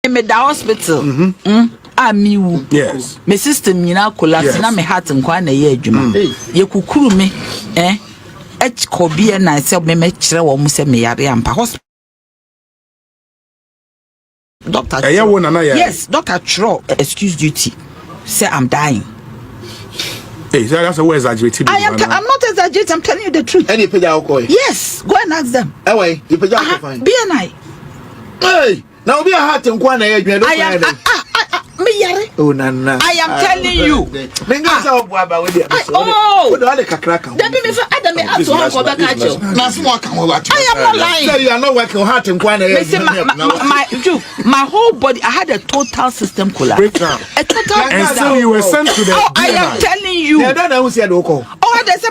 me the hospital. Amiwu. Yes. My sister mina collapse na me heart nkwa na ye adwuma. Ye kukuru me kobi na se me kire wo mu se me yare ampa hospital. Doctor. Yes, Dr. Tro, excuse duty. Say I'm dying. Hey, that's a way exaggerated. I'm not exaggerating, I'm telling you the truth. Any pay alcohol? Yes, go and ask them. Anyway, you pay alcohol. BNI. Hey, now be a heart and one. Me yare. Oh, Nana. I am telling you. I am not lying. You are not working hard and one. My whole body, I had a total system collapse. A total. And so you were sent to the. I am telling you. I don't know who said local. Oh, there's a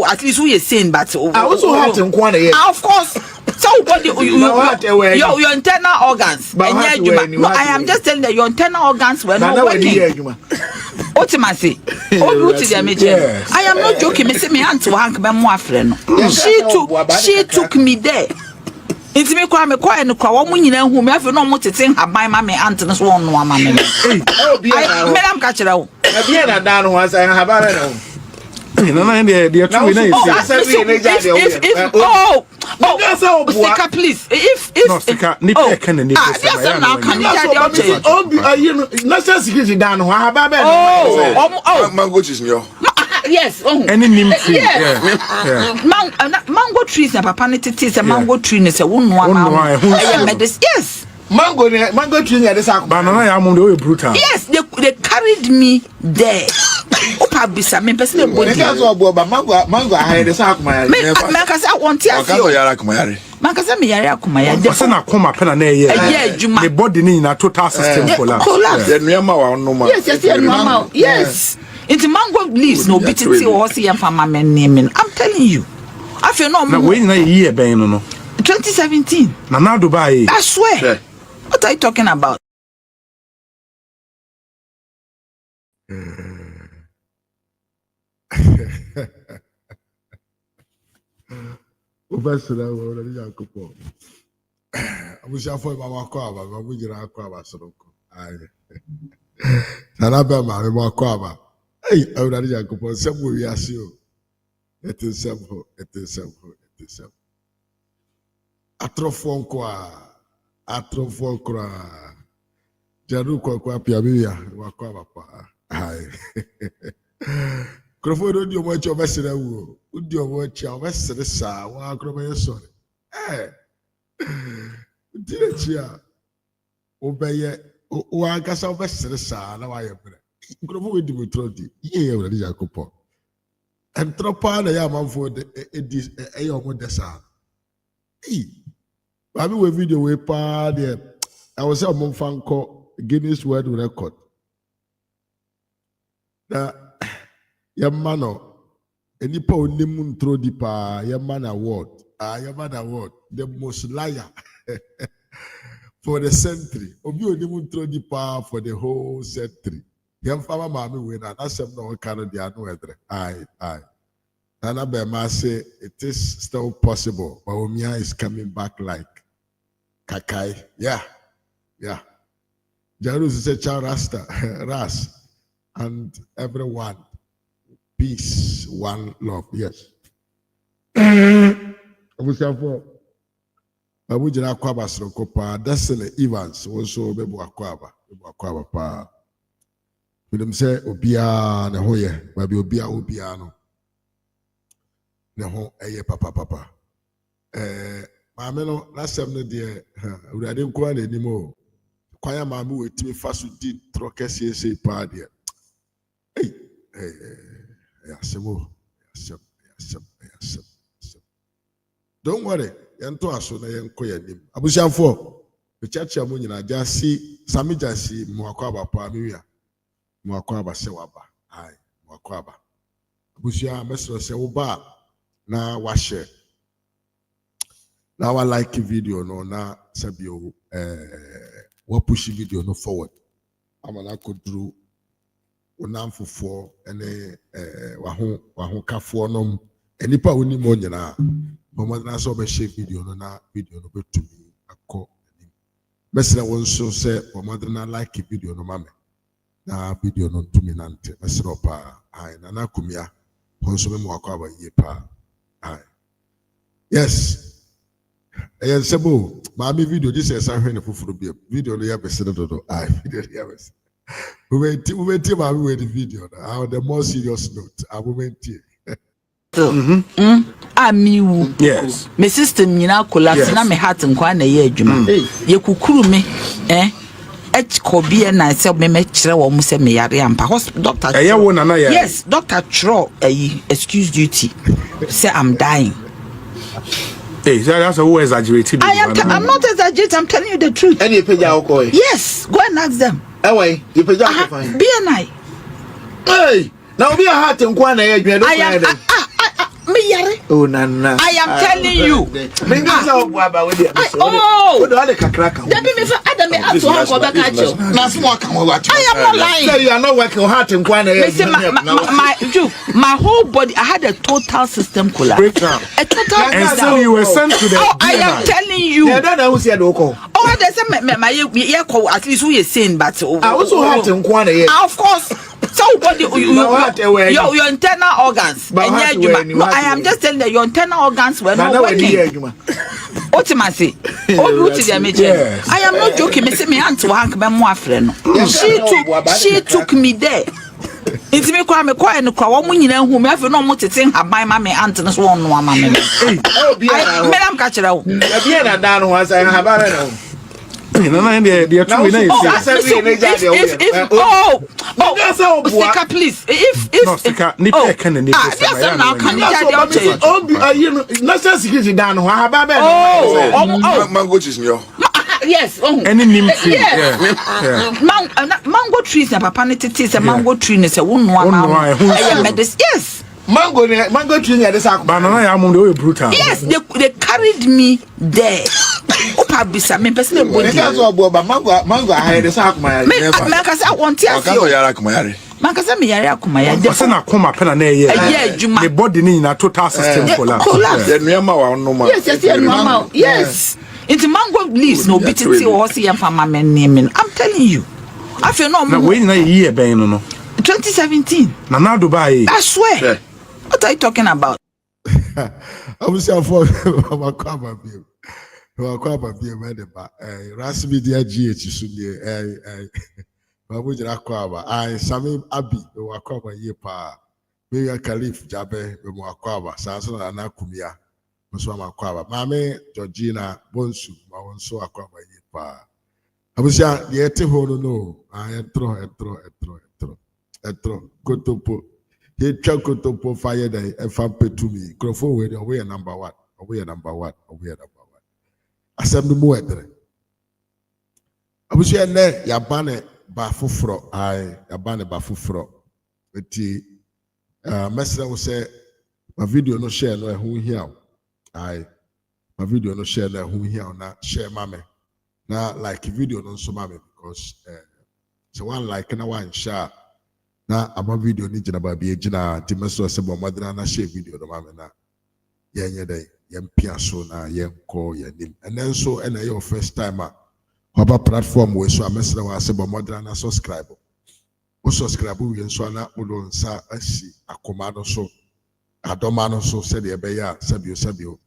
at least we are saying, but I also had to one. Of course. So what your internal organs. No, I am just telling you your internal organs were not working. Ultimately, I am not joking. Me aunt to Hank friend. She took me there. It's me cry me quiet and cry. One woman who me have no more to think about my mammy aunt and so on. Mammy, I'm catching out. I down once I have a Sticker, please. If national security down. Mango trees, yes. Any name tree. Mango trees and papa tis a mango tree is a one. Yes. Mango tree at the banana. I'm on the way brutal. Yes, they carried me there. Bisa me person body. Mango I had the sack my. Makasa want to ask you. Makasa me yare akumaya. The person akoma pena na ye. The body ni na total system collapse. Yes. Yes. It's mango leaves no BTT or see and farmer naming. I'm telling you. I feel no. Now when na year ben no. 2017. Na Dubai. I swear. What are you talking about? Ubasira wo na yakopɔ abushafo ba wakɔ aba ba bujira akɔ aba soroko ai sana ba ma me wakɔ aba ei awura na yakopɔ sɛbo wi ase o etesɛbo atrofo nkra jaru kwa pia bia wakɔ aba pa ai Croforo di omo echi obesere wu udi omo echi obesere sa wa akroba yesore udi echi a obeye wa akasa obesere sa na wa yebre crofo we di motro di ye wura di yakopo entropa na ya manfo de edi eye omo de sa ba mi we video we pa de I was say omo fanko Guinness World Record na Yamano, any po nimun throw the pa Yaman award. Yaman award, the most liar for the century. Obi nimun throw the pa for the whole century. Yam fama mami winner. That's some no kind of the another. Aye. Nana Bema say it is still possible, but Omia is coming back like Kakai. Yeah. Jarus is a child Rasta, Ras, and everyone. Peace, one love, yes. Abushafo Abujira kwaba sroko pa Destiny Evans also bebu akwaba pa. Film say obia na hoye, babi obia no. Na ho eye papa. Maame no last time no de urade nko na enimo. Kwaya maame wetimi faso di trokese sei pa de. Hey. Don't worry, yanto aso na yanko yanim. Abusiafo, the church amu nyina jasi sami jasi muakwaba pa miwia. Muakwaba se waba. Ai, muakwaba. Abusia mesro se uba na wa share. Na wa like video no na sabio wa push video no forward. Amana kodru onamfofo ene waho kafo nom enipa woni mo nyina mama na so be share video no na video no betumi akọ Mesra won so say or mother na like video no mame. Na video no to me nante. Mesra pa ai na kumia. Honso me mo akwa ye pa. Ai. Yes. Ayen sebo maami video this is a hwene foforo bi. Video no ya besede dodo. Ai video ya besede. We went maami with the video. On the more serious note, I went here. Amiwu. Yes. My system nyina collapse na me heart nkwa na ye adwuma. Ye kukuru me kobi na se me kire wo mo se me yare ampa hospital doctor. Yes, doctor Tro excuse duty. Say I'm dying. Hey, that's a who exaggerated. I'm not exaggerating, I'm telling you the truth. Any page out call. Yes, go and ask them. Away, you page out fine. BNI. Hey, now be a heart and one oh, Nana. I am telling you. I am not lying. You are not working hard and my whole body, I had a total system collapse. A total. And so you were sent to the. I am telling you. I don't know who said Oko. Oh, there's a at least we are saying, but I also had to inquire. Of course. So what your internal organs. No, I am just telling you your internal organs were not working. What am I say? I am not joking. Me say me aunt to hank me more friend. She took me there. It's me kwa me kwa no kwa wo nyina hu me afi no mo tete haban ma me aunt no so won no ama me. Me lam ka kire wo. E bia na dan no asa haban no. Please, yes. Mango trees and papa is a mango tree is a one. Yes. Mango tree at the banana brutal. Yes, they carried me there. Mango I had a sack my I want to Makasa me yare akumaya. What's na koma pena na ye. The body ni na total system collapse. Yes. Yes. It's mango leaves no bitty or see and farmer men. I'm telling you. I feel no more. When na year ben no. 2017. Na Dubai. I swear. What are you talking about? I was saying for my kwaba bi. Wa kwaba bi me de ba. RAZ Media GH so ne Babu jira kwaba. Sami Abi wa kwaba ye pa. Me ya Khalif Jabe be mo kwaba. Sanso na kumia. Nso ma kwaba. Mame Georgina Bonsu ma wonso akwaba ye pa. Abusia ye te ho no. Etro kotopo. He chakotopo fire day and fan petumi. Crofo we away number one. Asem no mo edre. Abusia ne ya bane ba foforo ya bane ba foforo. Eti mesra wo say my video no share no ehun hia. My video no share no ehun hia na share mame. Na like video no so mame because so one like na one share na ama video ni jina ba bi jina ti meso se bo madina na share video no mame na yenye dey yempia so na yenko yenim enen so na your first time a platform we so amesra wa se bo madina na subscribe we so na ulo nsa asi akoma no so adoma no so se de be ya sabio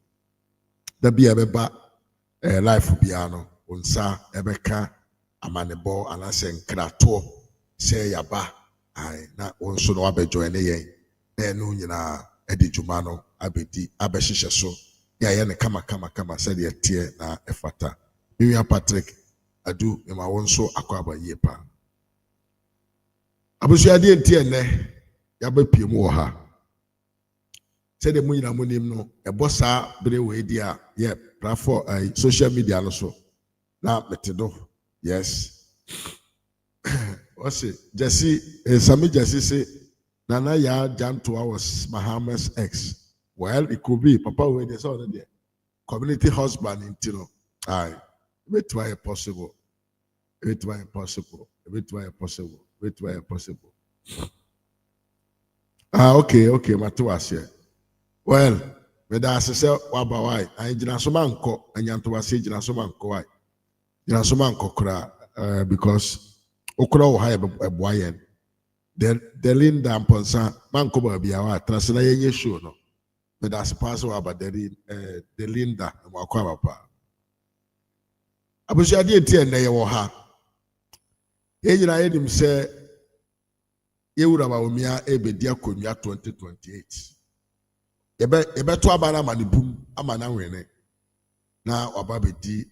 da bia be ba life bia no unsa ebeka amanebo anase nkrato se yaba na onso no abejo ene yen na no nyina edi djuma no abedi abehihye so ya ye ne kama se de tie na efata Miriam Patrick adu me ma wonso akwaba ye pa abusu ade tie ne ya ba pie mu wo ha se de mu nyina mu nim no ebosa bere we di a ye platform social media no so na metido yes what's Jesse Sami Jesse say Nana ya Jantua was Muhammad's ex. Well, it could be Papa when they saw there. Community husband in Tino. Aye. It was impossible. Okay, Matuas here. Well, but as I said, Wabawai, I did not so manco, and Yantua say Jinasomanco. There so man kokra because okra wo ha e boayen. The Linda and Ponsa man ko ba bia wa trasna yenye show no. But that's possible about the Linda and Wakwa pa. Abusia de tie na ye wo ha. Ye nyina ye nim se ye wura ba omia ebedi akonwa 2028. Ebe to abana ma ne bum ama na wene. Na oba bedi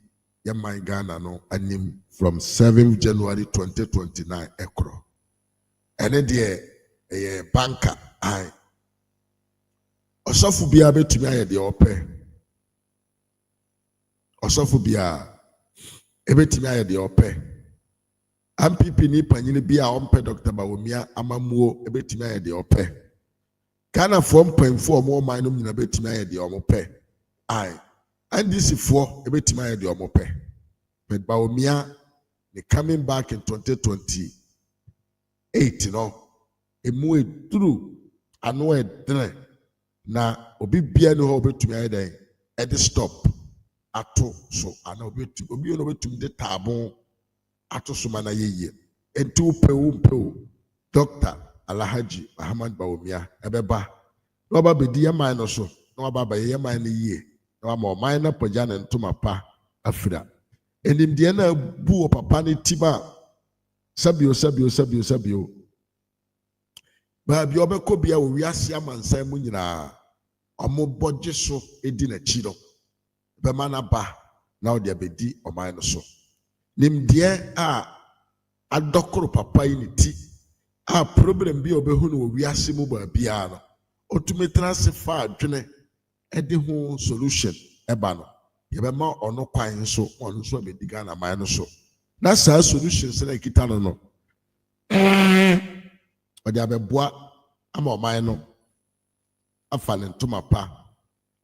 ye man Ghana no anim from 7th January 2029 ekro. Ene de banker ai. Osofu bia betumi aye de ope. Osofu bia ebetumi aye de ope. MPP ni panyini bia ompe Dr. Bawumia amamuo ebetumi aye de ope. Ghana from 0.4 more minum nyina betumi aye de omope. Ai. And this is for ebetumi aye de omope. But Bawumia they coming back in 2028, you know. Emu through ano edre na obi bia no ho betumi aye den e de stop ato so ana obi no betumi de tabon ato so mana yeye enti upewo Dr. Alhaji Muhammad Bawumia ebeba na oba bedi yaman no so na oba ba yaman ne yie na ma oman na pagya ne ntoma pa afira enim de na bu papa ne tiba sabio ba bi obekọ bia wo wiase amansan mu nyina omo bodge so edi na chi no be mana ba na odi abedi oman no so nim de a adokoro papa yi ne ti a problem bi obehu no wo wiase mu ba bia no otumetra se fa adwene edi ho solution eba no ye be ma ono kwan so ono so abedi Ghana man no so na sa solution se na kita no odi abeboa ama oman no afa ne ntoma pa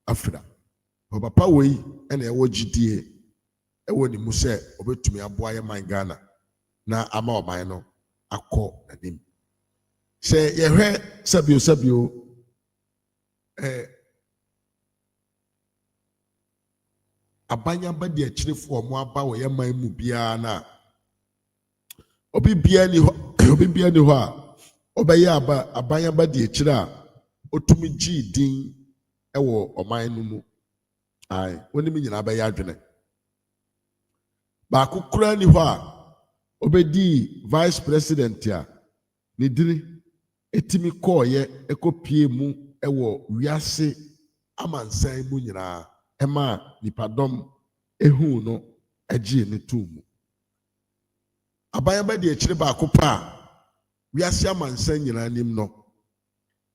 afira papa wei ena ewo gidie ewo ni mu se obetumi aboa ye man Ghana na ama oman no akọ anim se ye hwe sabio abanya ba de akirefo omo aba wo ye man mu bia na obi bia ni ho a obeye abanya ba de akire a otumi gi din ewo oman no mu ai woni mi nyina abeye adwene ba kokura ni ho a obedi vice president a ni diri etimi koye ekopie mu ewo wiase amansan mu nyina ema nipadom ehu no agi ni tumu abanya ba de akire ba kopa wiase amansan nyina nim no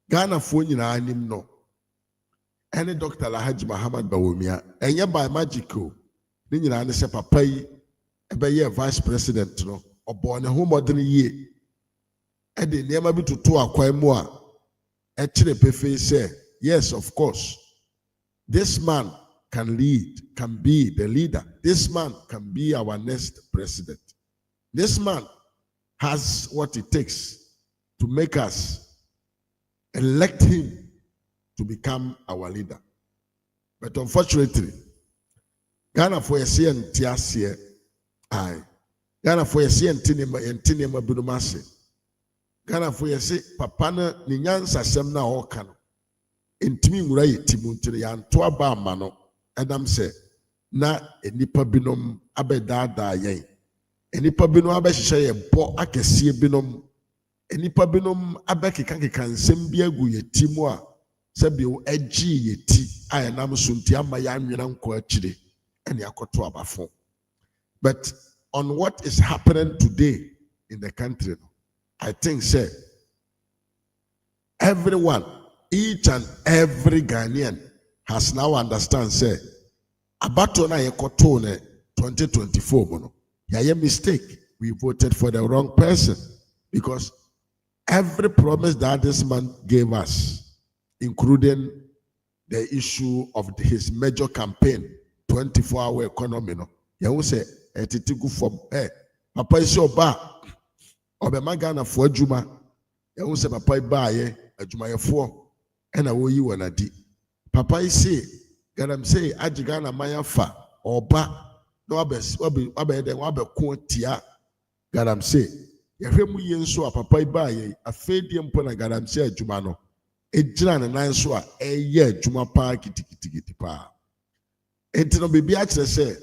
Ghana fo nyina nim no ene Dr. Alhaji Muhammad Bawumia enye by magical ni nyina ne se papa yi ebeye vice president no obo ne ho modern yie e de niam bi tutu akwan mu a e kire pefe say yes of course this man can lead, can be the leader. This man can be our next president. This man has what it takes to make us elect him to become our leader. But unfortunately, Ghana for a CN Tiasia, Ghana for a CN Tinema Budumasi, Ghana for a say Papana Ninyan Sasem na Okano, Intimi Murai Timuntri and Tuaba Mano. Adam say na enipa binom abedada yen enipa binom abehye ye bo akese binom enipa binom abekeka nsem bi agu ye timu a sebi o agi ye ti ayenam so nti ama ya anwena nko akire ene akoto abafo. But on what is happening today in the country, I think say everyone, each and every Ghanaian has now understand say abato na yekoto ne 2024 mono ya mistake, we voted for the wrong person, because every promise that this man gave us, including the issue of his major campaign 24-hour economy no ya say etitigu from papa isi oba obema Ghana fo adwuma ya say papa ba ye adwuma ye fo ena wo yi wanadi papa isi Ghana say Ghana maya fa oba no wabe quotia galamse yahwɛ mu yie nso a papa yi baa yɛ afeedie mpo na galamse adwuma no egyina ne nan so a ɛyɛ adwuma paa kitikiti paa enti no biribi akyerɛ sɛ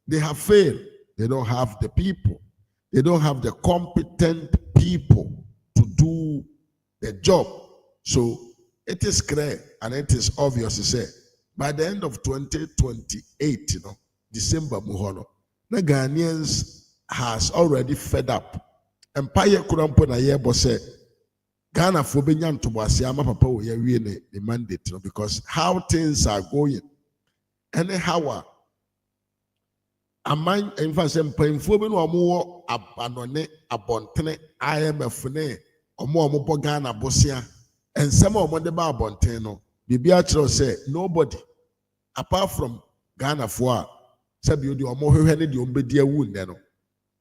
they have failed. They don't have the people. They don't have the competent people to do the job. So it is clear and it is obvious to say by the end of 2028, December muhono, the Ghanaians has already fed up. Empire kurampo na yebo say Ghana for benyan to wasiama papa wo ye the mandate because how things are going. Anyhow, aman emfa mpanyinfo bi no omo abanone abontene IMF ne omo bo Ghana bosia ensem omo de ba abonten no bibi a kire say nobody apart from Ghana for a sabi odi omo hwehwe ne de ombedi awu nne no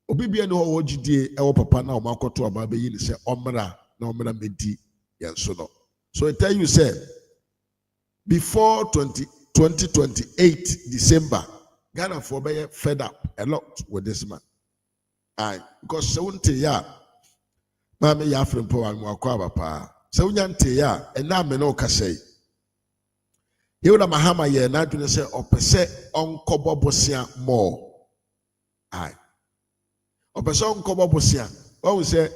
obi bia ne ho gidie e wo papa na omo akoto aba be yi ne say omra na omra medi yenso no. So I tell you say before 2028 December Ghana for be fed up a lot with this man. Aye, because so ya mama ya frempo an wakwa pa. So nyante ya ena me no kasei. He would mahama ye na dwene say opese onkobo bosia more. Aye. Opese onkobo bosia. What we say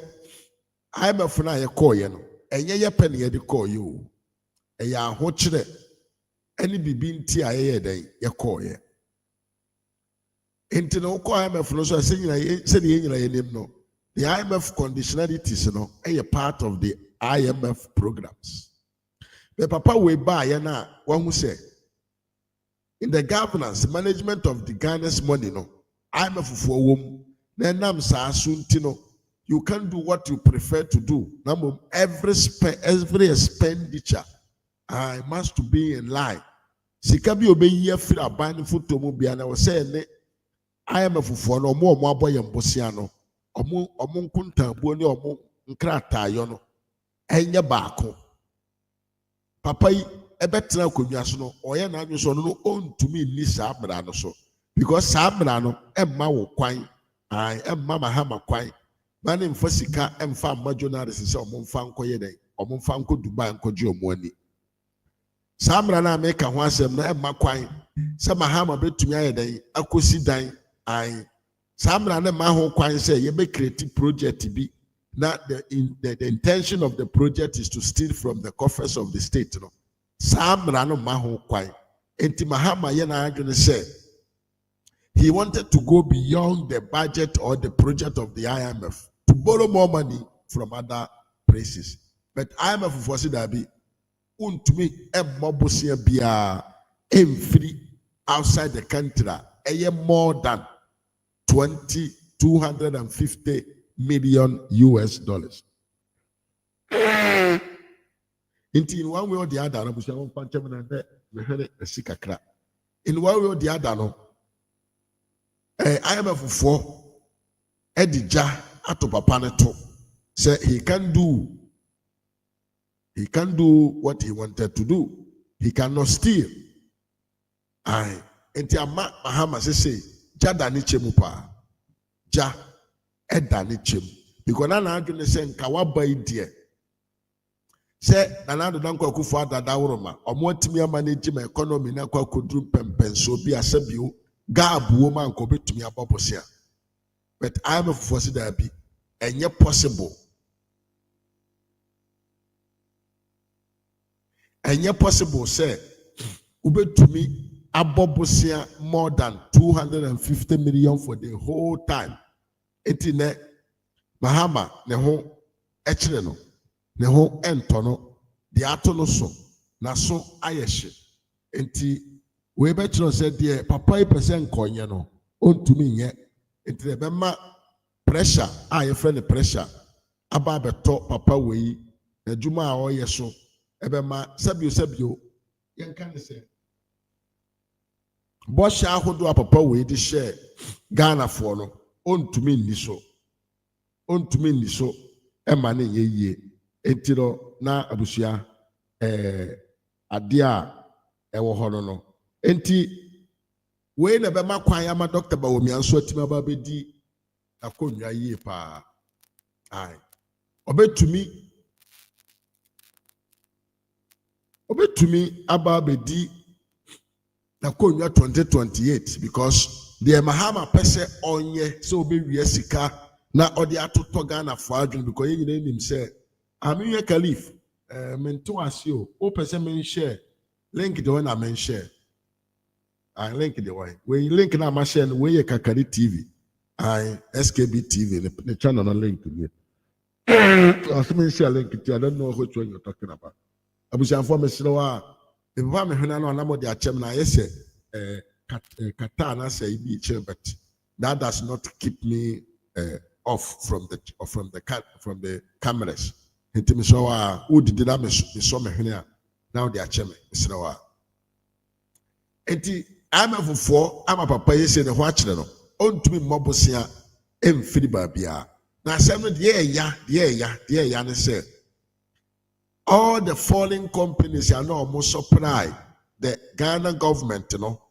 I'm a funa ye call ye no. Enye ye pen ye de call you. Eya ho kire any bibi nti aye den ye call ye. Into no IMF no so saying no. The IMF conditionalities a part of the IMF programs. The papa we buy na one who say in the governance management of the Ghana's money IMF for whom nam sa suntino you can do what you prefer to do. Number every expenditure I must be in line. Sikabi obey ye free abandon foot to mubiana was saying IMF for no more boy and Bosiano, among Kunta, Boni, or Nkrata, yono, and your barco. Papa, a better could yasno, or yan no own to me, Lisa Sabrano so. Because Sabrano, and Mawo quine, I am Mamma Hammer quine, Manim Fosika, and Fam Majonaris is on Monfanco Yede, or Monfanco Dubai and Kojo Money. Sabrana make a once and my quine, some Mahama bet to me a day, I could see dying. I Samra ne maho kwan say you be creative project be not the intention of the project is to steal from the coffers of the state no Samra no maho kwan enti Mahama ye na adwene say he wanted to go beyond the budget or the project of the IMF to borrow more money from other places but IMF for say that be untumi emmobosia bia emfiri outside the country more than $250 million US. In one way or the other, in one way or the other, IMF for Edija Atopapaneto said he can do what he wanted to do. He cannot steal. Enti ama Mahama say ja dani chemu pa ja edani chemu because na adwene say nka waba idie say na do dan kwakufu adada woroma omo atimi manage my economy na kwakodru pempenso bi asabio gaabuo man ko betumi abobosia but I am for say that be enye possible say ubetumi abobosia more than 250 million for the whole time. Etine Mahama ne ho echire no ne ho entono de atono so na so ayehye enti we be chiro said there papa e percent konye no ontumi nye enti be ma pressure a friend pressure aba beto papa we adwuma a oyɛ so e be ma sabio yenka ne say Bosha ahodo apapa we di share Ghana for no ontumi ni so e ma ne yeye entiro na abusua ade a e wo ho no enti we na be makwan ama Dr. Bawomi anso atima ba be di akonwa yie pa ai obetumi aba be di akonwa 2028 because the Mahama pese onye so be wi sika na odi atoto Ghana for adwun because yin na nim say Aminye Khalif mento asio o pese men share link the one I men share I link the one we link na ma share we ye Kakari TV I SKB TV the channel no link here I men share link it I don't know which one you're talking about abusia for me slow the ba me hena no na mo de achem na yese kata na say bi but that does not keep me off from the cameras. Inti so who did that me so me hene now they are cheme slow enti I'm a for I'm a papa yese the watch no ontumi mmobosia emfiri ba bia na asem no de ya ne say all the foreign companies are now almost supply the Ghana government no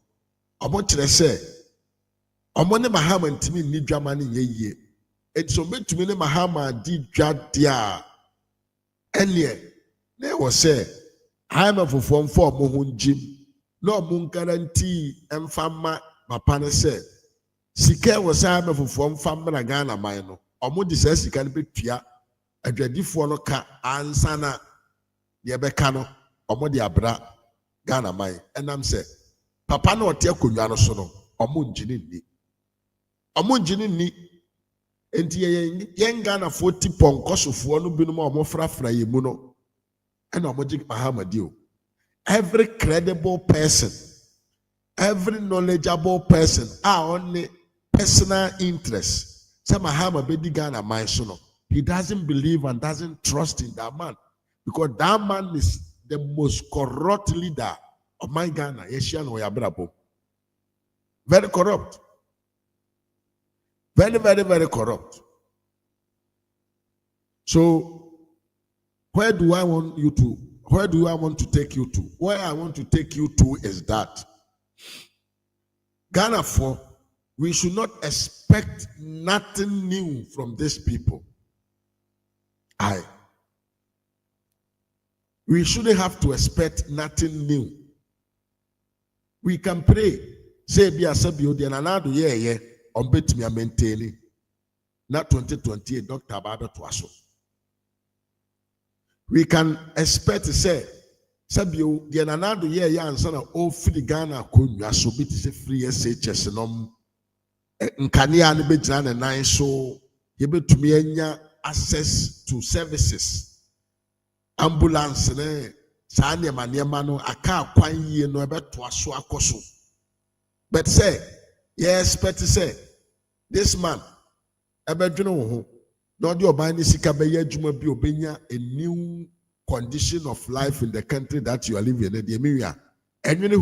omo kire say omo ne Mahama ntimi ni dwama ne yeye etso betumi ne Mahama di dwade a elie na wo say I'm a for mo hunjim no mo guarantee emfama papa ne say sika wo say I'm a for mfama na Ghana man no omo di say sika ne betua adwadifo no ka ansana ye beka no omo di abra Ghana man enam say papa na ote akonwa no so no omo njini ni enti yen Ghana 40 ponkosofo no binum omo frafra ye mu no ena omo jig Mahama dio every credible person every knowledgeable person only personal interest say Mahama be di Ghana man so no he doesn't believe and doesn't trust in that man because that man is the most corrupt leader of my Ghana. Very corrupt. Very, very, very corrupt. So, where do I want to take you to? Where I want to take you to is that Ghana we should not expect nothing new from these people. We shouldn't have to expect nothing new. We can pray. Say be a sabio de anado ye on bet me a maintaining. Not 2028, Dr. Baba Twaso. We can expect to say sabio de anado ye and son of all free Ghana kunya so bit is a free SHS nom nkania ne bejina ne nan so ye betumi anya access to services. Ambulance ne sa niema no aka kwan yie no ebeto aso akoso but say yes expect say this man ebedwene wo ho no de oban ni sika be adwuma bi obenya a new condition of life in the country that you are living in the emiria enwene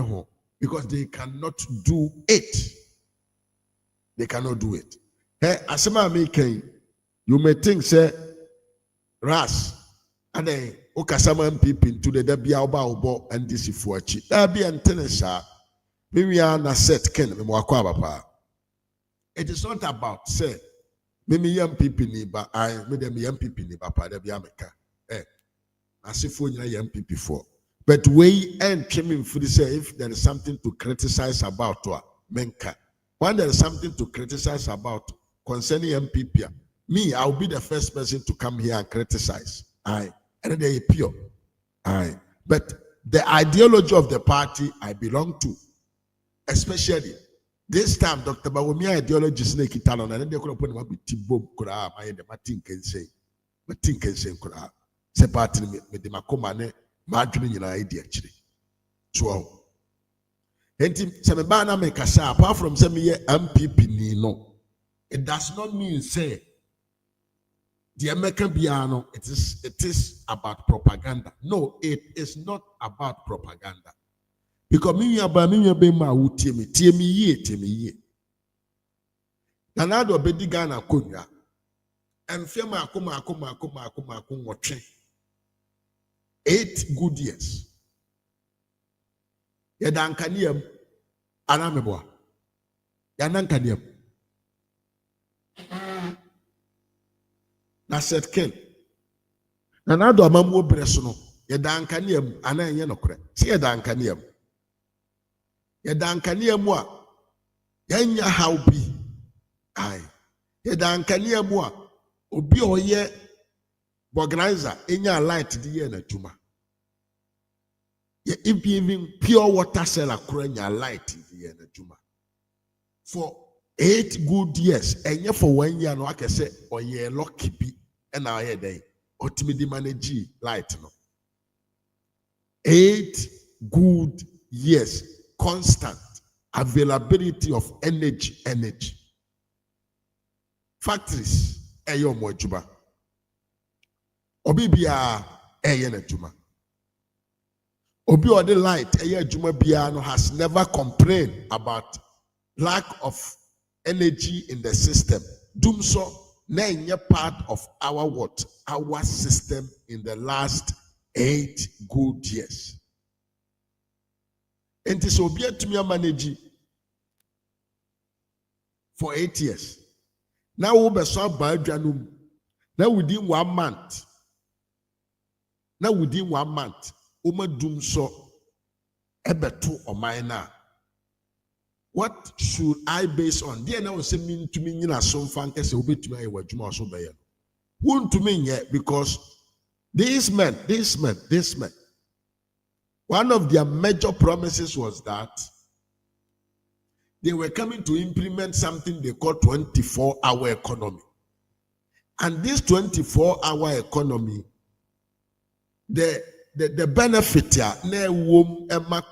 ho because they cannot do it hey asema making you may think say RAZ and then Okasama MPP to the Debia Oba and this Fuachi. That be antenna. Maybe I set Ken Mwakwaba. It is not about say, maybe young people need, but I made them young people need, but I be America. As if we young people for. But we and Kimmy for the say if there is something to criticize about Menka. When there is something to criticize about concerning MPP. Me, I'll be the first person to come here and criticize. And they pure. But the ideology of the party I belong to, especially this time, Dr. Bawomi ideology is snake Italian, and they could put him up with Tibo Kura, Martin can say, Kura. Separating with the Macomane, margarine idea actually. So, Semebana make a say, apart from some year MPP, no, it does not mean say. The American piano, it is about propaganda. No, it is not about propaganda. Because me be ma utimi ye. Nanado bedi Ghana kunya. Enfema akuma watching. 8 good years. Yedankaniam Anameboa. Yanankaniam. Na set ken. Na nado amamu bresono. Yadankaniam ananye nokre. Si yadankaniam. Yadankaniam wa. Yanya haubi. Ai. Yadankaniam wa. Obi oye organizer enya light di ye na juma. If even pure water seller nya light di ye na juma. For 8 good years, and for 1 year, no, I can say, or ye lucky be, and I had a ultimately manage light. No. 8 good years, constant availability of energy. Factories, ayo mo juba. Obi biya aye na juma. Obi or the light aye juma biya no has never complained about lack of energy in the system. Dumsuor na part of our what? Our system in the last 8 good years. And this will be to me manage for 8 years. Now we be so bad. Now within 1 month. Uma Dumsuor ebetu o minor. What should I base on? Dear now say mean to me in some funk as a bit to my word so by won't to me yet because these men, one of their major promises was that they were coming to implement something they call 24-hour economy. And this 24-hour economy, the benefit here,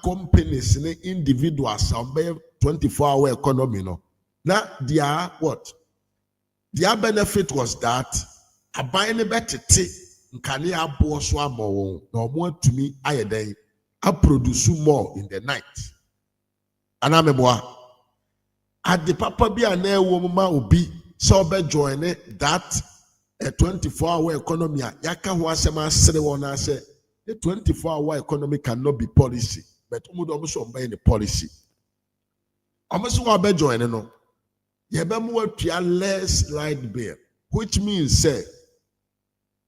companies, individuals, 24-hour economy, no. Now, their what? Their benefit was that a buying a better tea, can you have more no more to me, I produce more in the night. And I'm a boy. At the papa be a near woman will be so be join that a 24-hour economy. Yaka was a master one, I say the 24-hour economy cannot be policy, but also obey the policy. Almost what be joining no. You be more to less light bill, which means say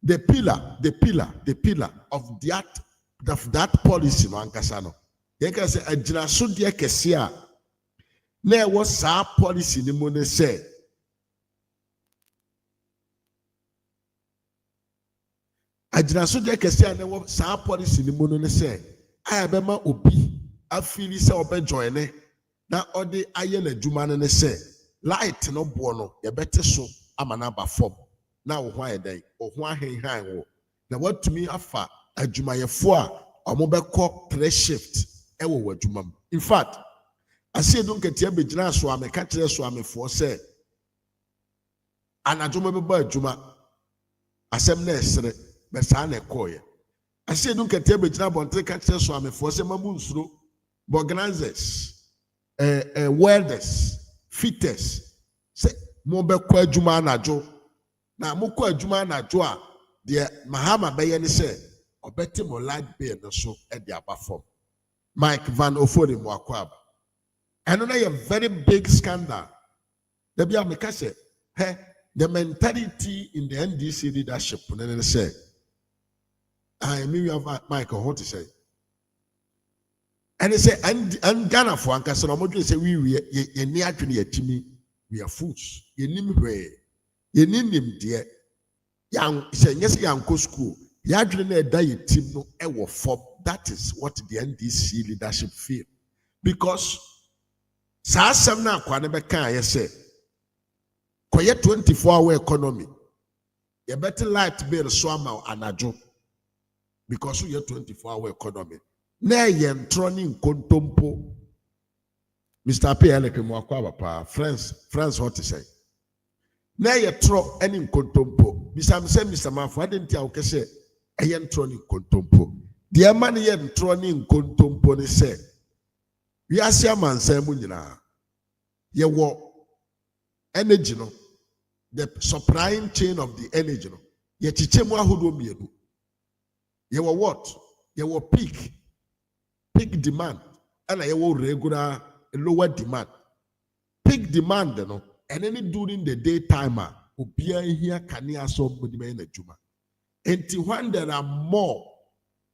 the pillar of that policy no ankasano. You can say a generation dia kesia. Na was sa policy ni mo ne say. A generation dia kesia na was sa policy ni mo ne say. I be ma obi afili say obe join na odi aye na djuma ne say light no bo no ye bete so amana ba form na wo hwan edan wo hwan henhan wo na watumi afa adwumayefo a omo bekọ pre shift e wo wadwuma. In fact I say don't get here begina so ameka kire so amefo say anadwuma be ba adwuma asem na esere be sa na ekoye. I say don't get here begina bontre ka kire so amefo say mamu nsuro organizers welders, fitters, say mo be kwa adwuma anadwo na mo kwa adwuma anadwo a de mahama be ye ne say obeti mo light bill no so e de aba form Mike Van Ofori mo akwaba and na a very big scandal. There be a make say the mentality in the NDC leadership and say I mean you have Michael what to say. And they say, and Ghana for Ankasa, no say we ni adwene yatimi, we are fools. Ye nim hwe, ye nim de, yang say yes yanko school. Ye adwene na da yetim no e wo form. That is what the NDC leadership feel, because sa asem na akwa ne beka ye say, koye 24-hour economy. Ye better light bill so ama anadwo, because we 24-hour economy. Na yen troni nkontompo Mr. P. Eleke Mwakwaba pa friends what to say. Na ye tro any nkontompo Mr. Mafu I didn't tell say yen troni nkontompo. The man yen troni nkontompo ne say we are see man say mu nyina ye wo energy no the supplying chain of the energy no ye chichemu ahodo mienu ye wo what ye wo peak demand and I will lower demand. Peak demand, no, and then during the daytime, obia here kania so mudime na juma. Until when there are more,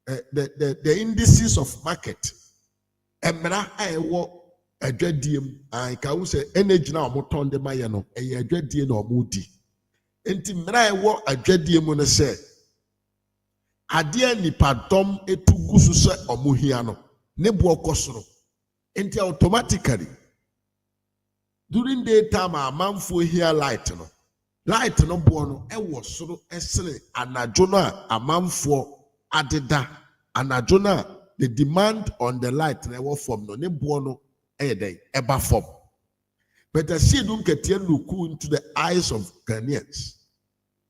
the indices of market, emra aewo adwadiem an ka wo se energy na omoton de maye no eye adwadie na omudi. Enti mra aewo adwadiem no se ade nipadom etugu so se omohia no ne bo okosoro. Enti automatically during daytime amanfo here light no bo no e wo soro esere anajo no amanfo adeda anajo no the demand on the light na wo form no ne bo no eba form. But I see them get look into the eyes of Ghanaians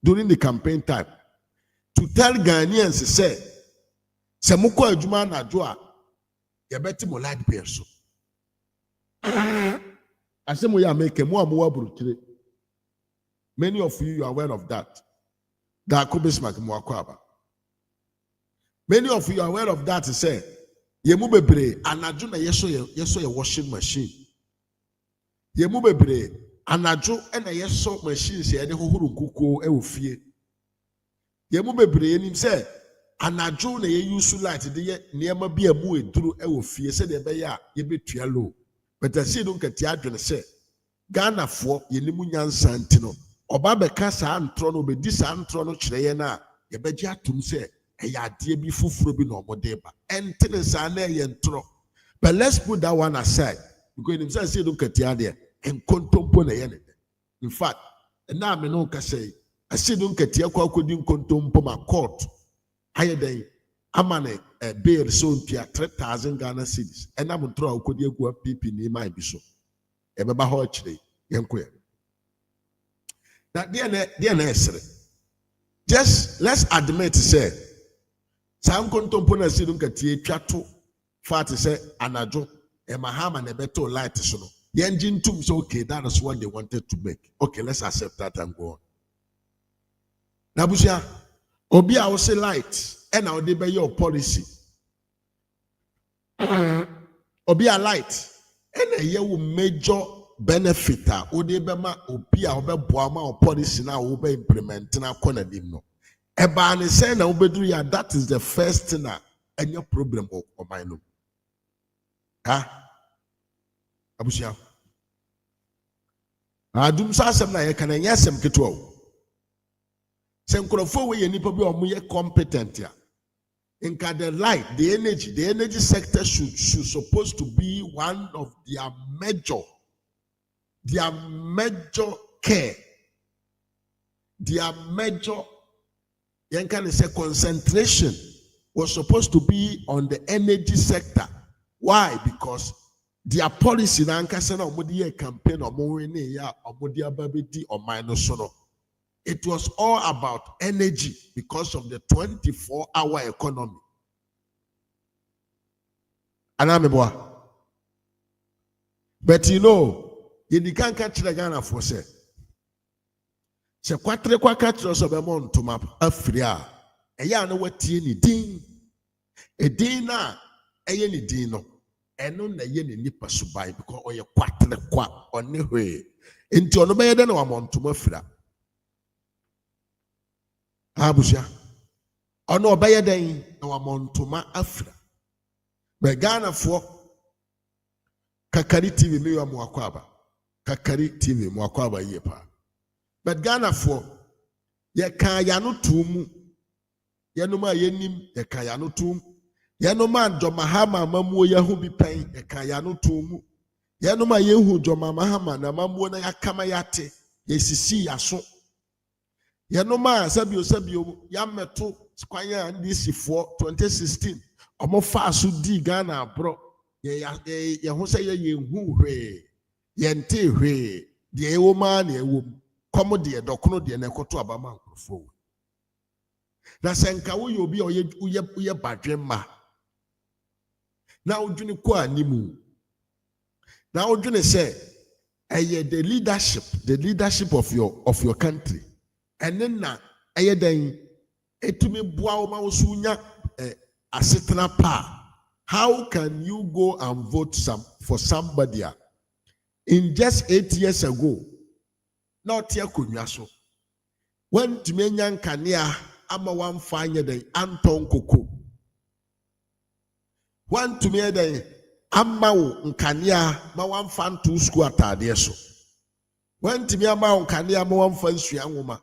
during the campaign time to tell Ghanaians say muko adwuma na adwo ya beti mo light bill so asemo ya make mo amowa burukire. Many of you are aware of that. Many of you are aware of that. Say yemu bebre anadwo na yeso ye washing machine. Yemu bebre anadwo na yeso machine se ye de hohoro kuko e ofie. Yemu bebre enim say anadwo na ye use light de ye niema bi amu eduru e ofie se de be ya ye betua low. But I see don't get adwene say Ghana fo ye nimu nyansa ntino oba beka sa antro no be di sa antro no kire ye na ye beji atum say eya ade bi fufuro bi no omode ba entene sa na ye ntro. But let's put that one aside because him say don't get ade enkontompo na ye ne. In fact na me no ka say I see don't get ye kwa akodi nkontompo ma court aye den amane bail so ntia 3,000 Ghana cedis ena mo tro akodi egu PP ni mai bi so e beba ho kire yenko. Now, dear nursery, just let's admit, say, some contemporary student can take chato, fat say, anajo, and Mahama and beto light so. The engine too is okay, that is what they wanted to make. Okay, let's accept that and go on. Now, Busia, Obi, I will say light, and I'll debate your policy. Obi, a light, and a year will major benefita ode bema obi a obeboa ma policy na wo be implement na kona dim no eba ne say na obeduru ya. That is the first thing na any problem o man no ha abusia adum sa asem na ye kan anya asem keto o se nkrofo we ye nipa bi o mo ye competent ya inka the light the energy sector should supposed to be one of their major care, their major concentration was supposed to be on the energy sector. Why? Because their policy na nkasa na campaign it was all about energy because of the 24-hour economy. But you know, you can't catch the Ghana for say. Se kwatre kwa catch so be mon to map afria. Eya no watie ni din. E din na eye ni din no. Eno na ye ni nipa subai because oye kwatre kwa oni hwe. Enti ono be ye de na wa mon to mafira. Abusia. Ono obeye den na wa mon to ma afira. Be Ghana for Kakari TV me wa mwakwaba. Kakari TV mwakwaba yepa. But Ghana for ye kaya no tumu. Ye no ma yenim ye kaya no tumu. Ye no ma Mahama mamu ye hu bi pen ye kaya no tumu. Ye no ma ye hu Mahama na mamu na yakama yate ye sisi yaso. Ye no ma sabio ya meto kwanya ndisi for 2016. Omo fa so di Ghana bro. Ye hu say ye hu hwe. Yente hwe de ewo ma na ewo komo de dokono de na ekoto abama nkrofo na senka wo yobi oye badwemma na odwene ko animu na odwene say the leadership of your country and then na den etumi boa wo ma wo sunya asetena pa. How can you go and vote for somebody in just 8 years ago. Not here kunyaso. When Timenyan Kania ama one fine day Anton Koko. One to me day Amao Nkania ma one fan 2 school atadieso. When to me ama Nkania ma one fan Suyanguma.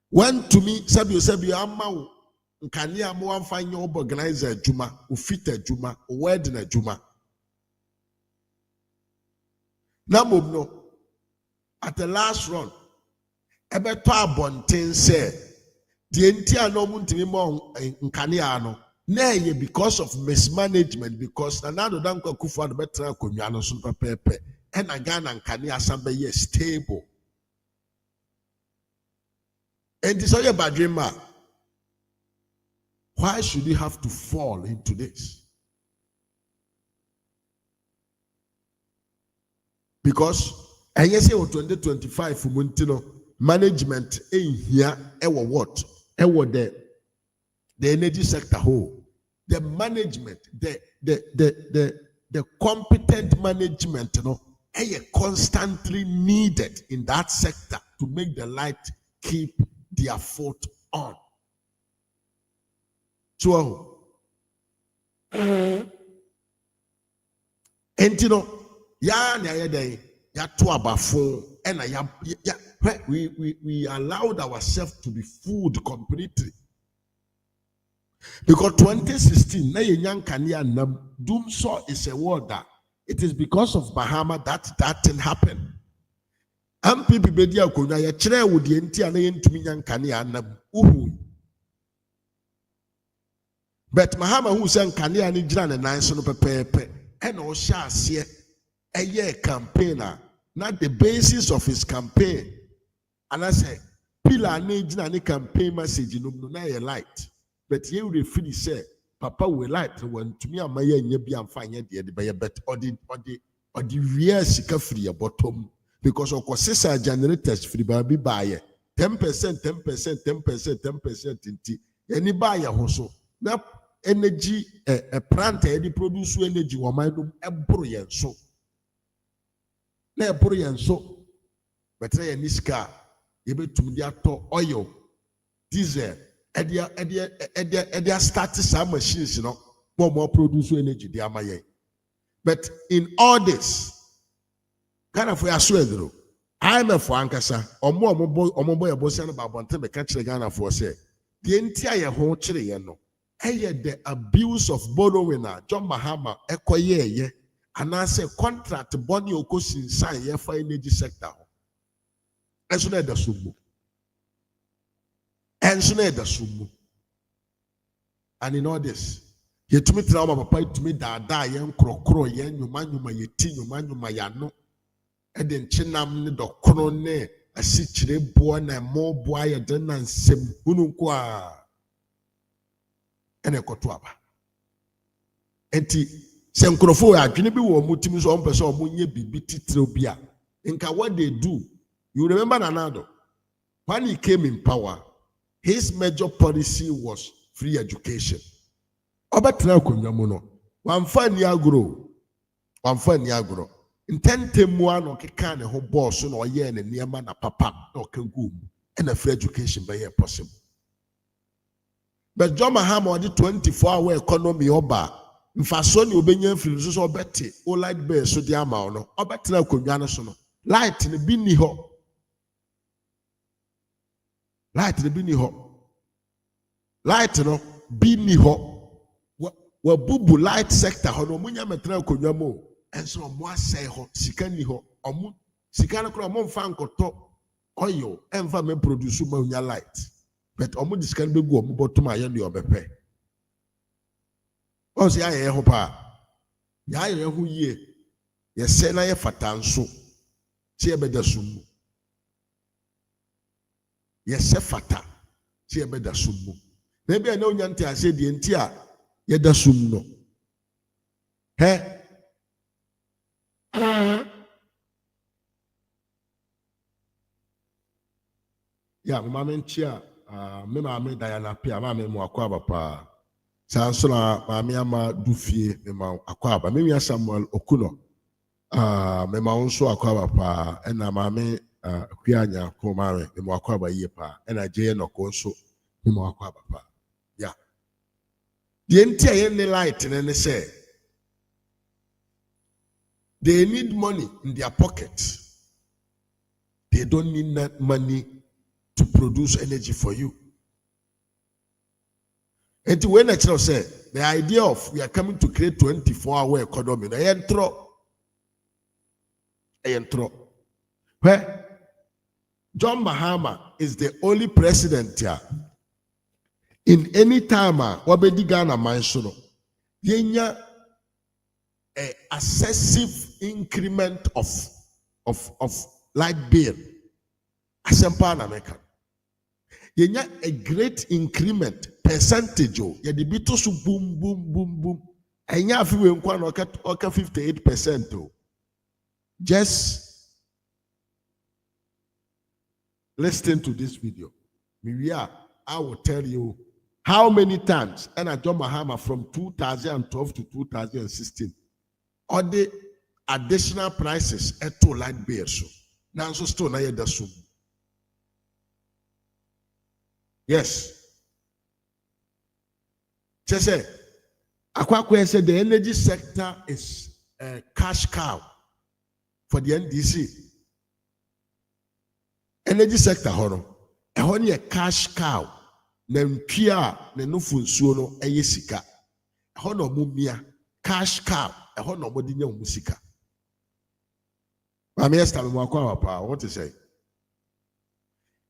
When to me Sabio Amao Nkania ma one fan your organizer Juma, Ufita Juma, wedding Juma. No. At the last run, ebeto abonten say the entire no muntimi mo nkania no na ye because of mismanagement because na do dan kwakufu ado betra konwa no so pepepe e na Ghana nkania sambe ye stable and this is badrima. Why should we have to fall into this? Because and yes, 2025 for Montino management here, what? The energy sector whole. The management, the competent management, constantly needed in that sector to make the light keep their foot on. So, and we allowed ourselves to be fooled completely. Because 2016, Dumsuor is a word that it is because of Bahama that thing happened. But Mahama who sang Kania ni jina na nine no pepe and Osha a year campaigner, not the basis of his campaign. And I say, Pila ni jina ni campaign message no na ye light. But ye will finish say, Papa will light when to me a maya nye be am fine ye the but or the real sika free bottom because of course generators free baby buy 10%, 10% inti. Any buyer also. Now energy a plant any produce energy woman a brilliant so. Na brilliant so. But na niska ebe tumdia to oil diesel edia start some machines more produce energy they amaye. But in all this kind of for so I'm a for ankasa omo boy abosia no ba bonte be ka kire Ghana for say the entire ho kire ye no the abuse of borrowing John Mahama ekoye and I say contract boni okosin sign ye for energy sector enso na da sumu and in all this ye tumi trauma papa tumi da ye nkrokro ye nyuma ye ti nyuma ya no eden chinam ne dokoro ne asichire bo na mo bo aye den na nsem hunu nko a ene koto aba enti se nkrofo adwene bi wo mutimi so ompese omunye bibi titire obi a nka what they do you remember Nanado when he came in power his major policy was free education obetra konwa mu no wamfa ni agro intentemu ano keka ne ho boss no oye ne niema na papa na okagu and free education be possible. But John Mahama on the 24-hour economy oba mfaso ni obenya mfiri so obete o light bill so di ama no obetena konwa no so no light ne bi ni ho light no bi ni ho wa bubu light sector ho no munya metena konwa mo enso mo asai ho sika ni ho omu sika no kro mo mfa nkoto oil enfa me produce ma unya light but omu diskan begu omu bottom aye ni obepe o se aye ho pa ya aye ho yie ye se na ye fatanso se ye beda sumu ye se fata se ye beda sumu na bia na onya ntia se die ntia ye da sumu no he ya mama ntia me mama Diana pia mama mu akwa papa Sansona Mami Ama Dufie, Mema Aquaba, Mimi Samuel Okuno, Mema also Aquaba pa, and Mami Quiana Comare, Memo Aquaba Yepa, and I Jay no Conso, Memo Aquaba pa. Yeah. The entire light and they say they need money in their pockets. They don't need that money to produce energy for you. And when I say the idea of we are coming to create 24-hour economy, I entro. Where John Mahama is the only president here. In any time, wabedi Ghana mansono, yenya a excessive increment of light bill. Asempa na America. Yenya a great increment percentage. Yadi bito su boom boom boom boom. Enya afiwe nkwa na oka 58%. Just listen to this video. I will tell you how many times and John Mahama from 2012 to 2016 all the additional prices at two light bills. Now so still na yeda sum. Yes. Chese, Akwakwe said the energy sector is a cash cow for the NDC. Energy sector, only a cash cow. Nemkia, Nenufun Suono, Ayesika. Hono Mumia, cash cow, a hono Modinia Musika. What to say?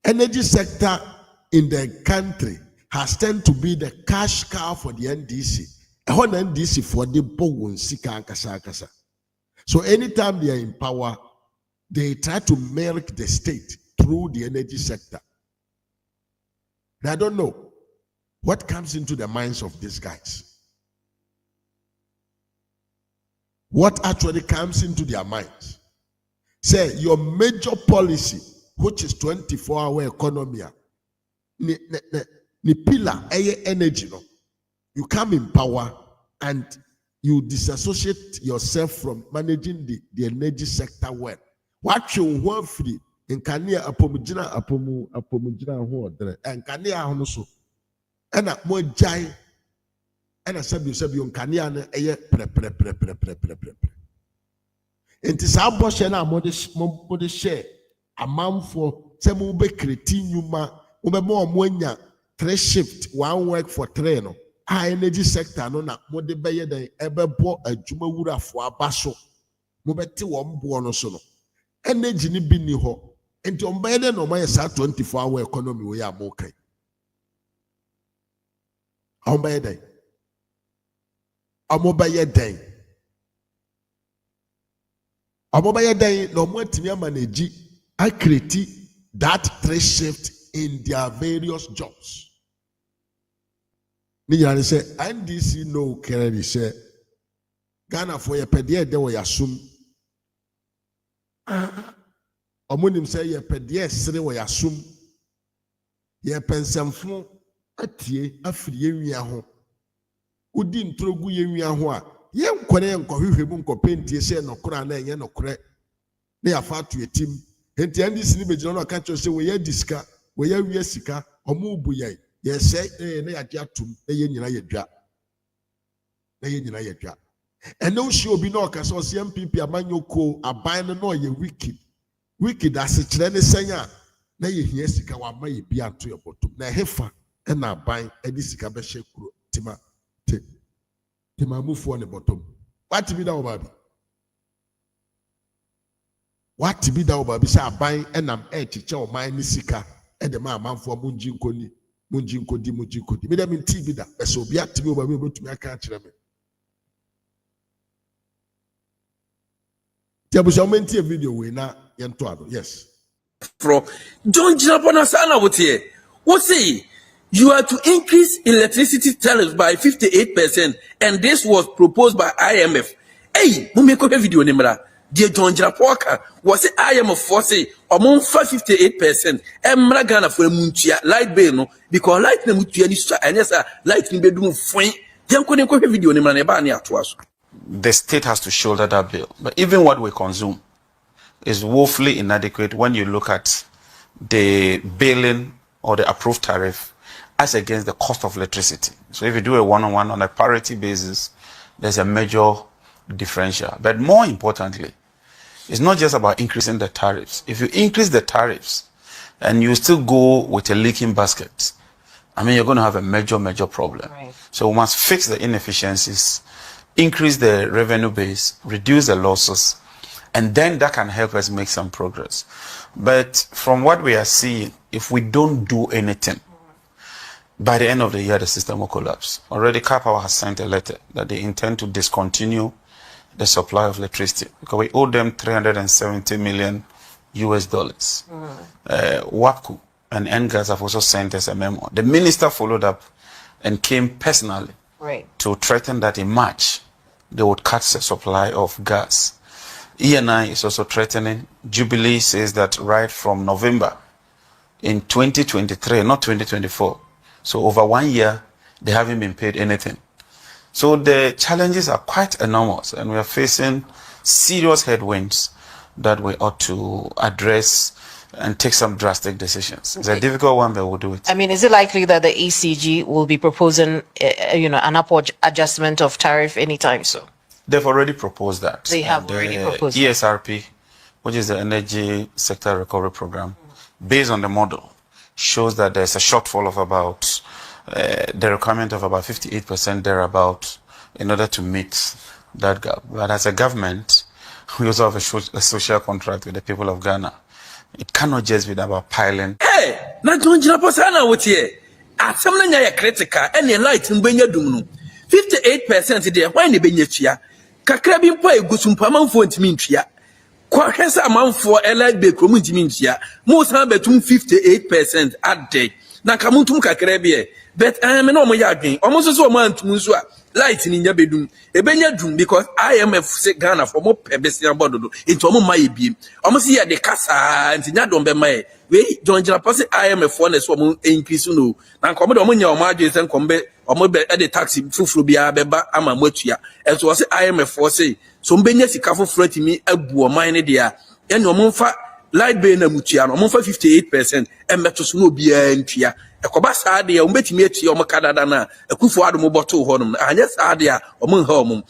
Energy sector in the country has tended to be the cash cow for the NDC. NDC for the Bowen Sika and Kasa. So anytime they are in power, they try to milk the state through the energy sector. Now, I don't know what comes into the minds of these guys. What actually comes into their minds? Say your major policy, which is 24-hour economy, ni pillar energy, no. You come in power and you disassociate yourself from managing the energy sector well. What you want free in Kania apomujina ho dere and Kania hono and a more jai and a sabi on Kania na pre. Enti saa bɔhyɛ na mode share amanfo sɛ mo be kreti nyuma mo be mo anya 3 shift 1 work for 3 no a energy sector no na mode bɛyɛ den ɛbɛbɔ adwuma wurafo aba so mo bɛte wɔn boɔ no so no energy ni bi ni hɔ enti on bɛyɛ den no ɔmayɛ saa 24-hour economy wo yɛ amokai on bɛyɛ den ɔmo bɛyɛ den Abobaya day no more timia manage I create that 3 shift in their various jobs. Niyani say NDC no carry say Ghana for your pedia de wo yasum. Omonim say your pedia sere wo yasum. Ye pensamfo atie afiri yenwia ho. Udi ntrogu yenwia ho a yen kwere nkɔhwehwɛ mu nkɔpentie sɛ nokora na enye nokore na ya fa to etim enti andi sini begyina no aka kyerɛ sɛ we ya disika we ya wie sika ɔmo bu yɛ sɛ na ya gye atum na yɛ nyina yɛ dwa ɛna wo hye obi na ɔka sɛ ɔsɛ MPP amanyoko aban no na ɔyɛ wicked asekyerɛ ne sɛn a na yɛ hia sika wa ma yɛ bi ato yɛ bɔtom na ɛhefa ɛna aban adi sika bɛhyɛ kuro Timamufo on the bottom. What to be that baby? What to be that baby? Say buying and I'm teacher or my nisika and the man for munjin kodi. Me them in TV that so be at me over me to me I can't remember. Tiabusha video we na yentoado. Yes. From John Jinapona Sana what here? What say? You are to increase electricity tariffs by 58%, and this was proposed by IMF. Hey, we make a video nimra. Dear John Japoka was the IMF for say among 58%. Emra Ghana for a munchia light bill no because light na mutia ni and yes light in bedroom fine video The state has to shoulder that bill. But even what we consume is woefully inadequate when you look at the billing or the approved tariff as against the cost of electricity. So if you do a one-on-one on a parity basis, there's a major differential. But more importantly, it's not just about increasing the tariffs. If you increase the tariffs and you still go with a leaking basket, I mean, you're going to have a major problem. Right. So we must fix the inefficiencies, increase the revenue base, reduce the losses, and then that can help us make some progress. But from what we are seeing, if we don't do anything, by the end of the year, the system will collapse. Already, Power has sent a letter that they intend to discontinue the supply of electricity because we owe them $370 million. WAPCO and NGAS have also sent us a memo. The minister followed up and came personally to threaten that in March they would cut the supply of gas. ENI is also threatening. Jubilee says that right from November in 2023, not 2024. So over 1 year, they haven't been paid anything. So the challenges are quite enormous, and we are facing serious headwinds that we ought to address and take some drastic decisions. It's a difficult one, but we'll do it. I mean, is it likely that the ECG will be proposing, an upward adjustment of tariff anytime soon? They've already proposed that. They have already proposed ESRP, which is the Energy Sector Recovery Program, based on the model, shows that there's a shortfall of about the requirement of about 58% thereabout in order to meet that gap. But as a government, we also have a social contract with the people of Ghana. It cannot just be about piling. Hey, na jonjina posana wotie. Asem na nya critical ene light mbenya dum no. 58% there why ne benya tua. Kakra bi mpo egusumpa manfo ntimi ntua. Kwa hwesa amanfo LB krom ntimi ntua. Mo san betum 58% ade. Na kamuntum kakra bi e. But me no mo ya adwen. Omo so so mo antum nso a light ni nya bedum. Ebenya dum because IMF say Ghana for mo pebesia bododo. Into omo maye biem. Omo si ya de kasa nti nya dom be maye. We John Jina Pase IMF for na so mo increase no. Na nkomo de omo nya omo adwen se nkombe omo be e de taxi fufuru bia beba ama matua. Enso wo say IMF for say so mbenya sika fufuru timi abu oman ne de a ene omo mfa light bill na mutua no omo mfa 58% embeto so no bia ntua. Ekoba saade ya umbetimi etie omo kadada na ekufo adom boto honum anya saade a omo nha omo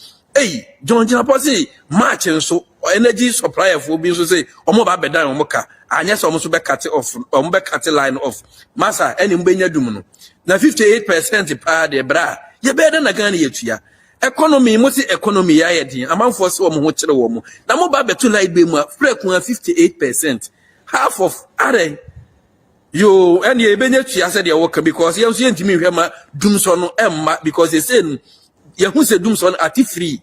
John Jina Pase March nso energy supplier for bi nso say omo ba bedan omo ka anya so omo so be cut off omo be cut line off masa eni mbenya dum no na 58% pa de bra ye be da na Ghana yetua economy mo si economy ya yedin amanfo se omo ho kire wo mo na mo ba beto line be mu a freku 58% half of are yo and ye benye tua said your work because you see ntimi hwema Dumsuor no emma because they say ye hu se Dumsuor no ati free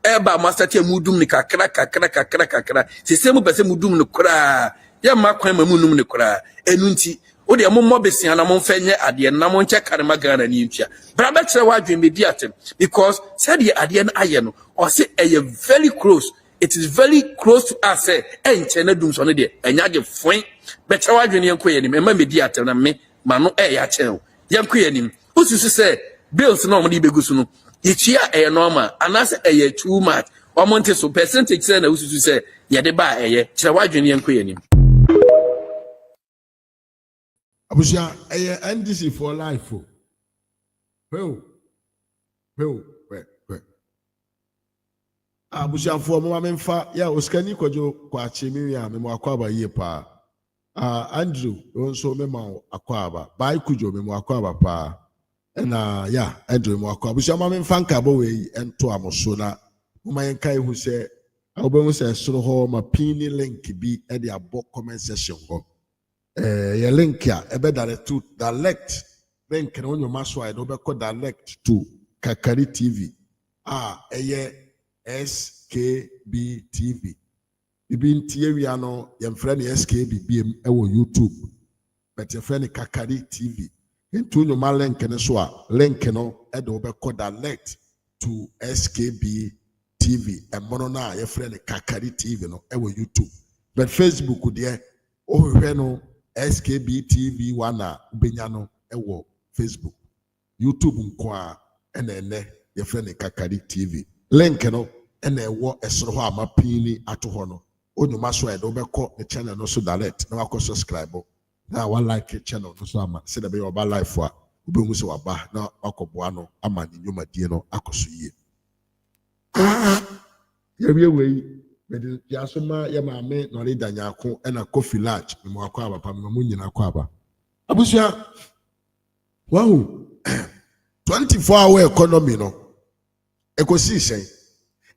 eba master tia mudum ni kakra se se mu pese mudum no kra ye ma kwan ma munum ni kra enu nti o de mo besia na mo mfenye ade na mo nche karema Ghana ni ntua bra be kire wa dwen bedi atem because said ye ade na aye no o se eye very close. It is very close to us. Enche na Dumsuor no de enya de foin betra wadwene yanko yanim ema medi atem na me mano ya chen yanko yanim ususu se bills na omde begusu no yetua normal anase too much omonte so percentage say na ususu se yede ba kira wadwene yanko yanim abusia NDC for life well abusia for mo memfa ya oskani kojo kwa chemi ya memo akwaba ye pa Andrew also memo akwaba bai kujo memo akwaba pa na ya Andrew memo akwaba busia ma memfa nka bo we ento amoso na mo yen kai hu se obehu se soro ho ma pin link bi e de abo comment section ho ye link ya e be direct link na onyo maso ai do be ko direct to Kakari TV SKB TV. Ibin tiye no your friend SKB BM ewo YouTube. But your friend Kakari TV. Into no ma link ne so a link no e do be call direct to SKB TV. E mono na your friend Kakari TV no ewo YouTube. But Facebook there o hwe no SKB TV wana ubenya no ewo Facebook. YouTube nko a ene your friend Kakari TV. Link no ene wo esoro ho amapini ato ho no. Onuma so e do be call the channel no so direct. Na wa subscribe. Na wa like the channel no so ama. Se be your ba life wa. Ube mu se wa ba na akoboa no ama ni nyoma die no akoso yie. Yewe we me ya so ma ya ma me no le danyako e na coffee large me mo akwa papa me mo nyina akwa aba. Abusua wow 24-hour economy no ekosi say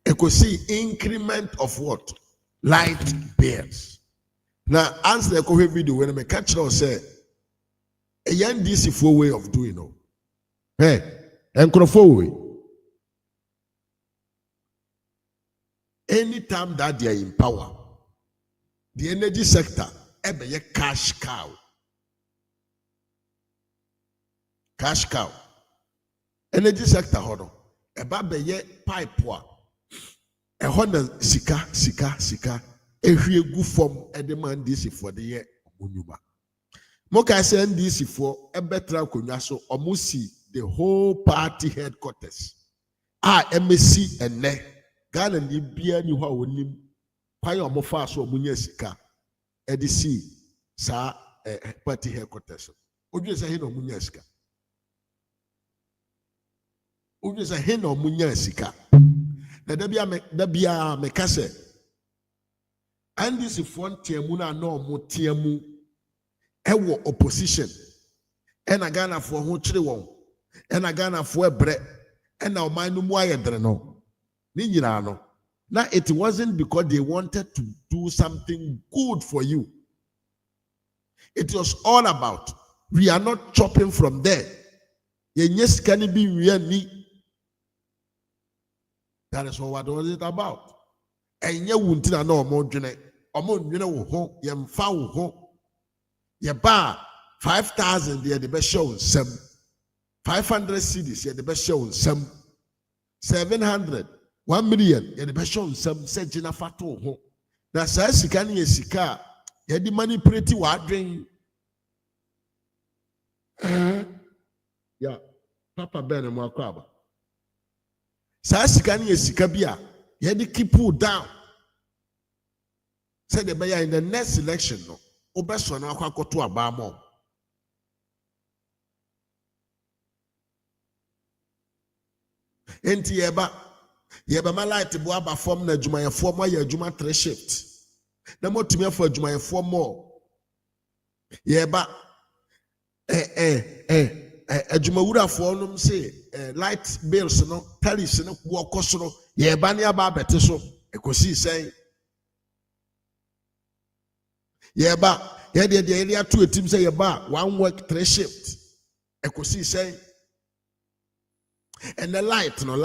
ekosi increment of what light bills. Now answer the COVID video when me catch us say a young DC full way of doing no. Hey, and way. Anytime that they are in power, the energy sector ebe ye cash cow. Cash cow. Energy sector hono. Eba be ye pipe wa. E hono sika. Ehwie gu form e de man DC for the ye omunyuma. Moka say NDC for ebetra konwa so omusi the whole party headquarters. MSC ene Ghana ni bia ni ho wonim pan omofa so omunya sika edc sa party headquarters. Odwe say he no omunya sika. Odwe say he no omunya sika. Na da bia me kase NDC for ntiamu na no omotiamu ewo opposition ena Ghana for ho kire won ena Ghana for ebre ena oman no mu ayedre no ni nyina no na it wasn't because they wanted to do something good for you. It was all about we are not chopping from there. Yes, can it be really? That is what was it about. And you wouldn't know more than wo yem fa wo ho ye ba 5,000 they the best show some 500 cedis ye the best show some 700 1 million ye the best show some say jina fato ho na sa sika ne sika ye di manipulate wa adwen ya papa ben mo akwaba sa sika ne sika bia ye di keep down say the in the next election no obeso na akwakoto abamo enti yeba ma light bo aba form na adwuma ye form ya adwuma 3 shift na motumi afọ adwuma ye form more yeba adwuma wurafo nom say light bills no tariffs no bo okosoro yeba ne aba abete so ekosi say yeba ye de area to a team say yeba 1 work 3 shift ekosi say and the light na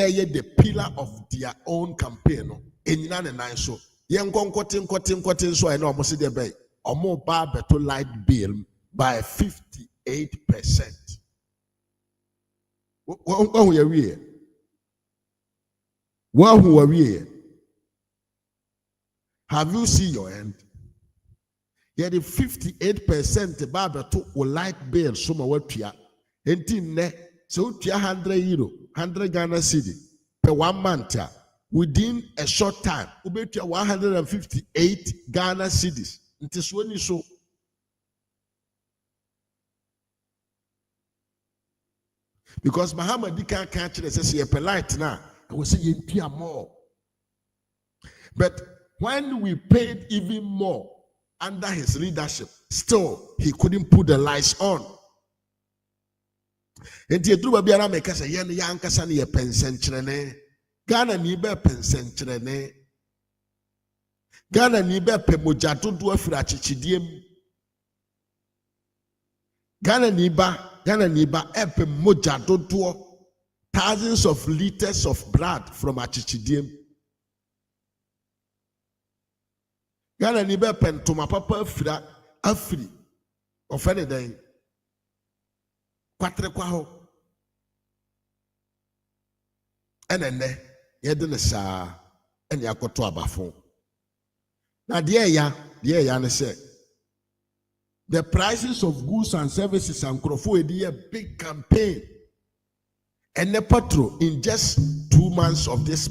ye the pillar of their own campaign no enyina ne nan so ye nkonkotin so I know almost dey bay omo ba beto light bill by 58%. Who ye we who are we? Have you seen your end? Yeah, the 58% ba beto light bill so ma watua enti ne so €100, 100 Ghana cedi per 1 month. Within a short time, we 158 Ghana cedis. It is when you so. Because Muhammad can't catch it, says you're polite now. I will say you more. But when we paid even more under his leadership, still he couldn't put the lights on. Enti edruba biara meka se ye ne yankasa ne ye pensenkyerene Ghana ni be pensenkyerene Ghana ni be pemoja dodo afira achichidiem Ghana ni ba epe moja dodo thousands of liters of blood from achichidiem Ghana ni be pentoma papa afira afiri ofene den kwatre kwa ho enene yedene saa ene akoto abafo na de ya ne say the prices of goods and services and crofo edi a big campaign And the patrol in just 2 months of this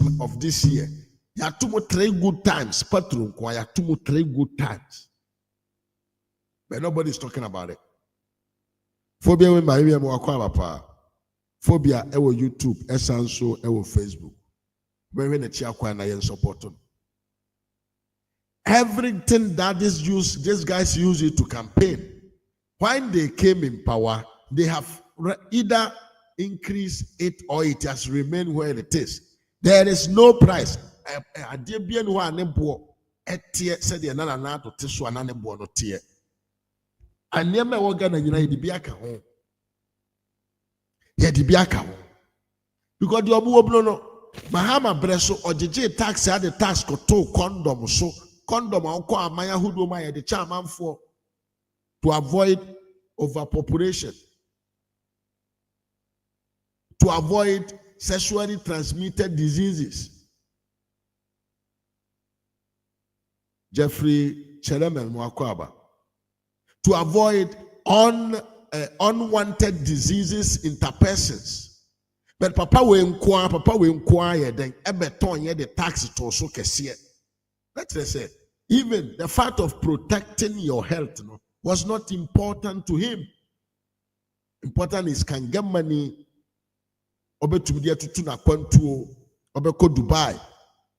year, you have 3 good times. Patrol, you have 3 good times. But nobody's talking about it. Phobia when my pa. Phobia ewo YouTube, Esanso ewo Facebook. When the chia na yen support. Everything that these guys use it to campaign. When they came in power, they have either increased it or it has remained where it is. There is no price. Adebien wa ne bo etie said the nana na to tiso anane bo no tie. Anyema wo ga na nyina yedi biaka ho. Yedi biaka ho. Because the obu oblo no Mahama breso ojeje tax had the tax ko to condom so condom anko amaya hudo ma yedi cha manfo to avoid overpopulation, to avoid sexually transmitted diseases. Jeffrey Cheremen Mwakwaba. To avoid unwanted diseases interpersons. But Papa we inquire then ebeton ye the tax to also kesiye. Let's say, even the fact of protecting your health, no, was not important to him. Important is can get money. Obe tumidia tutu na kwantuo. Obe ko Dubai.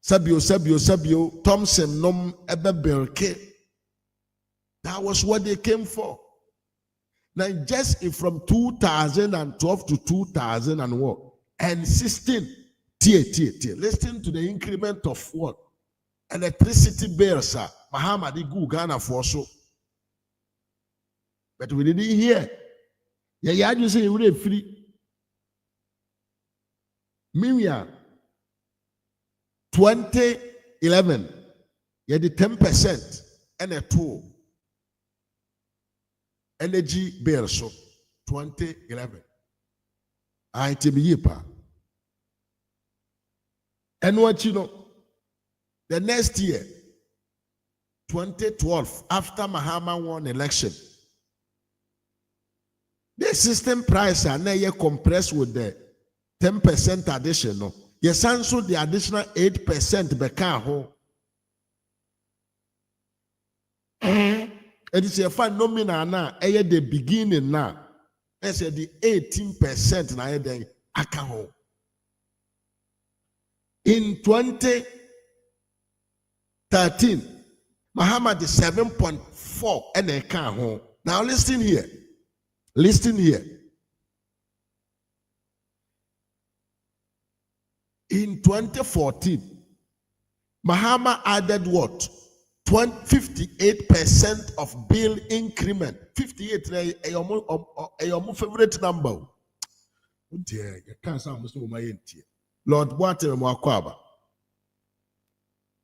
Sabio. Thompson nom ebe belke. That was what they came for. Now just from 2012 to 2016, listen to the increment of what? Electricity bills, sir. Mahama di go Ghana for so. But we didn't hear. Yeah, you say you would free. Miriam, 2011, you had 10% and a 2 energy bill. So 2011. I tell you, and what you know, the next year, 2012, after Mahama won election, the system price are now compressed with the 10% additional. Yes, also the additional 8% beka ho. It is a fine nominal now. The beginning now. Let's say the 18% now then akaho. In 2013, Muhammad is 7.4 and a car home. Now listen here. Listen here. In 2014, Mahama added what? 58% of bill increment. 58 is your favorite number. Oh dear, you can't sound my Lord, what am I kwaba?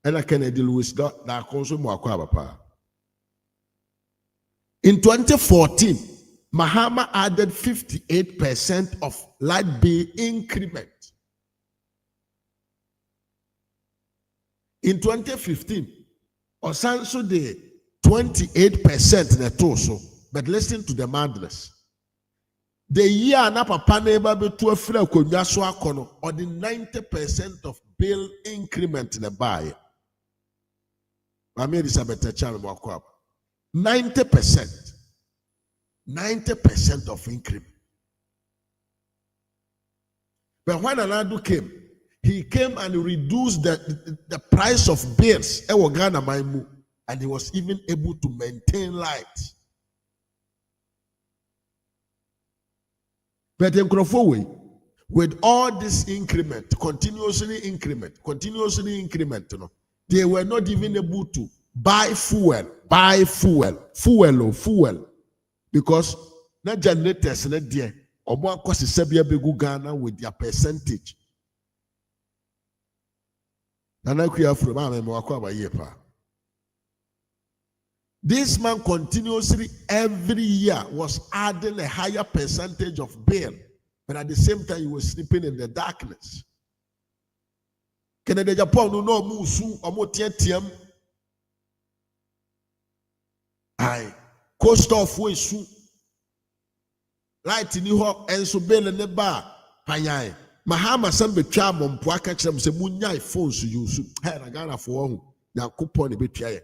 And I can deal with that consume kwaba. In 2014, Mahama added 58% of light bill increment. In 2015, Osanso de 28% na toso. But listen to the madness. The year na papa neighbor be to afra konwa so akono or the 90% of bill increment in the buy. Mami Elizabeth Echam Mwakwaba. 90%. 90% of increment. But when Anadu came, he came and reduced the price of bills, and he was even able to maintain light. But in Crawford, with all this increment, continuously increment, they were not even able to buy fuel, because not generators not there. Omo akwasi sebia begu Ghana with their percentage. This man continuously every year was adding a higher percentage of bill, but at the same time he was sleeping in the darkness. Canada Japan no musu omo tietiam. Aye, cost of way su light in ho and so bill in the bar Panyai. Mahama some betray Mompoa catch them say Munyai phones you had a gun for one. Now coupon a betray.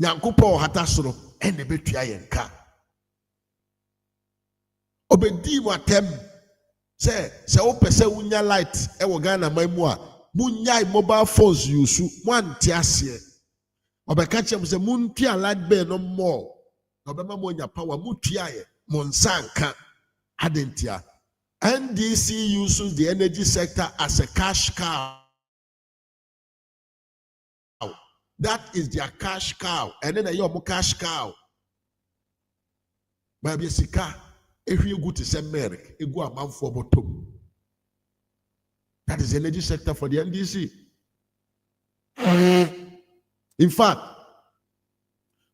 Nyankopɔn hata soro ɛna betua yɛn ka obedi watem sɛ wopɛ sɛ wonya light ɛwɔ Ghana man mu a munyai mobile phones use one aseɛ ɔbɛka kyerɛ m sɛ muntua light bill no more ɔbɛma mo nya power mutua yɛ mo nsa nka adentia NDC uses the energy sector as a cash cow. That is their cash cow. And then you have cash cow. Baby sika, if you go to St. Mary, you go a month for bottom. That is the energy sector for the NDC. In fact,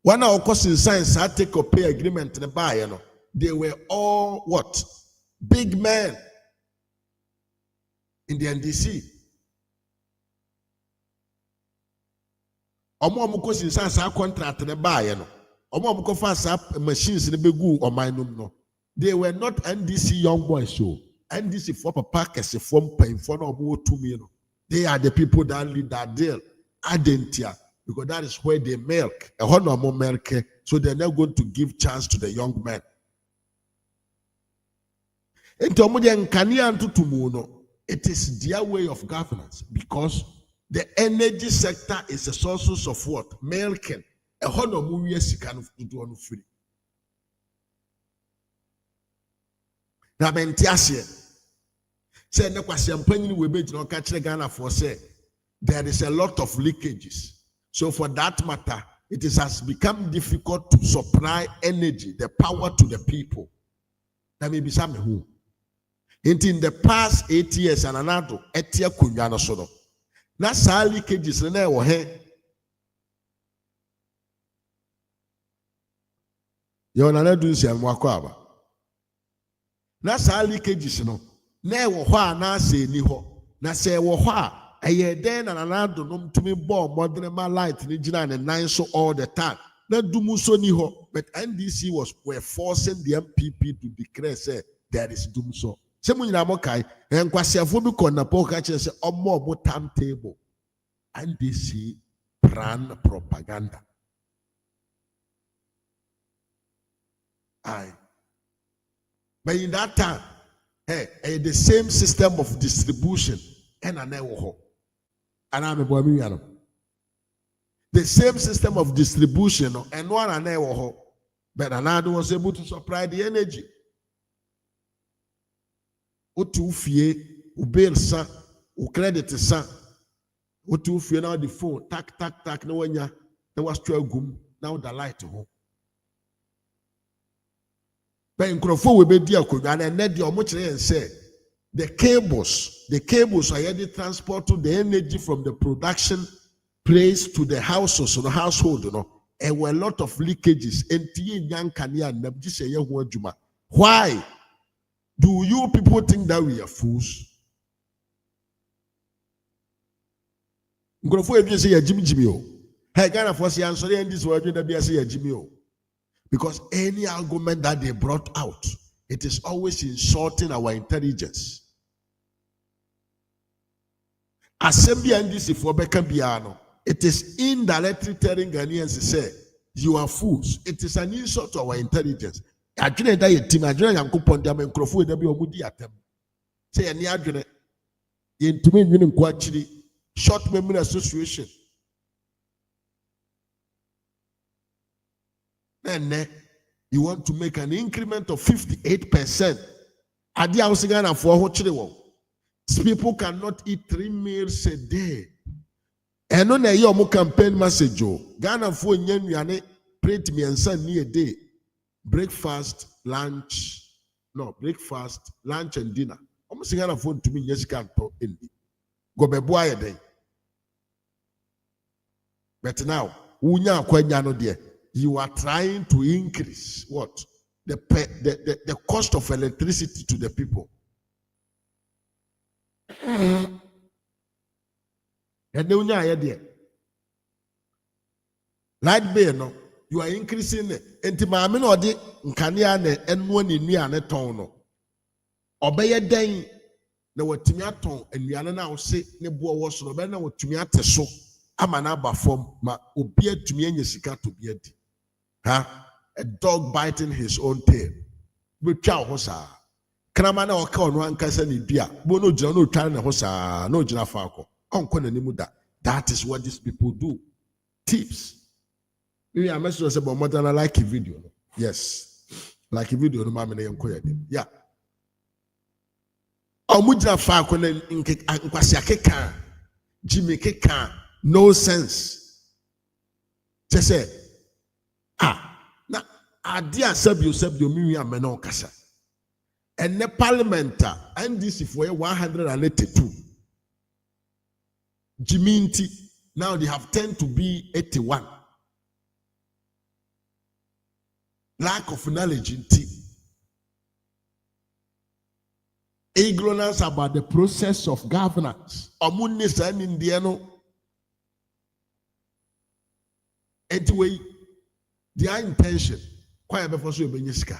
one of our courses science had take a pay agreement in the buy, you know. They were all what? Big men in the NDC. Omo kosi sa contract ne buy no. Omo ko fa sa machines ne begu omanum no. They were not NDC young boys so. NDC for papa kese from pain for no omo tumi no. They are the people that lead that deal. Adentia. Because that is where they milk. A honor more milk. So they're not going to give chance to the young men. It is their way of governance because the energy sector is a source of what? Milking. A honor movie can do on free. Now, Mentiasia said, no question, we made no catch the Ghana for say there is a lot of leakages. So, for that matter, it has become difficult to supply energy, the power to the people. That may be something who. In the past 8 years, and another, etia kunyano sono. Na saa leakages na ewo he. Yo na na dunsi amwako aba. Na saa leakages no na ewo ho a na ase ni ho. Na se ewo ho a eye den na na do no mtumi bo modern ma light ni gina ne nan so all the time. Na dumu so ni ho. But NDC were forcing the MPP to declare say there is Dumsuor. Se mu nyina mo kai enkwasiafo bi kɔ na poka kyerɛ sɛ ɔmo timetable NDC brand propaganda. Aye. But in that time, the same system of distribution and an the same system of distribution and one an but another was able to supply the energy. Otu fie, u bill sa, u credit sa. Otu fie now the phone, tak, no wanya, there was 12 gum, now the light home. But in Crawford, we be dear, and net your much and say the cables are already transporting the energy from the production place to the houses, or the household, you know. And were a lot of leakages, and young Kanya and Nabjis. Why? Do you people think that we are fools? Hey, Ghana for say answer in this word that be say Jimmy. Because any argument that they brought out, it is always insulting our intelligence. Assembly and this for Biano, it is indirectly telling Ghanaians to say, you are fools. It is an insult to our intelligence. I didn't die a team. I didn't uncle them and Crawford W. Moody at them. Say any argument into me, you know, actually short memory association. And you want to make an increment of 58%. At the house Ghana for what people cannot eat 3 meals a day. And on a year campaign message, Ghana for Yen print me and send me a day. Breakfast, lunch, and dinner. Almost Ghana phone to me, yes, can't talk in the go be boy a day. But now, Unya Kwanyano dear. You are trying to increase what? The cost of electricity to the people. And then there. Light bill, no. You are increasing it. Enti maame no odi nkania ne enwo ne nua ne ton no. Obeye den na watumi aton anuane na wo se ne bo wo so no be na watumi ateso ama na aba fom ma obi atumi anya sika to bi adi. Ha, a dog biting his own tail. We twa ho sa. Krama na oka ono ankasa ne dua. Bo no jina no twa na ho sa, no jina fa akọ. Onko na nimu da. That is what these people do. Tips. Me I message say but more than I like a video. Yes. Like a video no ma me na yenko ya dem. Yeah. Omujina fa akọ na nkwasi akeka. Jimmy keka. No sense. Just say na adia sabio mi amena okasa. And the parliamentar NDC for 182. Jiminti now they have tend to be 81. Lack of knowledge in tea. Ignorance about the process of governance. Omunnis and Indiano. Anyway, their intention. Quite before so benyeska.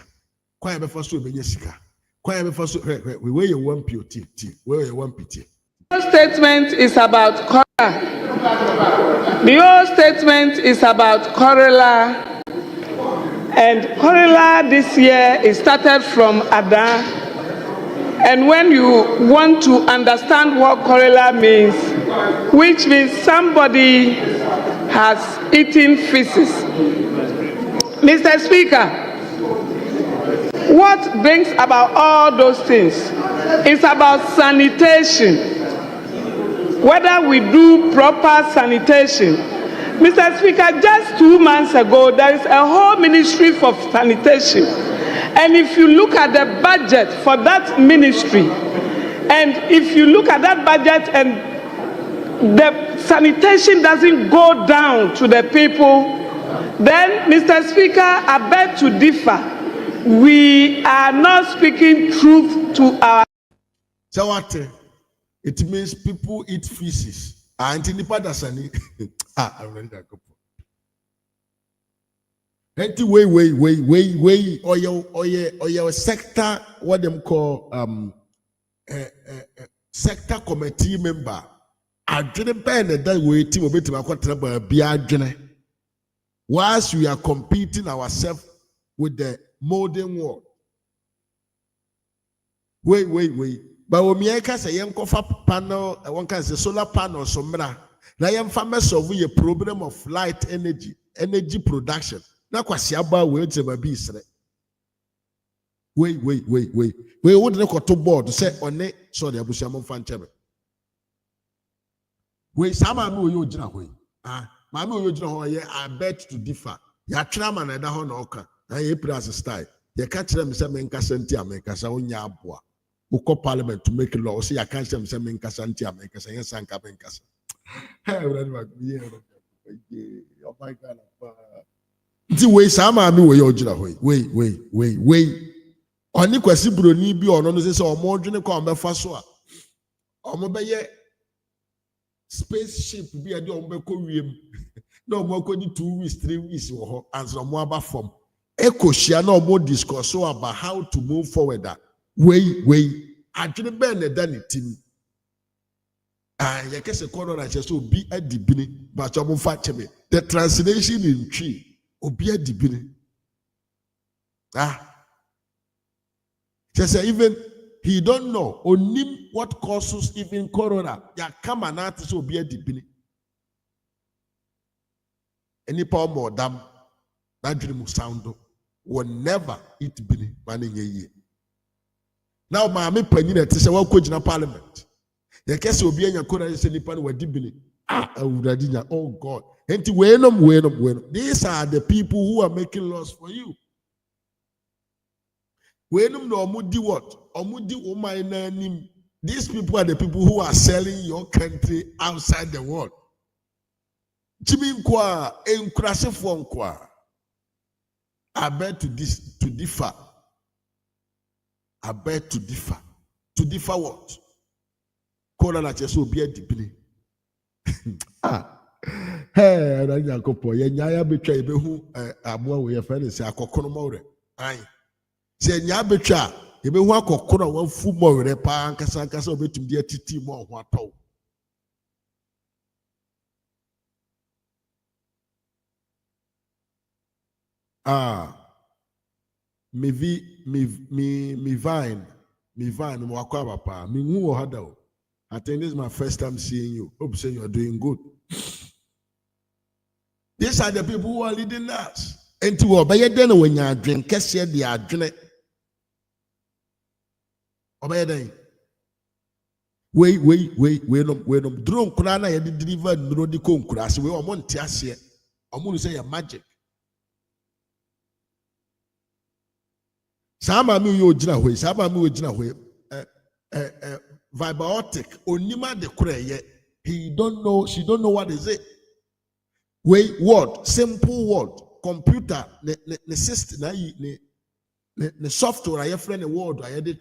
Quite before so benyeska. Quite before so we wear your one PT. Where your one PT. The statement is about Corolla. The whole statement is about Corolla. And Corolla this year is started from Ada. And when you want to understand what Corolla means, which means somebody has eaten feces. Mr. Speaker, what brings about all those things is about sanitation. Whether we do proper sanitation. Mr. Speaker, just 2 months ago, there is a whole ministry for sanitation. And if you look at the budget for that ministry, and if you look at that budget and the sanitation doesn't go down to the people, then, Mr. Speaker, I beg to differ. We are not speaking truth to our... So what? It means people eat feces. I'm ready to go. Way, or your sector, what them call sector committee member. I didn't pen that way team of it. Whilst we are competing ourselves with the modern world. Wait. But when we say young panel, one can say solar panel, somebra. Now young farmers solve a problem of light energy production. Now kwasiaba words about be Israel. Wait. We wouldn't go to board to say on it. Sorry, Abusiamon fan chebe. Wait, some are no you way. Mama you I bet to differ. Ya trauma na da ho na oka. Na ye price style. You catch them say menkasa nti amenkasa onya aboa. Uko parliament to make law. See, I can't say menkasa nti amenkasa yen sanka menkasa. Hey, oh my God. Nti we sama mi we ojira hoy. Wait. Oni kwasi broni bi ono no say omo dwene kwa omefa so a. Omo beye spaceship bi ade omo be ko wiem. No more going 2 weeks, 3 weeks, and some more about form. Echo share no more discuss so about how to move forward. That way. I didn't burn the Danny team. I guess a corner just so be at the beginning, but I'm fat me. The translation in tree or be at the beginning. Just say even he don't know or name what causes even corona. Ya come and artist will be at the beginning. Any power more damn that dream sound will never eat Billy manning a year. Now, my penny at say, well, coach in parliament. The case will be in your corner and say, Nipan were dibbilly. Oh God. And to when. These are the people who are making laws for you. When no mudi what? Omudi umainanim. These people are the people who are selling your country outside the world. Jimmy Nkwa, Enkrase for Nkwa. I beg to differ. I beg to differ. To differ what? Call on a just be a deeply. Hey, I go for Yaya betray who Abua we have friends say Akokono more. Aye. Say Nya betray, you be one Kokona one full more repa and Casacas over to be a titi more what. Me vine mwakwa pa me ngu hada o. I think this is my first time seeing you. Hope say you are doing good. These are the people who are leading us. And to obey them when you drink, kese they drink. Obey them. Wait. No. Drone kurana ya deliver no di konkurasi. We want tiasie. Omu say magic. Sama mi yo jina hwe. Sama mi yo jina hwe. Vibiotic. Onima de kureye. He don't know. She don't know what is it. Wait, word, simple word, computer, the system, the software, I have friend a word, I had it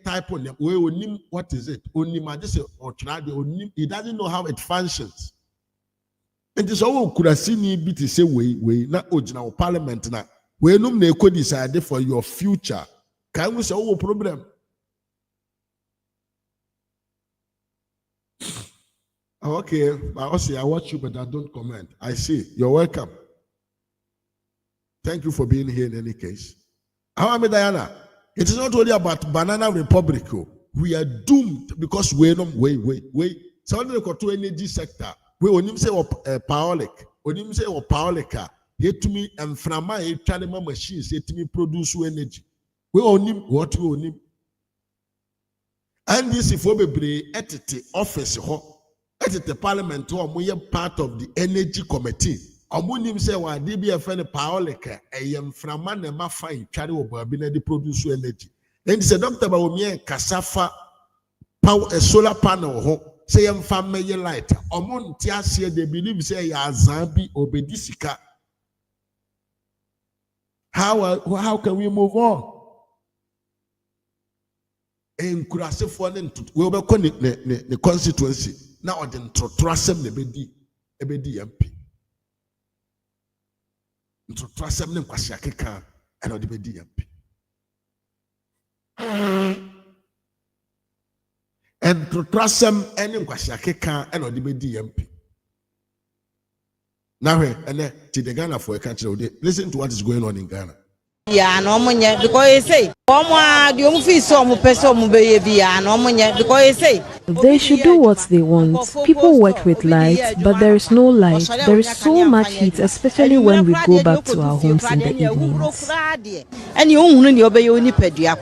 type on them. What is it? Only my this or try he doesn't know how it functions. And this all could have seen me be to say, we not original parliament now. We no me could decide for your future. Can we say, oh, problem? Okay, I watch you, but I don't comment. I see. You're welcome. Thank you for being here in any case. How am I, Diana? It is not only about Banana Republic. We are doomed because we don't wait. So they go to energy sector. We only say powerlic. Only say powerlic. Yet to me and from my Chalima machines, yet to me produce energy. We only what we only. And this is for the entity office. At the parliament, we are part of the energy committee. Omunim say wa DBF and powerlica, I am from man and my fine carry over the produce energy. Then it's a doctor about me cassava power a solar panel say I'm family light. Omun tiasia they believe say ya zambi obedisika. How can we move on? And could I say for them to we will connect the constituency. Now the trustem the ebedi MP. Trustem them kwasi akeka and the ebedi MP. And trustem any kwasi akeka and the ebedi MP. Now and then to the Ghana for a country. Listen to what is going on in Ghana. Yeah, no money because you say, they should do what they want. People work with light, but there is no light. There is so much heat, especially when we go back to our homes in the evenings. And you only obey your nipedia.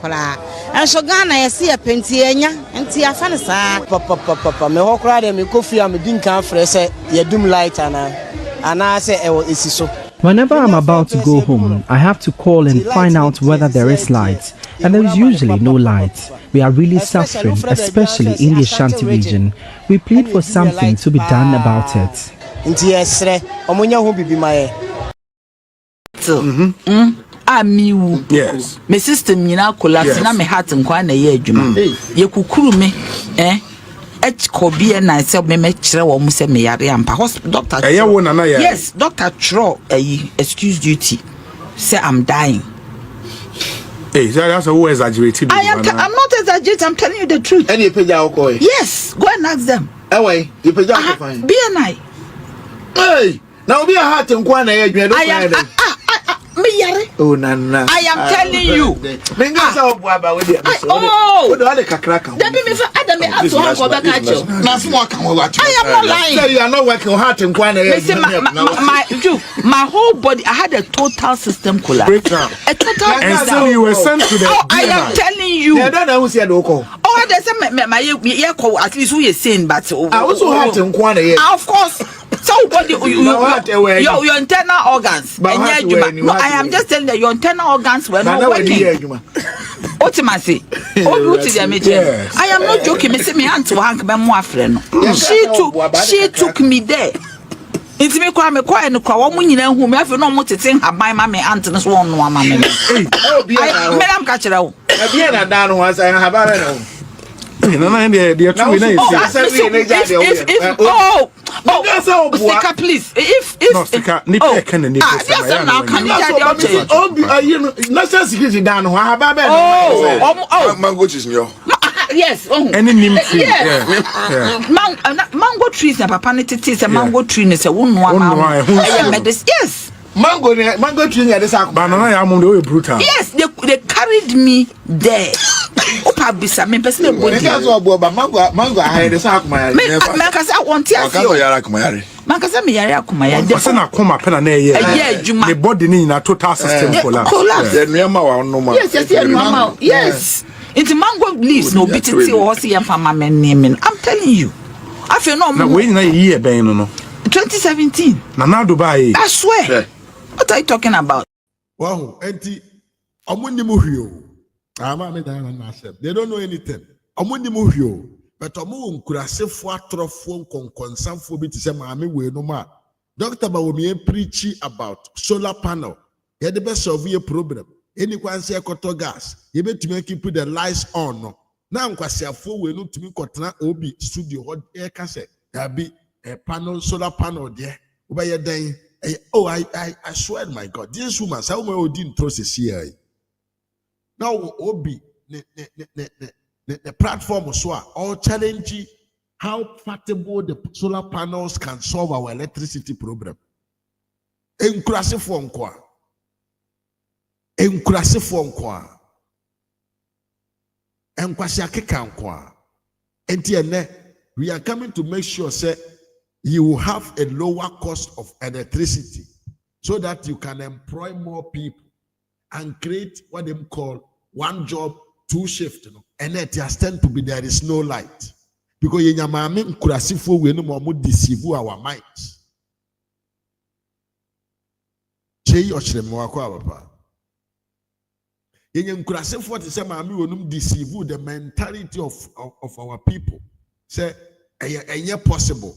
And so Ghana, I see a penty and see a fanasa. Papa, me walk right and me coffee, I'm a dinka fresh, ye doom light and I say, oh, it's so. Whenever I'm about to go home, I have to call and find out whether there is light, and there is usually no light. We are really suffering, especially in the Ashanti region. We plead for something to be done about it. Yes. My sister, collapse, na me heart and kwana ye juma. Ye kukuru me, Kobe and I said, me say me yare ampa. Doctor, yes, Doctor Tro, excuse duty. Say I'm dying. Hey, that's a who exaggerated. I'm not exaggerating. I'm telling you the truth. And you pay your Yes, go and ask them. Away, you pay your fine. Be and I. Hey, now be a heart and kwana. Oh, Nana. I am telling you. Oh, I am not lying. You are not working hard and my whole body. I had a total system collapse. A total. And so you were sent to the. I am telling you. I don't know who's here. Oh, there's my at least who is saying, but I also had to inquire. Of course. So what your internal organs. No, I am just telling that your internal organs were not working. What am I saying? I am not joking. Me aunt to hang my more friend. She took me there. It's me kwa me kwa no kwa wo nyina hu me afi no mo tete haban ma me aunt no so no ama me. Me am ka kire wo. E bia na dan no wa say haban no. No, they are true. Sika, please. If no, Sika, Nipe can and yes, now can you national security down. Mango trees, yes. Any name tree. Mango trees and papa is a mango tree is a one. Yes. Mango tree and this banana yamu brutal. Yes, they carried me there. Opa bisa me person body. Mango I had this akuma. Makasa want to Makasa me yare akuma ya. Person akoma pena na ye. The body ni na total system collapse. Yes. It's mango leaves no bitty or see and farmer men naming. I'm telling you. I feel no more. Wait na year ben no. 2017. Na Dubai. I swear. What are you talking about? Wow, auntie, Amundi Muhio. They don't know anything. Amundi Muhio. But Amu Kurase for phone concern for me to say, Mammy, we no more. Dr. Bawumi preaching about solar panel. He had the best of your problem. Anyone say cotton gas. You better make you put the lights on. Now I'm quite full we need to make cotton obi studio hot air cassette. There be a panel, solar panel there. Over your day. Oh, I swear, my God, this woman, how my didn't trust the CIA. Now, Obi, the platform was all challenging how portable the solar panels can solve our electricity problem. Inclusive for quoi? Inclusive for quoi? And we are coming to make sure, say, you will have a lower cost of electricity so that you can employ more people and create what they call one job, two shifts. And it has tend to be there is no light. Because we no deceive our minds. Deceive the mentality of our people. Say, it's possible.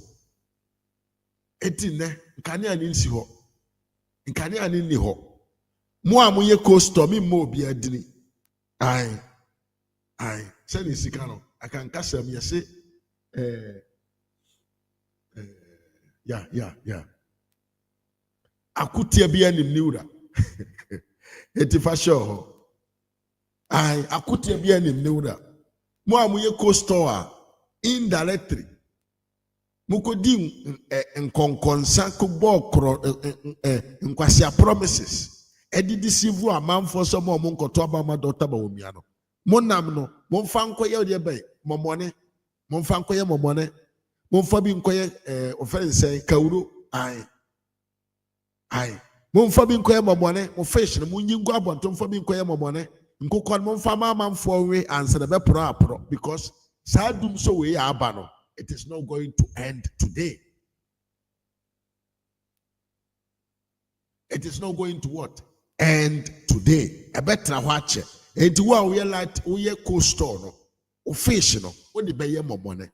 Etine nkane ani nsi ho nkane ani ni ho mo amoye coaster mi mo bi adini ai say ni sika no aka nkasa mi yese ya akutia bi anim niura etifa show ai akutia bi anim niura mo amoye coaster indirectly Mukodi nkonkonsa kubokro nkwasia promises edi deceive amanfo so mo nkoto abama dota ba omia no monam no momfa nkoye de be momone momfa nkoye momone momfa bi nkoye ofense kawuro ai momfa bi nkoye momone mo fish no munyingu abonto momfa bi nkoye momone nkokon momfa mamanfo we answer be pro because sadum so we aba no. It is not going to end today. It is not going to what? End today. A better watch it. And to we are like we are coastal no, or fish no, what the pay more money.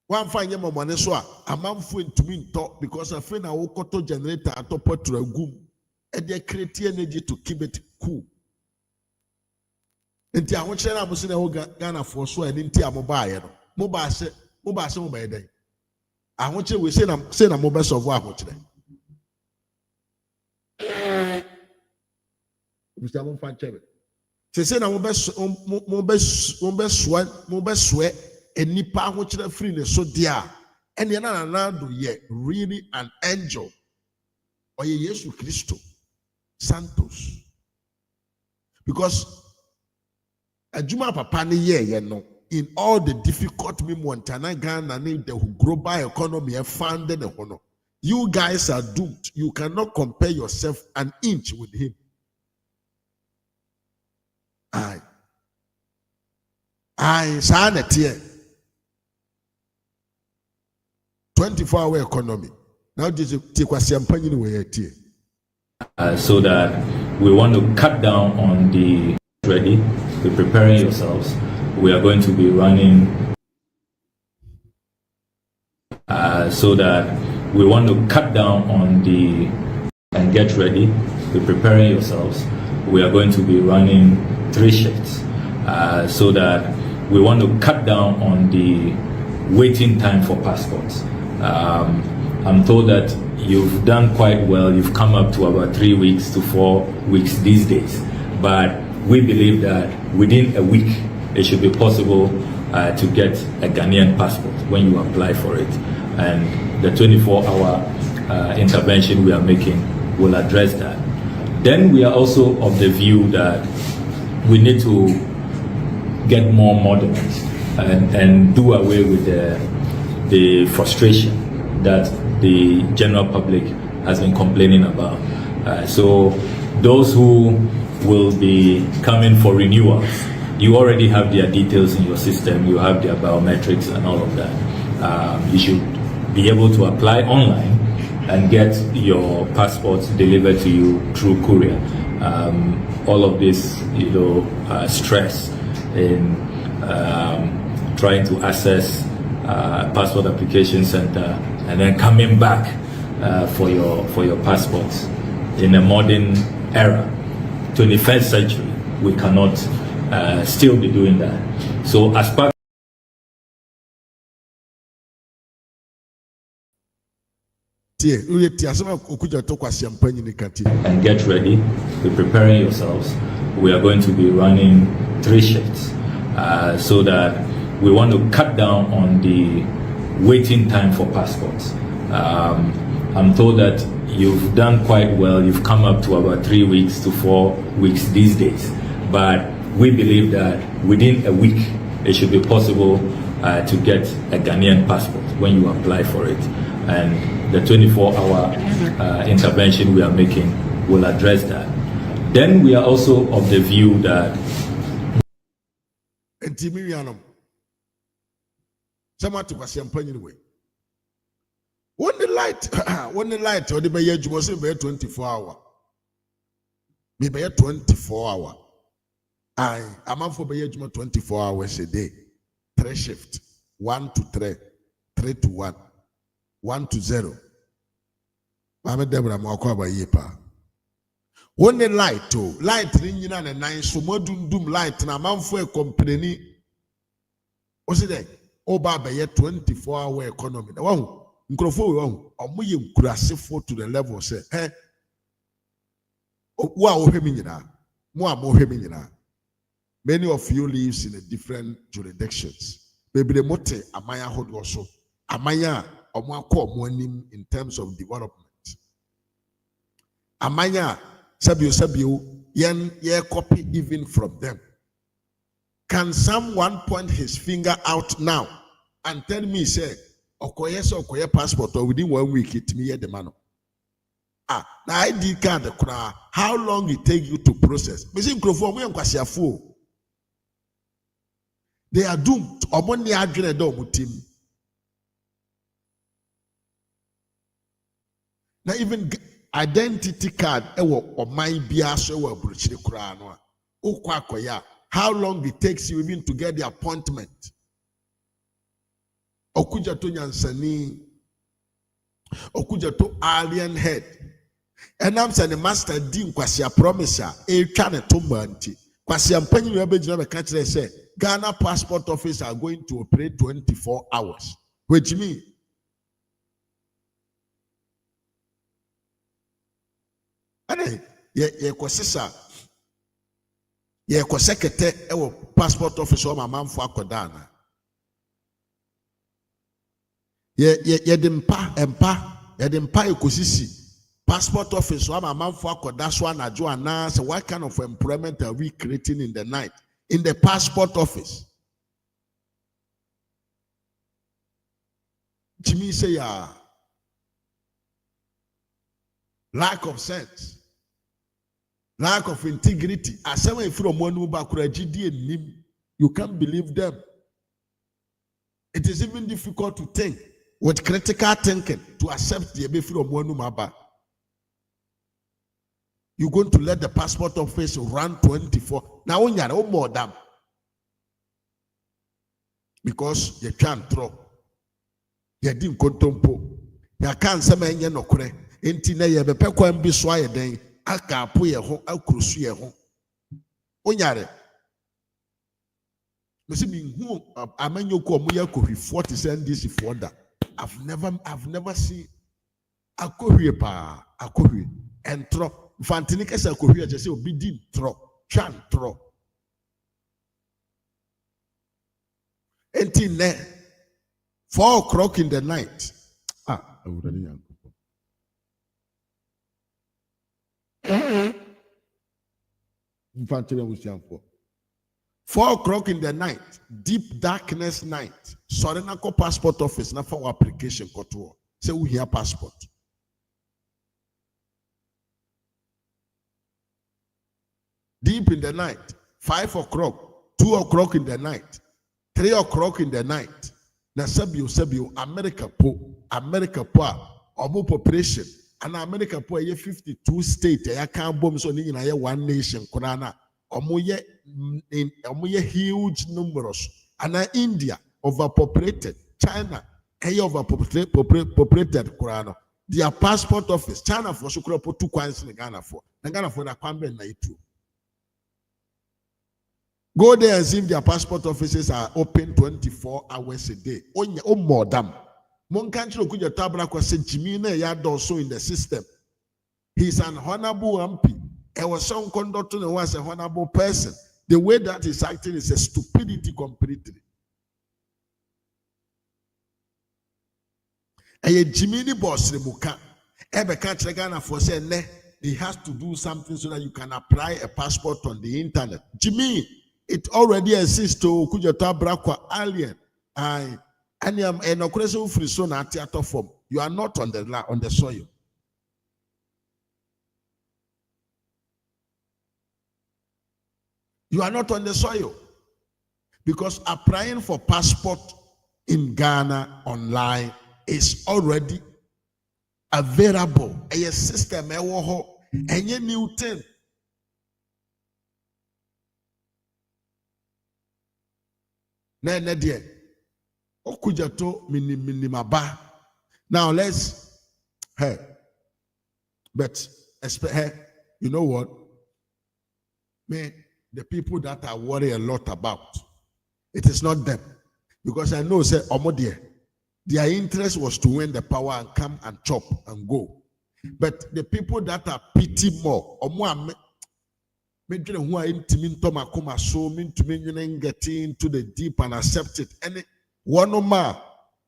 One fine more money so a man friend to me talk because a friend I will auto generator at top to a goom and they create energy to keep it cool. Nti a hoche na musi na ho Ghana for so ani nti a mobile no mobile se mobile den a hoche we say na mobile solve a hoche den Mr. Monfan Chebe say na mobile so enipa hoche free ne so dia ene na do ye really an angel oye Yesu Christo Santos because Ajuma papa ni ye no in all the difficult moments Ghana need the global economy founded the honor. You guys are doomed. You cannot compare yourself an inch with him. I sanet here 24-hour economy. Now this take champagne way here. So that we want to cut down on the ready. Be preparing yourselves. We are going to be running so that we want to cut down on the and get ready. Be preparing yourselves. We are going to be running 3 shifts so that we want to cut down on the waiting time for passports. I'm told that you've done quite well. You've come up to about 3 weeks to 4 weeks these days. But we believe that within a week, it should be possible to get a Ghanaian passport when you apply for it. And the 24-hour intervention we are making will address that. Then we are also of the view that we need to get more modernized and do away with the frustration that the general public has been complaining about. So those who will be coming for renewals, you already have their details in your system, you have their biometrics and all of that. You should be able to apply online and get your passports delivered to you through courier. All of this, stress in trying to access passport application center and then coming back for your passports in a modern era, 21st century, we cannot still be doing that. So as part and get ready, be preparing yourselves. We are going to be running 3 shifts so that we want to cut down on the waiting time for passports. I'm told that you've done quite well. You've come up to about 3 weeks to 4 weeks these days. But we believe that within a week, it should be possible to get a Ghanaian passport when you apply for it. And the 24-hour intervention we are making will address that. Then we are also of the view that when the light, or the bay was 24 hour. Maybe 24 hour. I'm out for bay 24 hours a day. 3 shift, 1 to 3, 3 to 1, 1 to 0. I'm Deborah Makwaba Yepa. When the light, ringing and 9, so modern doom light, and I'm out for a company. What's it? Oh, Baba, 24 hour economy. Wow, Microphone, or we grasshopper to the level, say, eh? Wow, many of you lives in a different jurisdictions. Maybe the mote amaya hold also. Amaya omwako monim in terms of development. Amaya sabio yen ye copy even from them. Can someone point his finger out now and tell me, say, okoye passport or within 1 week it me the man? The ID card, how long it take you to process? They are doomed. Now even identity card, how long it takes you even to get the appointment? Okuja to Nyansani, Okuja to alien head. And I'm saying the master dean kwasia promiser e twa ne to manti kwasia mpanyi we begina be ka kire say Ghana passport office are going to operate 24 hours, which means ane ye kwasisa ye kwasekete e wo passport office o mamamfo akodana ye dempa ekosisi passport office, so I'm a man for that's one. So what kind of employment are we creating in the night in the passport office? Jimmy say, lack of sense, lack of integrity. As someone from one you can't believe them. It is even difficult to think with critical thinking to accept the baby from one maba. You're going to let the passport office run 24. Now, when you're more than because you can't throw. You didn't contempo. You can't say, man, you're not correct. Intina, you have a peco and be swire then. I can't put your home, I'll cruise your home. Unyare. see me who amenyo ko muya kohi 40 cent this for that. I've never seen akohwie pa akohwie entro fantini kesa akohwie je say obi di tro twan tro enti ne 4 o'clock in the night awurade yanko 4 o'clock in the night, deep darkness night. Sorry, na ko passport office na for application koto. Say we hear passport. Deep in the night, 5 o'clock, 2 o'clock in the night, 3 o'clock in the night. Na sabio America po omo population and America po 52 state ya kan bom so ni na 1 nation kuna na omo ye huge numbers and India overpopulated, China overpopulated kurano. Their passport office China for so put 2 coins in Ghana for na kwambe na itu. Go there and see if their passport offices are open 24 hours a day. Oh, more damn. Mon country could your tabra say Jimmy ya also in the system. He's an honorable MP. There was some conductor who was a honorable person. The way that he's acting is a stupidity completely. And Jimmy boss remuka. Ebe can't Ghana for say ne. He has to do something so that you can apply a passport on the internet. Jimmy. It already exists to kujata brakwa alien. And you are not on the soil. You are not on the soil. Because applying for passport in Ghana online is already available. A system and new thing. Now let's but you know what? Man, the people that I worry a lot about, it is not them. Because I know say their interest was to win the power and come and chop and go. But the people that are pity more, who are intimate so mean to me get into the deep and accept it. And one ma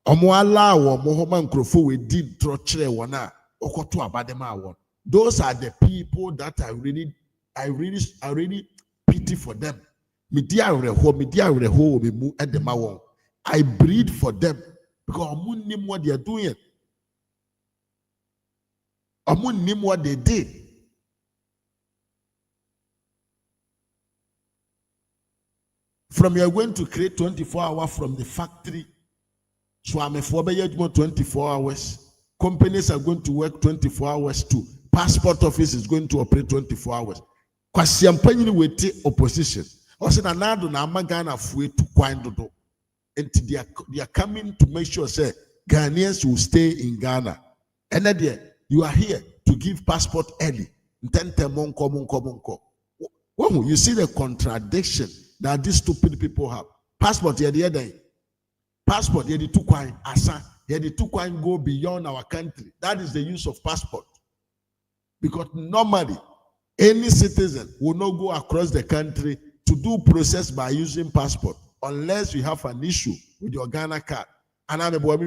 allow Mohammed Krofo we did troche wana okoto abadema one. Those are the people that I really pity for them. I breed for them because I know what they are doing. I know what they did. From you are going to create 24 hours from the factory. So I'm a 24 hours. Companies are going to work 24 hours too. Passport office is going to operate 24 hours. Kwasi ampanyini wete opposition. Ose na nado na amagana fue to kwandodo. And they are coming to make sure say Ghanaians will stay in Ghana. And then you are here to give passport early. Monko. You see the contradiction that these stupid people have. Passport here the other. Passport here the two coin asa. Here the two coin go beyond our country. That is the use of passport. Because normally any citizen will not go across the country to do process by using passport unless you have an issue with your Ghana card. And I'm a boy.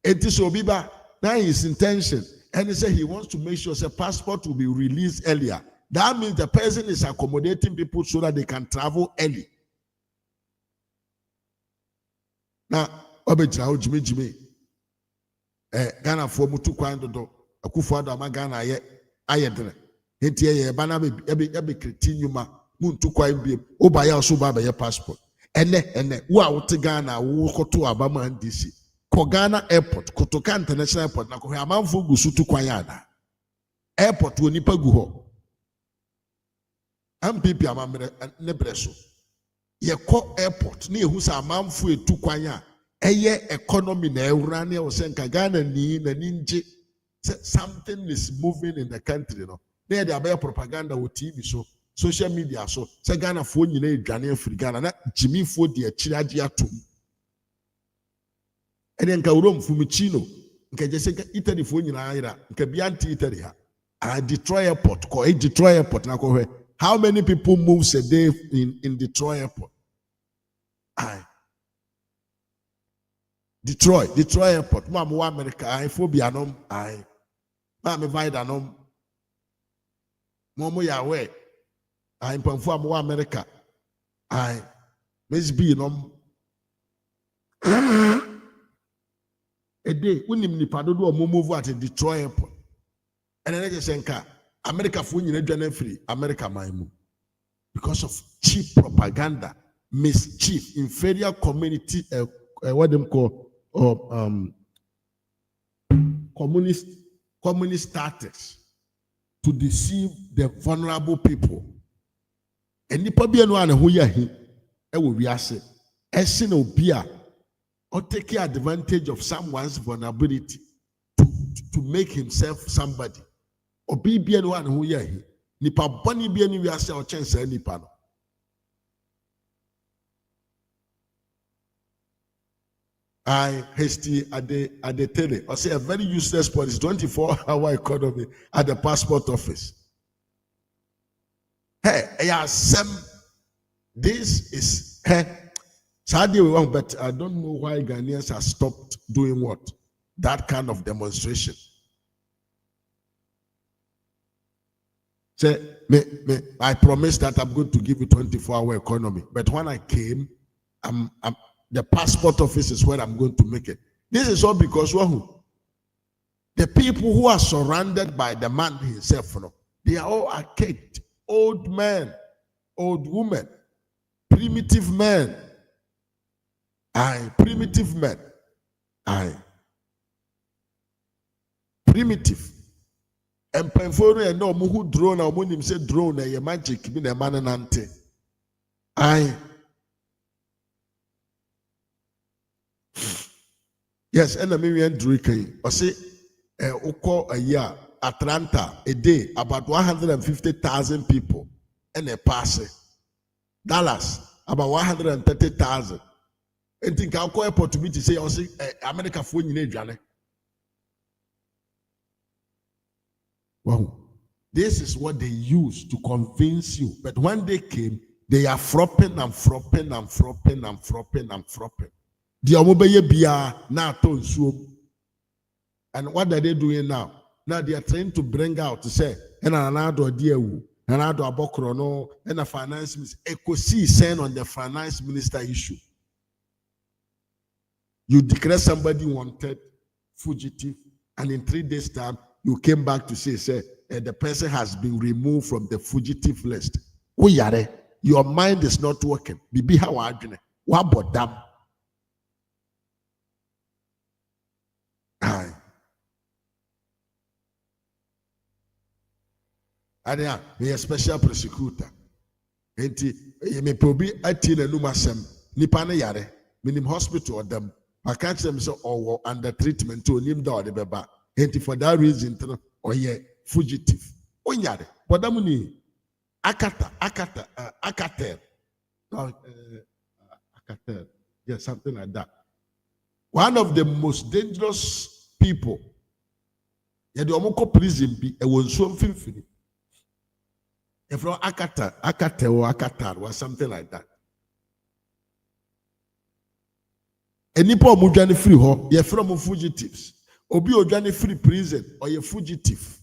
It is Obiba. Now his intention. And he said he wants to make sure the passport will be released earlier. That means the person is accommodating people so that they can travel early. Now, Jimmy. Ghana for mutu kwando akufo ama Ghana ye ayedre. Enti ye bana be continue ma muntu kwa bi obaya so ba be passport. Ene wo a wote Ghana wo koto abama ndisi. Ko Ghana airport, Kotoka International Airport na ko amanfo gusu tu kwan ada. Airport woni pagu ho. MPP amamre ne breso. Ye ko airport na ehu sa amanfo etu kwan a eye economy na ewura na o se nka Ghana ni na ninje something is moving in the country no. Na dey abaya propaganda o TV so social media so say Ghana fo nyina edwane afiri Ghana na Jimmy fo de akiri ade atom ene nka urom fumichino nka jese Italy fo nyina ayira nka bianti Italy ha Detroit airport ko Detroit airport na ko how many people moves a day in Detroit airport? Detroit airport mama America phobia nom mama vida nom momo yawe mpamfo am America Miss B nom a day unim nipa do move at Detroit airport and then just say America for you know free America my move because of cheap propaganda, mischief, inferior community what them call communist tactics to deceive the vulnerable people. And the people no one who ya he will be asked essence obia or take advantage of someone's vulnerability to make himself somebody. Obi bia no one who ya he nipa boni bia ni wi ase o chance nipa no I hasty at the tele or say a very useless policy 24-hour economy at the passport office. Hey, this is sadly we want, but I don't know why Ghanaians have stopped doing what that kind of demonstration. Say, I promised that I'm going to give you 24-hour economy. But when I came, the passport office is where I'm going to make it. This is all because the people who are surrounded by the man himself, they are all archaic, old men, old women, primitive men. Primitive men. Primitive. And Penforo and no who drone or when him say drone a magic mean a man and ante. Yes, and the million drinking. Or say a year, Atlanta, a day, about 150,000 people and a pass. Dallas, about 130,000. And think I'll call airport to me to say, America phone in Johnny. Wow. This is what they use to convince you. But when they came, they are fropping and fropping and fropping and fropping and fropping. The Omobeye Bia na Dumsuor. And what are they doing now? Now they are trying to bring out to say, and another dear, another abokrono, and a finance minister. Ekosi send on the finance minister issue. You declare somebody wanted, fugitive, and in 3 days' time, you came back to say the person has been removed from the fugitive list. Your mind is not working. Bibi how arguing. What about them? Adia, me a special prosecutor. Enti, me probi ati na numa sem. Nipa na yare. Minim hospital or them. I can't say so or under treatment to nim da de beba. Enti for that reason, or ye fugitive. Onyare. Podamuni akater. Akater. Yes, something like that. One of the most dangerous people. Yet the omoko prison be a was so finfini. If not Akata or Akatar or something like that. Any poor mujani free ho, you're from fugitives. Obi ojani free prison or you're fugitive.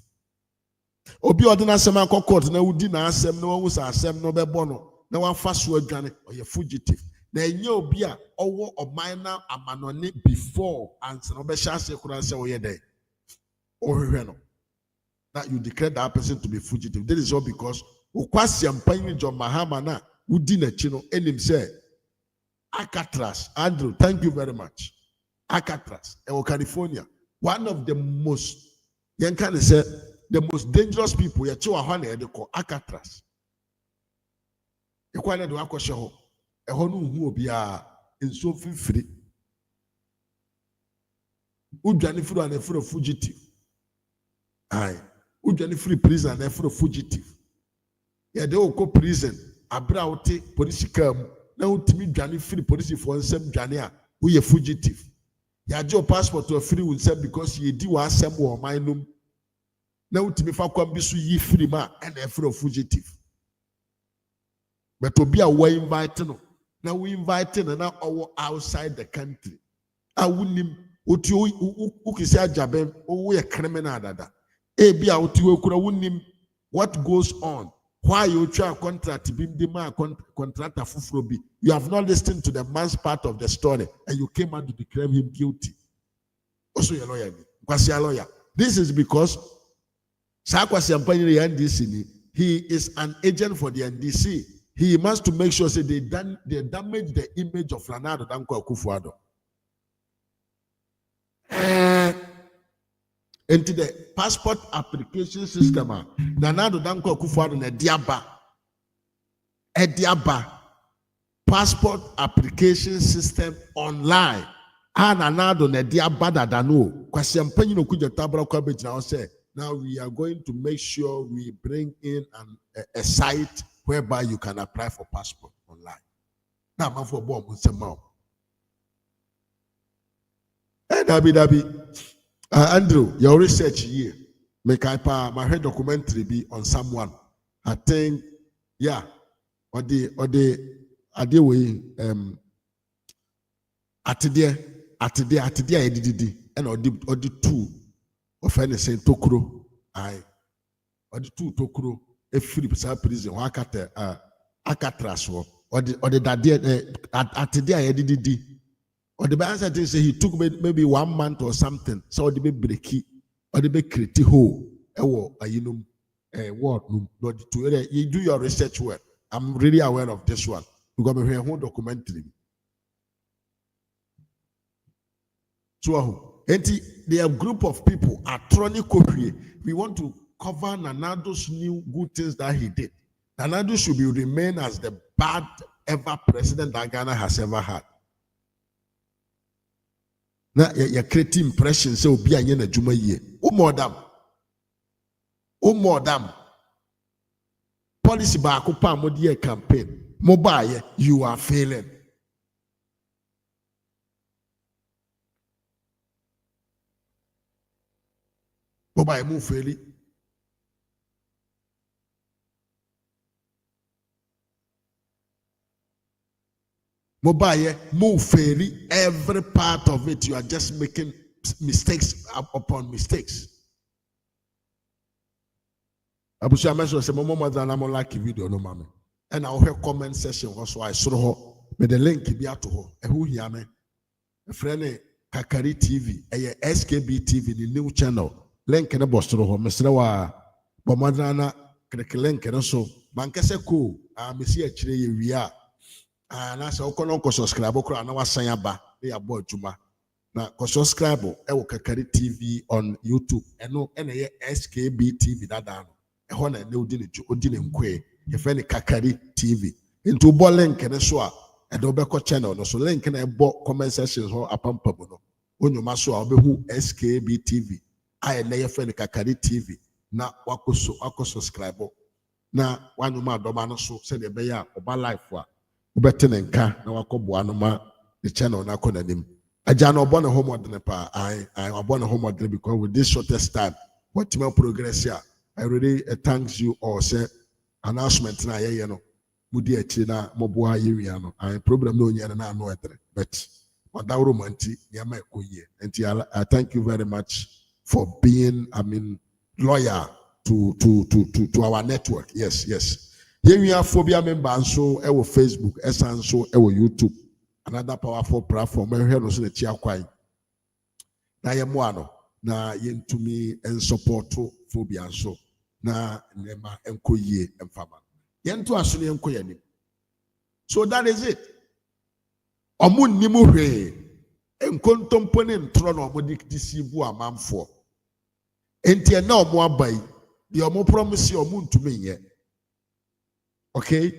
Obi ordinary sema court na udi na asem no one asem no bebono. Na one fast word or you're fugitive. Na enye obi a owo oman amanoni before and no be chance kura se oye dey. No. That you declare that person to be fugitive. That is all because Ukwasi Ampani John Mahama na Udina Chino enim say Alcatraz. Andrew, thank you very much. Alcatraz, California. One of the most say the most dangerous people they call Alcatraz. Ekwana do akoshe ho. Eho no hu obia enso free. Udwane furu and furu fugitive. Udwane free prison and furu fugitive. Yeah, they will go prison. Abra wote police come. Na utimi dwane free police for nsem dwane a wo ye fugitive. Ya jo passport to free nsem because ye di wa asem wo man num. Na utimi fa kwam bi so yi free ma and e free fugitive. But obi a we invite no. Na we invite no na owo outside the country. A wunim oti ukisi ajabe wo ye criminal dada. E bi a oti we kura wunim what goes on. Why you try contract contractor fufrobi? You have not listened to the man's part of the story, and you came out to declare him guilty. Also, your lawyer, because your lawyer. This is because he is an agent for the NDC. He must to make sure they damage the image of Nana Addo Dankwa Akufo-Addo. Into the passport application system, Nana Addo Dankwa Akufo-Addo na Ediaba passport application system online. Nana Addo na Ediaba dadano. Kwasi ampanyi no kuja tabra kwa beji na say now we are going to make sure we bring in a site whereby you can apply for passport online. Now, man for bomb nsema. Dabi. Andrew, your research here, my head documentary be on someone. I think, yeah, or the way at the edidi and or the two of any saying tokro, or the two tokro, a free prison, or akatras or the daddy at the edidi. Or the answer they say he took maybe 1 month or something. So the baby breaky or the baby criti hole. What you do your research well. I'm really aware of this one. We're gonna hear whole documentary. So there are group of people Atroni copy. We want to cover Nana Addo's new good things that he did. Nana Addo should remain as the bad ever president that Ghana has ever had. Na ya create impression say obi anye na djuma yie o modam policy ba akopa modie campaign mobile you are failing mobile mu faili mobile move fairly, every part of it, you are just making mistakes upon mistakes. Abusha mentioned say mama than I'm like video no mama. And I'll hear comment session also I saw her with the link be out to her. And who hear me? A friend Kakari TV, a SKB TV, the new channel. Link in the boss to her. Mr. Wa Bomadana link and also Bankase cool. Miss actually we are. Na sɛ wokɔ no nkɔ subscribe kora na wasan aba na yɛabɔ adwuma na kɔ subscribe ɛwɔ Kakari TV on YouTube ɛno ɛna ɛyɛ SKB TV dada no ɛhɔ na ɛnɛ odi ne nkɔɛ yɛfrɛ ne Kakari TV nti wobɔ link ne so a ɛde wobɛkɔ channel no so link na ɛbɔ comment section hɔ apampam no wonyoma so a wobɛhu SKB TV a ɛnɛ yɛfrɛ ne Kakari TV na wakɔ subscribe na wanyoma adɔma no so sɛdeɛ ɛbɛyɛ a ɔba live a ubetenenka na wakobo anoma the channel na kona nim ajana obona homework ne pa I obona homework because with this shortest time what my progress here I really thanks you all say announcement na ye no mudi achi na moboa yewia no I problem no nya na no etre but odawro manti nyama ekoye enti I thank you very much for being loyal to our network. Yes. We have phobia member so our Facebook, and so our YouTube, another powerful platform. I hear no say chia kwai. Na ye moano na yentumi en support phobia so na nema enkoye emfama. Yentu aso ne enkoye ni. So that is it. Omu nimu hwe enkontompo ne ntro na omu disibu amamfo. Enti na omu abai, di omu promise omu ntumi nye. Okay,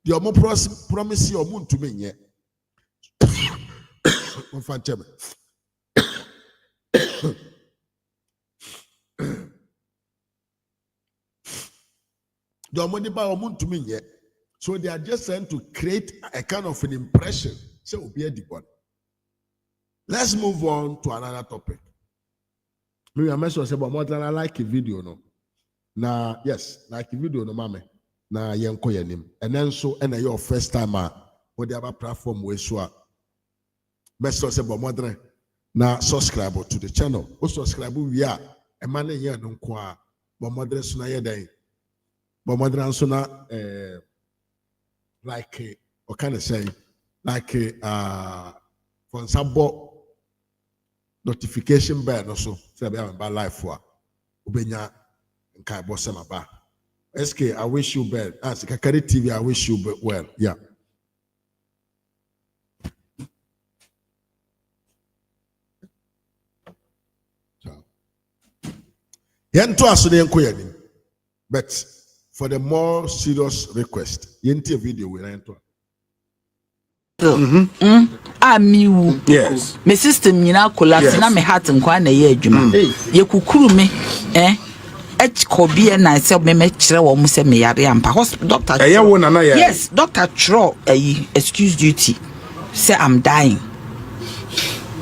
the omo promise you omo to me yet. So they are just trying to create a kind of an impression. So let's move on to another topic. Maybe I mentioned about more than I like a video, no. Now, yes, like a video, no, mame. Now, yanko yanim. And then so, and your first time, what the other platform we saw. Message about more than now, subscribe to the channel. Also, subscribe, we are a man here, no, but more than sooner, yeah, day. But more than sooner, like, what can I say? Like, for example, notification bell also. Say, I have a live for Ubenya and Kai Bossama Ba. SK, I wish you well. As Kakari TV, I wish you well. Yeah. But for the more serious request, yenti video we enter. Yes. My system nyina collapse na me heart nkwa na ye adwuma. Ye kukuru me kobi na se me kire wo mu se me yare ampa hospital doctor. Yes, doctor Tro excuse duty. Say I'm dying.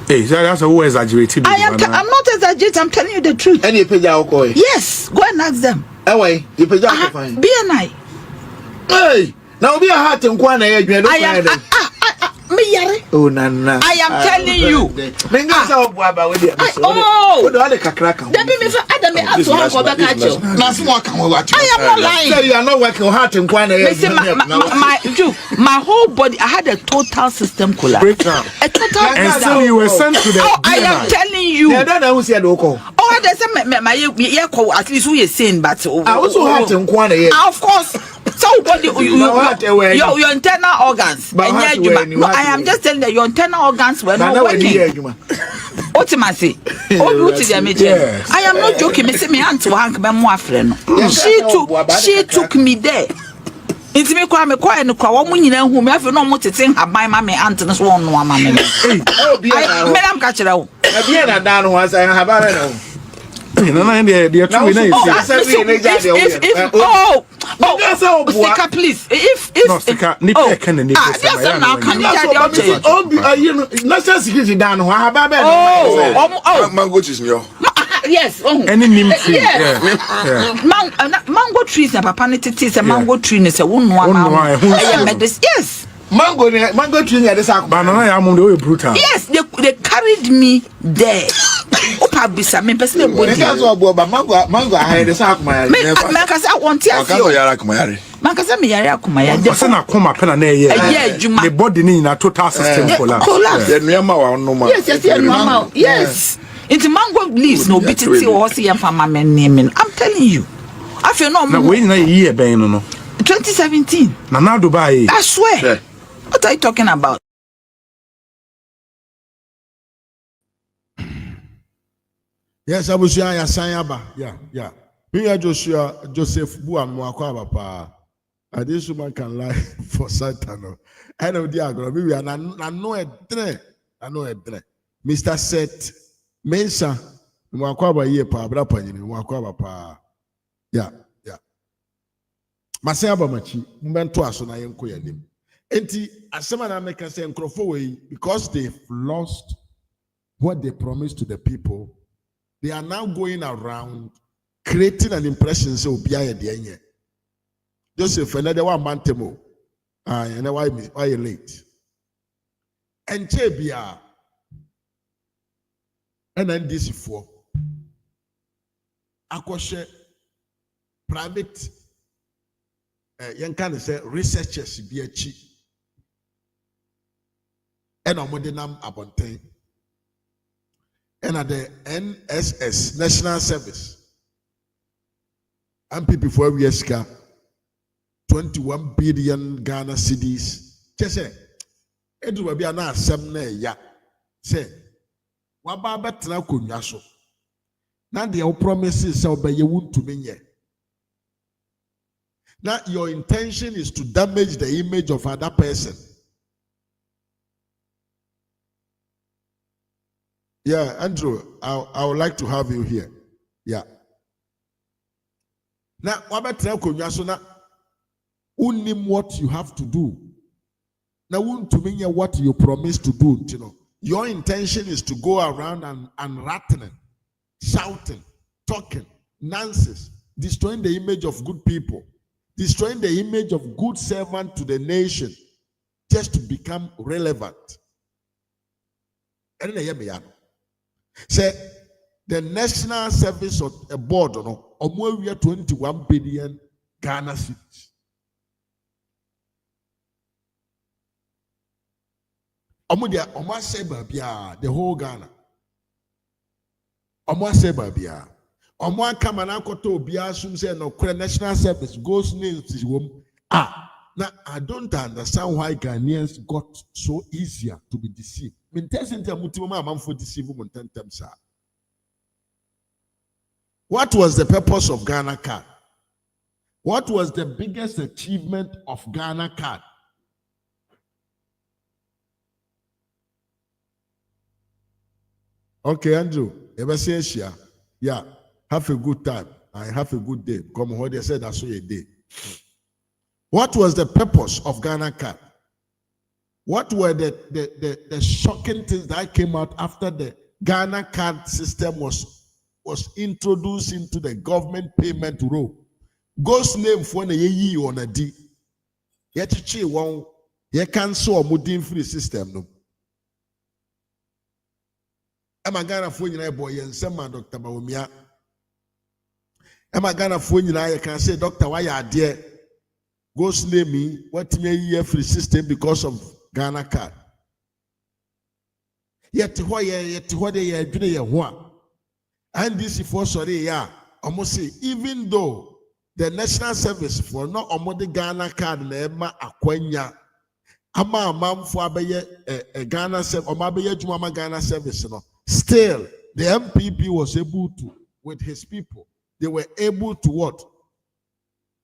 Hey, that's a who exaggerated. I'm not exaggerating, I'm telling you the truth. Any page yes, go and ask them. Away, you page fine. BNI. Hey, now be a heart and kwana me yare. Oh nana. I am telling you. I am not lying. You are not working hard and my whole body, I had a total system collapse. A total and so you were sent to the I am telling you. I don't know who said Oko. Oh, there's my at least we are saying, but I also had to of course. So what your internal organs. No, I am just telling that your internal organs were not working. What am I saying? I am not joking. She took me there. It's me kwa me kwa no kwa wo nyina hu me afi no mo tete haban ma me aunt no so no ama me. Me lam ka kire wo. Na bia na dan no hasan haban no. No, they are Sika, please. If no, Sika, Nipe can and mango trees, yes. Any mango trees and papa is a mango tree is a one. Yes. Mango tree at the banana, I'm on brutal. Yes, they carried me there. Opa bisa me person body. Mango I had the sack my I want to Makasa me yare akumaya. Person akoma pena na ye. The body ni na total system collapse. Yes. It's mango leaves no bitty or see am fama men naming. I'm telling you. I feel no na we na year ben no. 2017. Na na Dubai. I swear. What are you talking about? Yes, I was ya Sayaba. Yeah. Me and Joseph Buam Mwakwa pa. This woman can lie for Satan. I know the agro. Maybe I know a dre. Mr. Set Mensa Mwakwa ye pa brapa ni Mwakwa pa. Yeah. Masayaba machi mbento aso na yenko yanim. Enti asema na make say nkrofo we because they've lost what they promised to the people. They are now going around creating an impression so Obia de Joseph another one mantemo. And why you late? And Chebia and then this for Akoshe private young can say researchers be a cheap and a modern abontain. And at the NSS, National Service, MPP for years, 21 billion Ghana cedis. Just say, it will be an assembly. Ya say, what about Nakunyaso? Now, the promises are by you wound to me. Now, your intention is to damage the image of another person. Yeah, Andrew, I would like to have you here. Yeah. Now, what about Nakunyaso? Unim what you have to do. Now, to mean what you promised to do. You know, your intention is to go around and rattling, shouting, talking, nonsense, destroying the image of good people, destroying the image of good servant to the nation, just to become relevant. And say the National Service Board, no, 21 billion Ghana cedis. The whole Ghana. Come and National Service goes names. Now I don't understand why Ghanaians got so easier to be deceived. What was the purpose of Ghana card? What was the biggest achievement of Ghana card? Okay, Andrew, ever say Asia? Yeah, have a good time. I have a good day. Come on, they said I saw a day. What was the purpose of Ghana card? What were the shocking things that came out after the Ghana card system was introduced into the government payment role? Ghost name for the ye on a D. Yet one ye cancel a modern free system. No. I'm a Ghana for you, boy, and some Dr. Baumia. I'm a Ghana for you, I can say, Doctor, why are dear? Ghost name me, what may ye free system because of Ghana card? Yet what they are doing, and this is for sorry, yeah. Almost say, even though the National Service for not the Ghana card, Nema Akwenya, Ama Mam for a Ghana service, or Mabaya Jumama Ghana service, no. Still, the MPP was able to, with his people, they were able to what?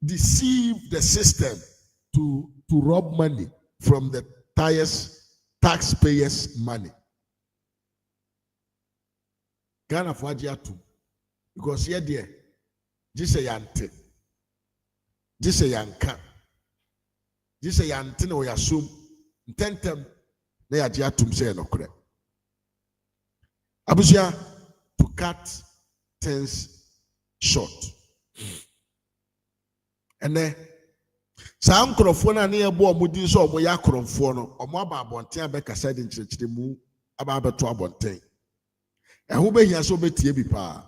Deceive the system to rob money from the taxpayers' money. Ghana for too. Because here, dear, this a yante, this a yanka, this a yante no yasum, intentem, they are jatum say no correct. Abusia, to cut things short. And then some crofona near bo mudi so moya cromfono, or more about Bontia Becca said in church the move about the Bontain. And who be here so be pa.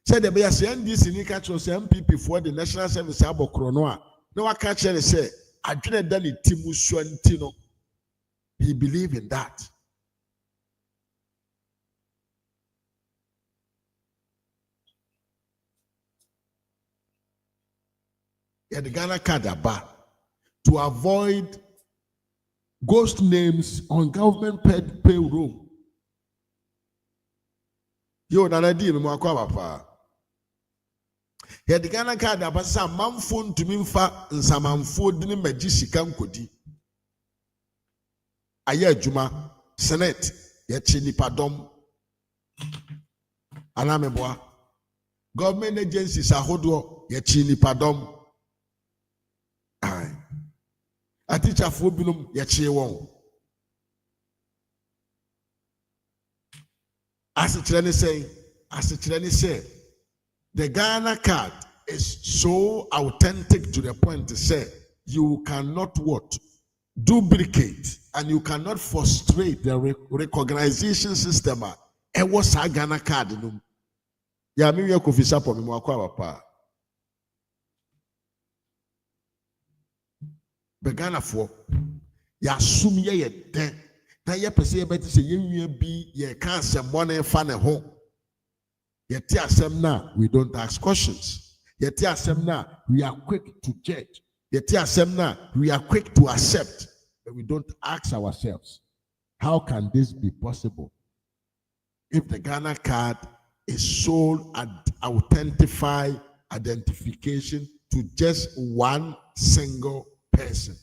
Said the bear send this in Ikacho MPP for the National Service Abo Cronoa. No, I catch and say, I didn't done it Timu Swantino. He believed in that. Yeah, the Ghana card about to avoid ghost names on government payroll. Yo, nana di me akwa papa. Yeah, the Ghana card about some manfon to me fa nsamanfo di ne magi sika nkodi. Aye adwuma Senate ye chi nipadom anameboa. Government agencies ahodo ye chi nipadom. A teacher for Binum Yachi won. As the Chinese say, the Ghana card is so authentic to the point to say you cannot what? Duplicate and you cannot frustrate the recognition system. And what's a Ghana card? Ya mi yo kofi sapo mi mo akwa papa. Begana for ya sum ye den na ye pese ye beti se ye nwie bi ye kan asem bone fa ne ho ye ti asem na we don't ask questions ye ti asem na we are quick to judge ye ti asem na we are quick to accept but we don't ask ourselves how can this be possible if the Ghana card is sole and authentified identification to just one single person.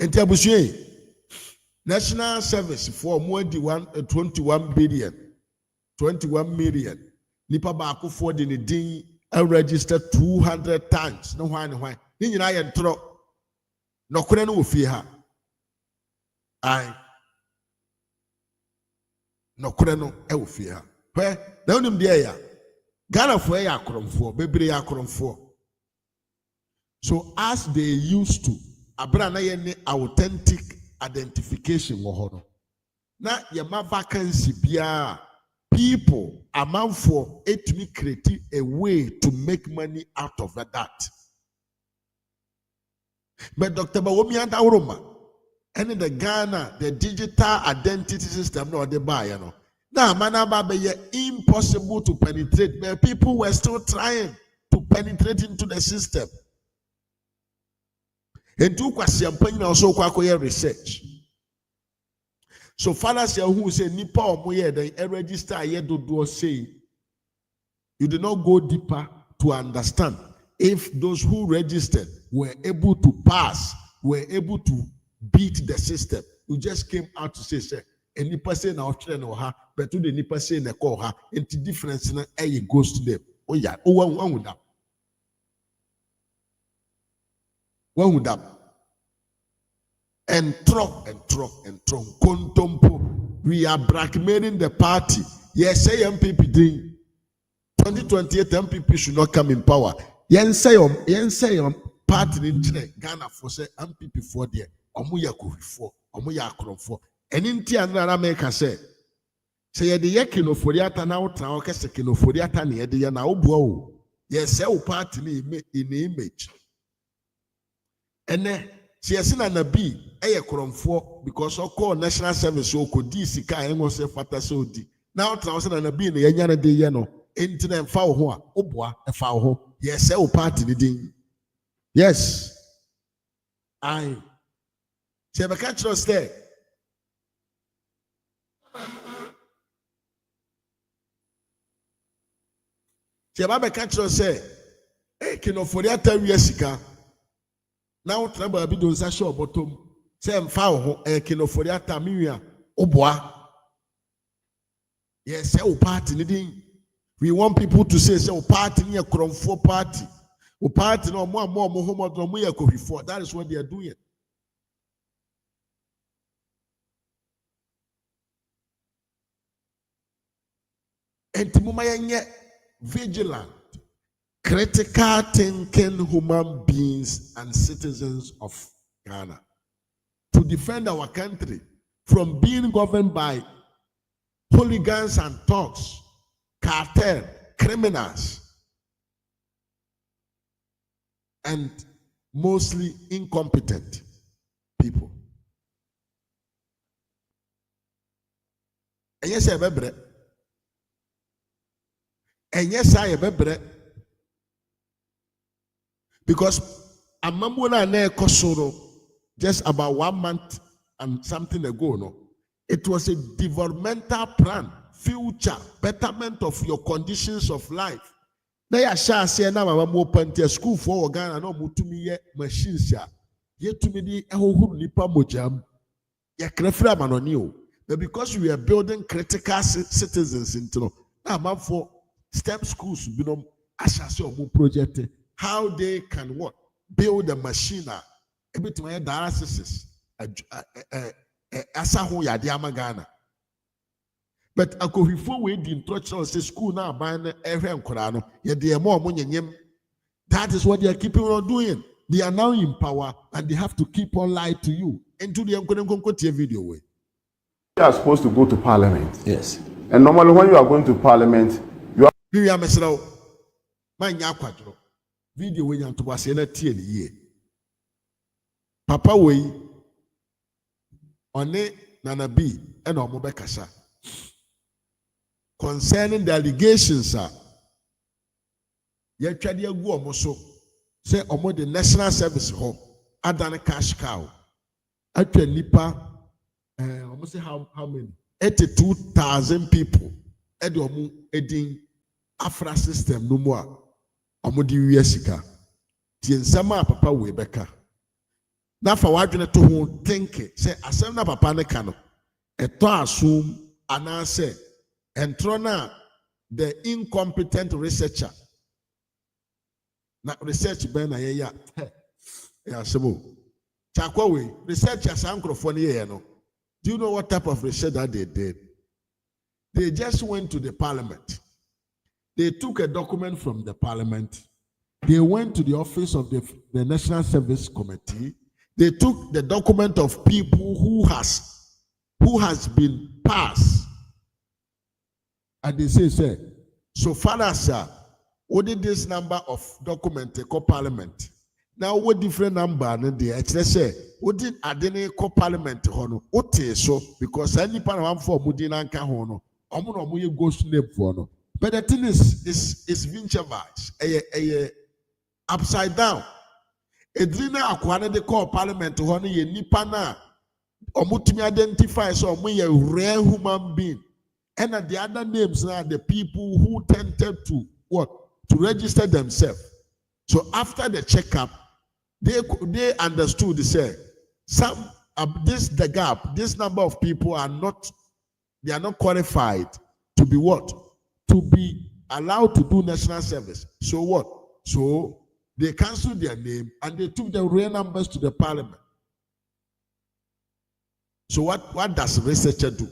And National Service for more than 21 million. nipa baako for the din register 200 times no why ni nyina ye ntro no kore no ofie ha ai no kore no e ofie ha hwe na onim de ya Ghana for ya akromfo bebre ya akromfo so as they used to abra na ye ne authentic identification wo ho no na ye ma vacancy bia people amount for it to create a way to make money out of that. But Dr. Bawomi and Auroma, and in the Ghana, the digital identity system, no, they buy, you know. Now, man, impossible to penetrate, but people were still trying to penetrate into the system. And two questions, also research. So fathers who say nipa omoye they register do say you do not go deeper to understand if those who registered were able to pass, were able to beat the system. You just came out to say any person na train or her, but to the nipa say na call her into difference na goes to them. Oh yeah, one with that. One with that. And throw. Contompo. We are blackmailing the party. Yes, say MPP doing 2028 MPP should not come in power. Yen say party in Ghana for say MPP for there. Omuya kofi for. Omuya akron for. And in Tiana America say the yakino for the ata na utra oke sekino for the ata ne de na obuo. Yes, say party in image. And Siasina na bi eye kromfo because o call national service o ko di sika enwo se fata so di na o tra o na bi na yanya na de ye no enti na mfa wo ho a oboa efa wo ho yes o party ni din yes I se be catch us there se ba be catch us say e kino for ya ta wi sika. Now trouble be don sa show bottom say mfa wo ho kino for ya ta miwia oboa yes say o party ni din we want people to say o party ni e kromfo party o party no mo ho mo ye kohifo that is what they are doing enti mo mayenye vigilant critical thinking human beings and citizens of Ghana to defend our country from being governed by hooligans and thugs, cartel, criminals, and mostly incompetent people. And yes, I have because Amamuna ne Kosoro just about 1 month and something ago, no, it was a developmental plan, future betterment of your conditions of life. Now ya shall say now I'm open to school for Ghana no mutumi ye machines ya yet to me the who nipa mojam ya krefra manonio. But because we are building critical citizens into now for STEM schools, you know, I shall say project. How they can what? Build a machine, a bit my dialysis, Asaho Yadiama Ghana. But I go before we did instruction say school now buying every Korano, yet they are more money. That is what they are keeping on doing. They are now in power and they have to keep on lying to you. Into the Uncle video way. You are supposed to go to parliament. Yes. And normally when you are going to parliament, you are video we want to was in a year. Papa we on it Nana B and Omobekasa concerning the allegations ye twade agu omoso say omo the national service ho adane cash cow atwa nipa omo say how many 82,000 people e de omo edin afra system no mo a Omodi wiesika ti nsama papa we beka na fa wadwene to ho think say asem na papa ne ka no eto asum ana say entro na the incompetent researcher. Now research ben ya sebo. Chakwawe researchers ankrofoni no. Do you know what type of research that they did? They just went to the parliament. They took a document from the parliament. They went to the office of the National Service Committee. They took the document of people who has been passed. And they say, so far as what did this number of documents call parliament? Now what different number and they actually say what did adene call parliament hono? What is so because any part of for Mudina Kahono, Omono goes name for no. But the thing is venture vibes, upside down. Edrina akwane de call parliament hono ye nipa na omutumi identify so omo ye rare human being. And the other names are the people who tended to what? To register themselves. So after the checkup, they understood, they said, the gap, this number of people are not qualified to be what? To be allowed to do national service. So what? So they cancelled their name and they took the real numbers to the parliament. So what does researcher do?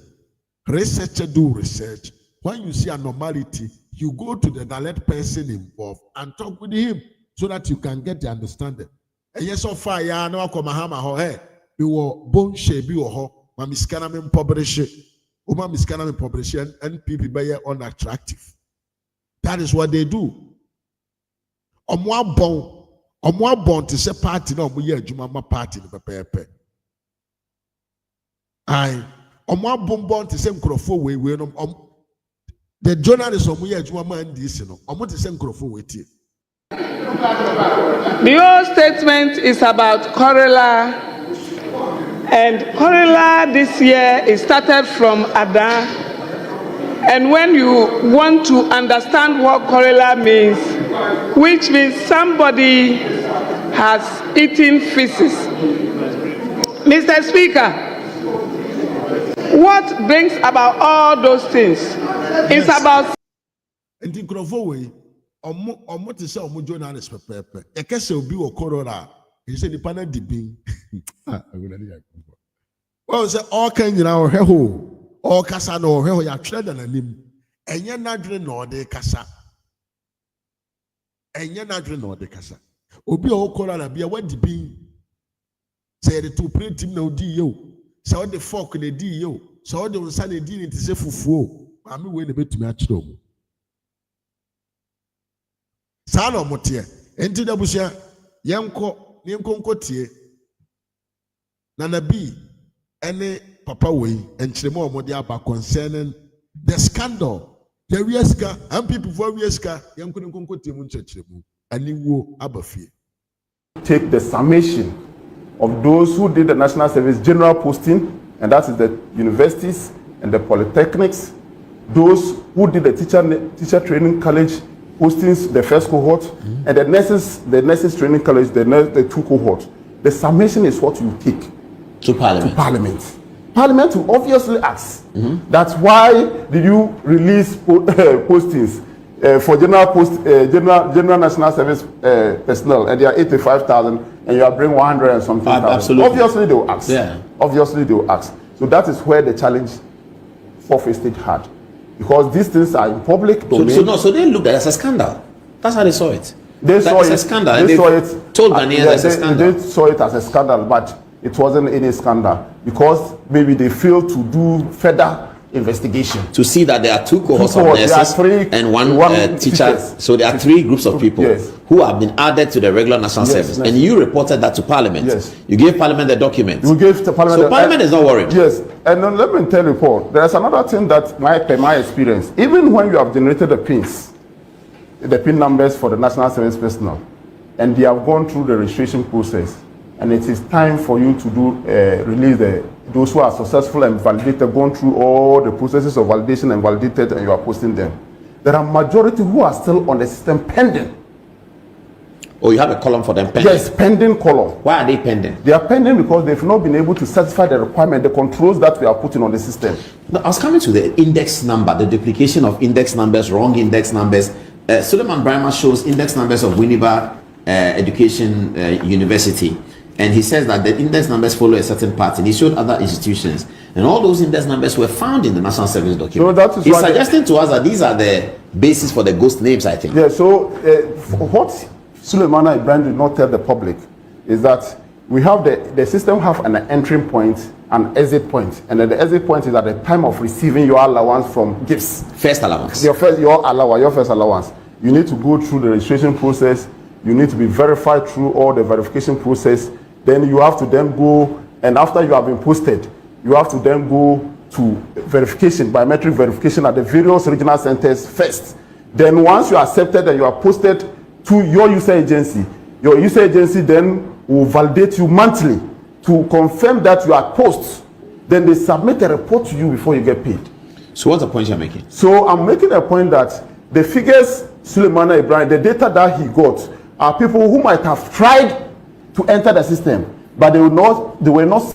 Researcher do research. When you see a normality, you go to the direct person involved and talk with him so that you can get the understanding. And yes, so far, ya no akomahama ho hey, we were bone shape or ho, ma miskana me publish it, uma miskana me publish and people be unattractive. That is what they do. Omwa bon to say party no mo ye adwuma ma party no pepepe. Aye. Omwa bon to say nkrofo we no the journalists of the whole statement is about Corella, and Corella this year is started from Ada. And when you want to understand what Corella means, which means somebody has eaten feces. Mr. Speaker, what brings about all those things is about. And in Crovoway, or to say, journalist pepe. A case will be a corona. He said, the panel dipping. Well, say, all can you know, heho, all Cassano, heho, ya tread on him, and you're not drinking nor de Cassa. And you're not drinking nor de Cassa. Obi all corona be a wet dipping. Say the two print him no dio. So the fork in the dio. So the Sunday dealing to say fufu. I'm waiting a bit to match them. Salo motie. Enti da busia. Yemko tie. Nana B. Any papa way. And Chemo Modia concerning the scandal. The Rieska. And people for Rieska. Yemko tie munchemu. And you wo abafi. Take the summation of those who did the national service general posting, and that is the universities and the polytechnics, those who did the teacher training college postings, the first cohort, and the nurses training college, the two cohorts. The summation is what you take to Parliament. Parliament will obviously ask, that's why did you release postings for general national service personnel, and they are 85,000, and you are bringing 100 and something. Absolutely. Obviously they will ask. Yeah. Obviously they will ask. So that is where the challenge Fourth Estate had, because these things are in public domain. So they looked at it as a scandal. That's how they saw it. They saw it. A scandal. They saw it. Told Ghanaians as a scandal. They saw it as a scandal, but it wasn't any scandal because maybe they failed to do further investigation to see that there are two cohorts of nurses and one teacher. So there are three groups of people who have been added to the regular national service, and you reported that to Parliament. You gave Parliament the document. You gave the Parliament. So Parliament is not worried. Yes, and then let me tell you, Paul. There's another thing that my experience. Even when you have generated the PIN numbers for the national service personnel, and they have gone through the registration process, and it is time for you to do release those who are successful and validated, gone through all the processes of validation and validated, and you are posting them. There are majority who are still on the system pending. Or you have a column for them pending? Yes, pending column. Why are they pending? They are pending because they've not been able to satisfy the requirement, the controls that we are putting on the system. Now, I was coming to the index number, the duplication of index numbers, wrong index numbers. Suleiman Brahma shows index numbers of Winneba Education University. And he says that the index numbers follow a certain pattern. He showed other institutions. And all those index numbers were found in the National Service document. So that is he's suggesting to us that these are the basis for the ghost names, I think. Yeah, so what Suleimana Ibrahim did not tell the public is that we have the system have an entry point and exit point. And then the exit point is at the time of receiving your allowance from gifts. First allowance. Your first allowance. You need to go through the registration process. You need to be verified through all the verification process. Then you have to then go, and after you have been posted, you have to then go to verification, biometric verification at the various regional centers first. Then once you are accepted and you are posted to your user agency then will validate you monthly to confirm that you are post. Then they submit a report to you before you get paid. So what's the point you're making? So I'm making a point that the figures Suleimana Ibrahim, the data that he got, are people who might have tried to enter the system, but they were not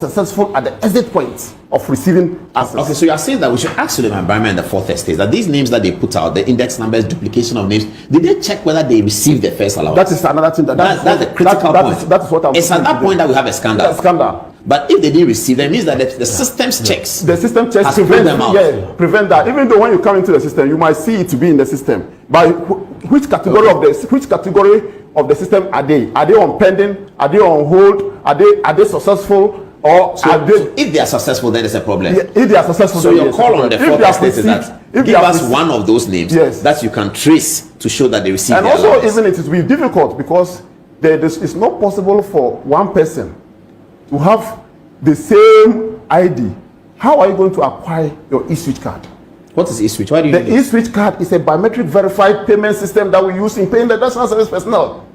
successful at the exit point of receiving access. Okay, so you are saying that we should ask Suleiman Brahma and the fourth estate that these names that they put out, the index numbers, duplication of names, did they check whether they received the first allowance? That is another thing. That's the critical point. That is what I'm saying. It's at that point that we have a scandal. A scandal. But if they didn't receive, that means that the system's checks. The system checks prevent them out. Yeah, prevent that. Even though when you come into the system, you might see it to be in the system. But which category of the system are they? Are they on pending? Are they on hold? Are they successful? Or so if they are successful, then there's a problem. Yeah, if they are successful, so your call on the fourth estate is that give us one of those names that you can trace to show that they received. And also, even it will be difficult because it's not possible for one person to have the same ID. How are you going to acquire your eSwitch card? What is eSwitch? Why do you The eSwitch card is a biometric verified payment system that we use in paying the national service personnel.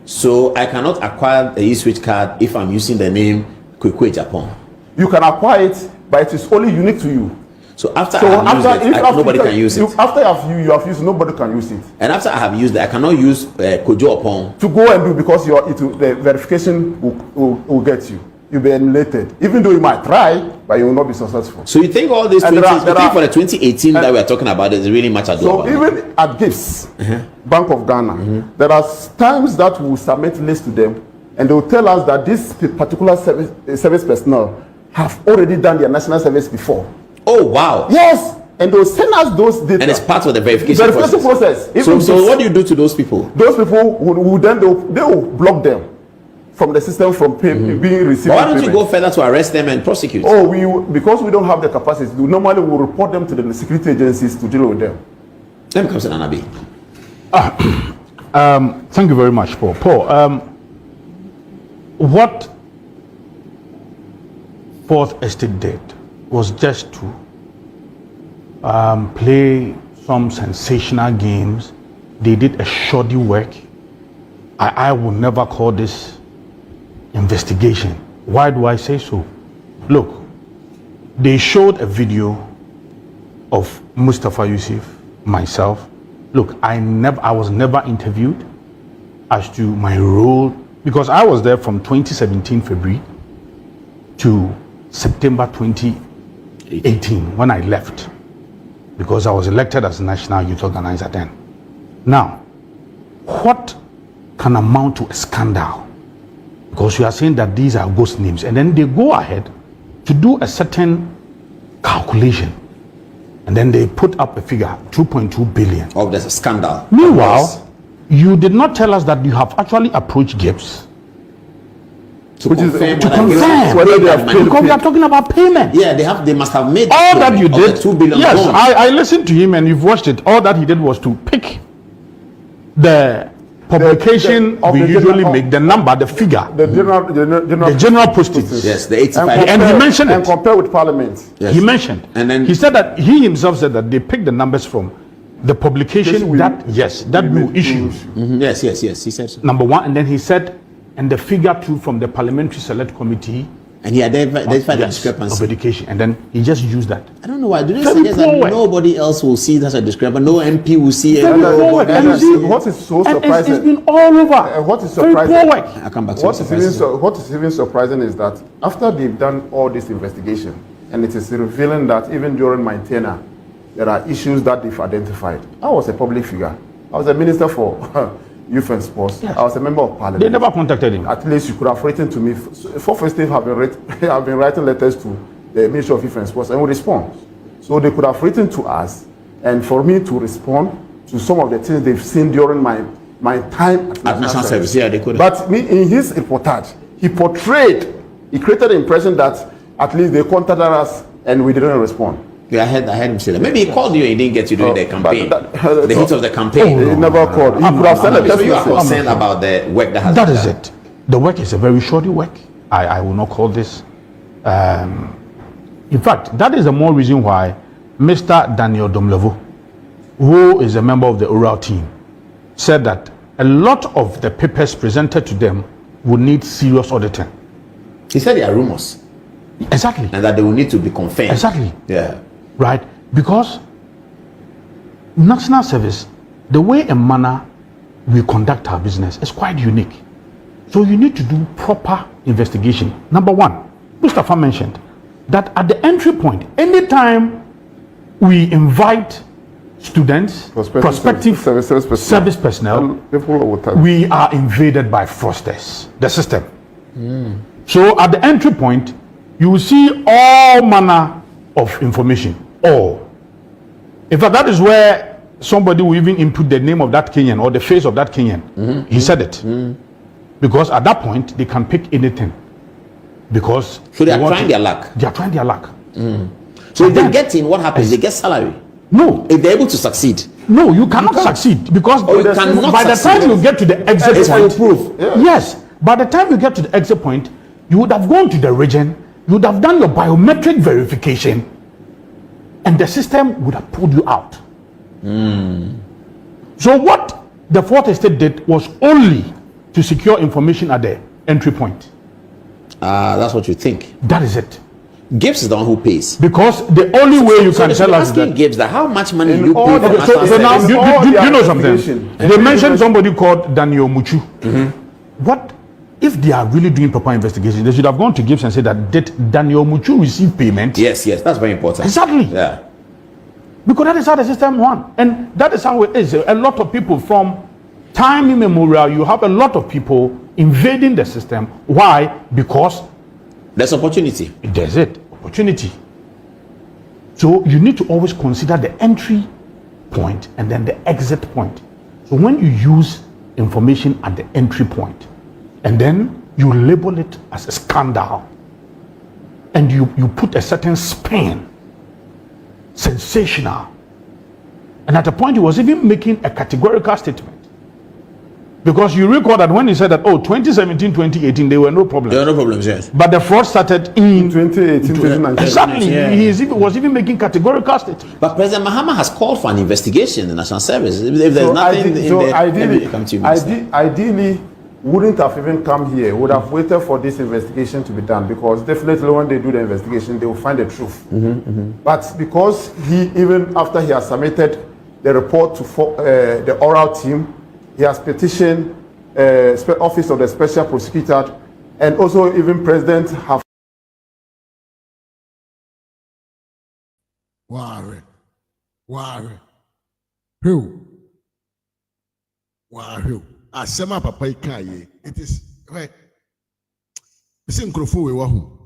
So I cannot acquire the eSwitch card if I'm using the name Kwekwe Japan. You can acquire it, but it is only unique to you. So after I have used it, nobody can use it. After you have used it, nobody can use it. And after I have used it, I cannot use Kojo Upon to go and do because the verification will get you. You'll be emulated. Even though you might try, but you will not be successful. So you think all these things, you think for the 2018 that we are talking about, is really much ado about? So even at gifts, Bank of Ghana, there are times that we will submit lists to them, and they will tell us that this particular service personnel have already done their national service before. Oh wow! Yes, and they will send us those data. And it's part of the verification process. So what do you do to those people? Those people will then they will block them from the system from being received. Why don't you go further to arrest them and prosecute? Oh, because we don't have the capacity. We normally will report them to the security agencies to deal with them. Let me come to Nanabi. Thank you very much, Paul. Paul, what Fourth Estate did was just to play some sensational games. They did a shoddy work. I will never call this investigation. Why do I say so? Look, they showed a video of Mustafa Yusuf, myself. Look, I was never interviewed as to my role, because I was there from 2017 February to September 2018 when I left, because I was elected as National Youth Organizer then. Now, what can amount to a scandal? Because you are saying that these are ghost names, and then they go ahead to do a certain calculation, and then they put up a figure, 2.2 billion. Oh, there's a scandal. Meanwhile, you did not tell us that you have actually approached Gibbs to confirm whether they have paid, because we are talking about payment. Yeah, they must have made all that you did. 2 billion. Yes, I listened to him and you've watched it. All that he did was to pick the publication we usually make, the number, the figure, the general postage. Yes, the 85. And he mentioned and compare with Parliament. Yes. He mentioned, and then he said that he himself said that they picked the numbers from the publication that we issue. Yes, he said so. Number one, and then he said, and the figure too from the Parliamentary Select Committee And he identified the discrepancy of education, and then he just used that. I don't know why. Do they suggest that nobody else will see that as a discrepancy? No MP will see it. What is so surprising? It's been all over. What is surprising? I'll come back to what is even surprising is that after they've done all this investigation, and it is revealing that even during my tenure, there are issues that they've identified. I was a public figure. I was a minister for Youth and Sports. Yes. I was a member of Parliament. They never contacted him. At least you could have written to me. For first thing, have been writing letters to the Ministry of Youth and Sports and we respond. So they could have written to us, and for me to respond to some of the things they've seen during my time at National Service. Yeah, they could. But in his reportage, he created the impression that at least they contacted us and we didn't respond. Yeah, I heard him say that. Maybe he called you and he didn't get you during the campaign. The heat of the campaign. He never called. He could have sent a text message. You are concerned about the work that has been done. That is it. The work is a very shoddy work. I will not call this. In fact, that is the more reason why Mr. Daniel Domlevo, who is a member of the oral team, said that a lot of the papers presented to them would need serious auditing. He said there are rumors. Exactly. And that they will need to be confirmed. Exactly. Yeah. Right? Because National Service, the way and manner we conduct our business is quite unique. So you need to do proper investigation. Number one, Mustafa mentioned that at the entry point, anytime we invite students, prospective service personnel, we are invaded by fraudsters, the system. So at the entry point, you will see all manner of information. All. In fact, that is where somebody will even input the name of that Kenyan or the face of that Kenyan. He said it. Because at that point, they can pick anything. Because so they are trying their luck. They are trying their luck. So if they get in, what happens? They get salary. No. If they're able to succeed. No, you cannot succeed. Because by the time you get to the exit point. Proof. Yes. By the time you get to the exit point, you would have gone to the region, you would have done your biometric verification, and the system would have pulled you out. So what the Fourth Estate did was only to secure information at the entry point. That's what you think. That is it. Gibbs is the one who pays. Because the only way you can tell us that Gibbs that how much money you pay for so now, do you know something? They mentioned somebody called Daniel Muchu. What if they are really doing proper investigation? They should have gone to Gibbs and said that did Daniel Muchu receive payment? Yes, that's very important. Exactly. Yeah. Because that is how the system runs. And that is how it is. A lot of people from time immemorial, you have a lot of people invading the system. Why? Because there's opportunity. There's it. Opportunity. So you need to always consider the entry point and then the exit point. So when you use information at the entry point and then you label it as a scandal and you put a certain spin, sensational, and at a point he was even making a categorical statement. Because you recall that when he said that, 2017, 2018, there were no problems. There were no problems, yes. But the fraud started in 2018, 2019. Exactly. Yeah. He was even making categorical statements. But President Mahama has called for an investigation in the National Service. If there's nothing ideally, wouldn't have even come here, would have waited for this investigation to be done, because definitely when they do the investigation, they will find the truth. But because he, even after he has submitted the report to the oral team, he has petitioned Office of the Special Prosecutor, and also even President have. Who? Asema papa ikaye. It is right. Ese nkrofo we wahu.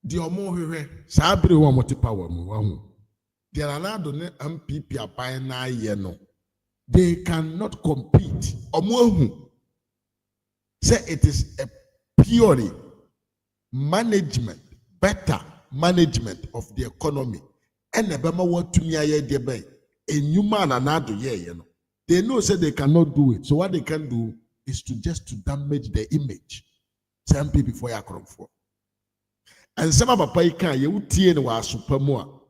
Di omo hwehwe saa bere wo mo te power mu wahu. Di anado ne MPP aban na ye no. They cannot compete. Omo ahu. Say it is a purely management, better management of the economy. And ebema what to me aye de bay. A new man and now they know say they cannot do it. So what they can do is to damage the image. Some people before you come for. And some of papa can you tie no was super more.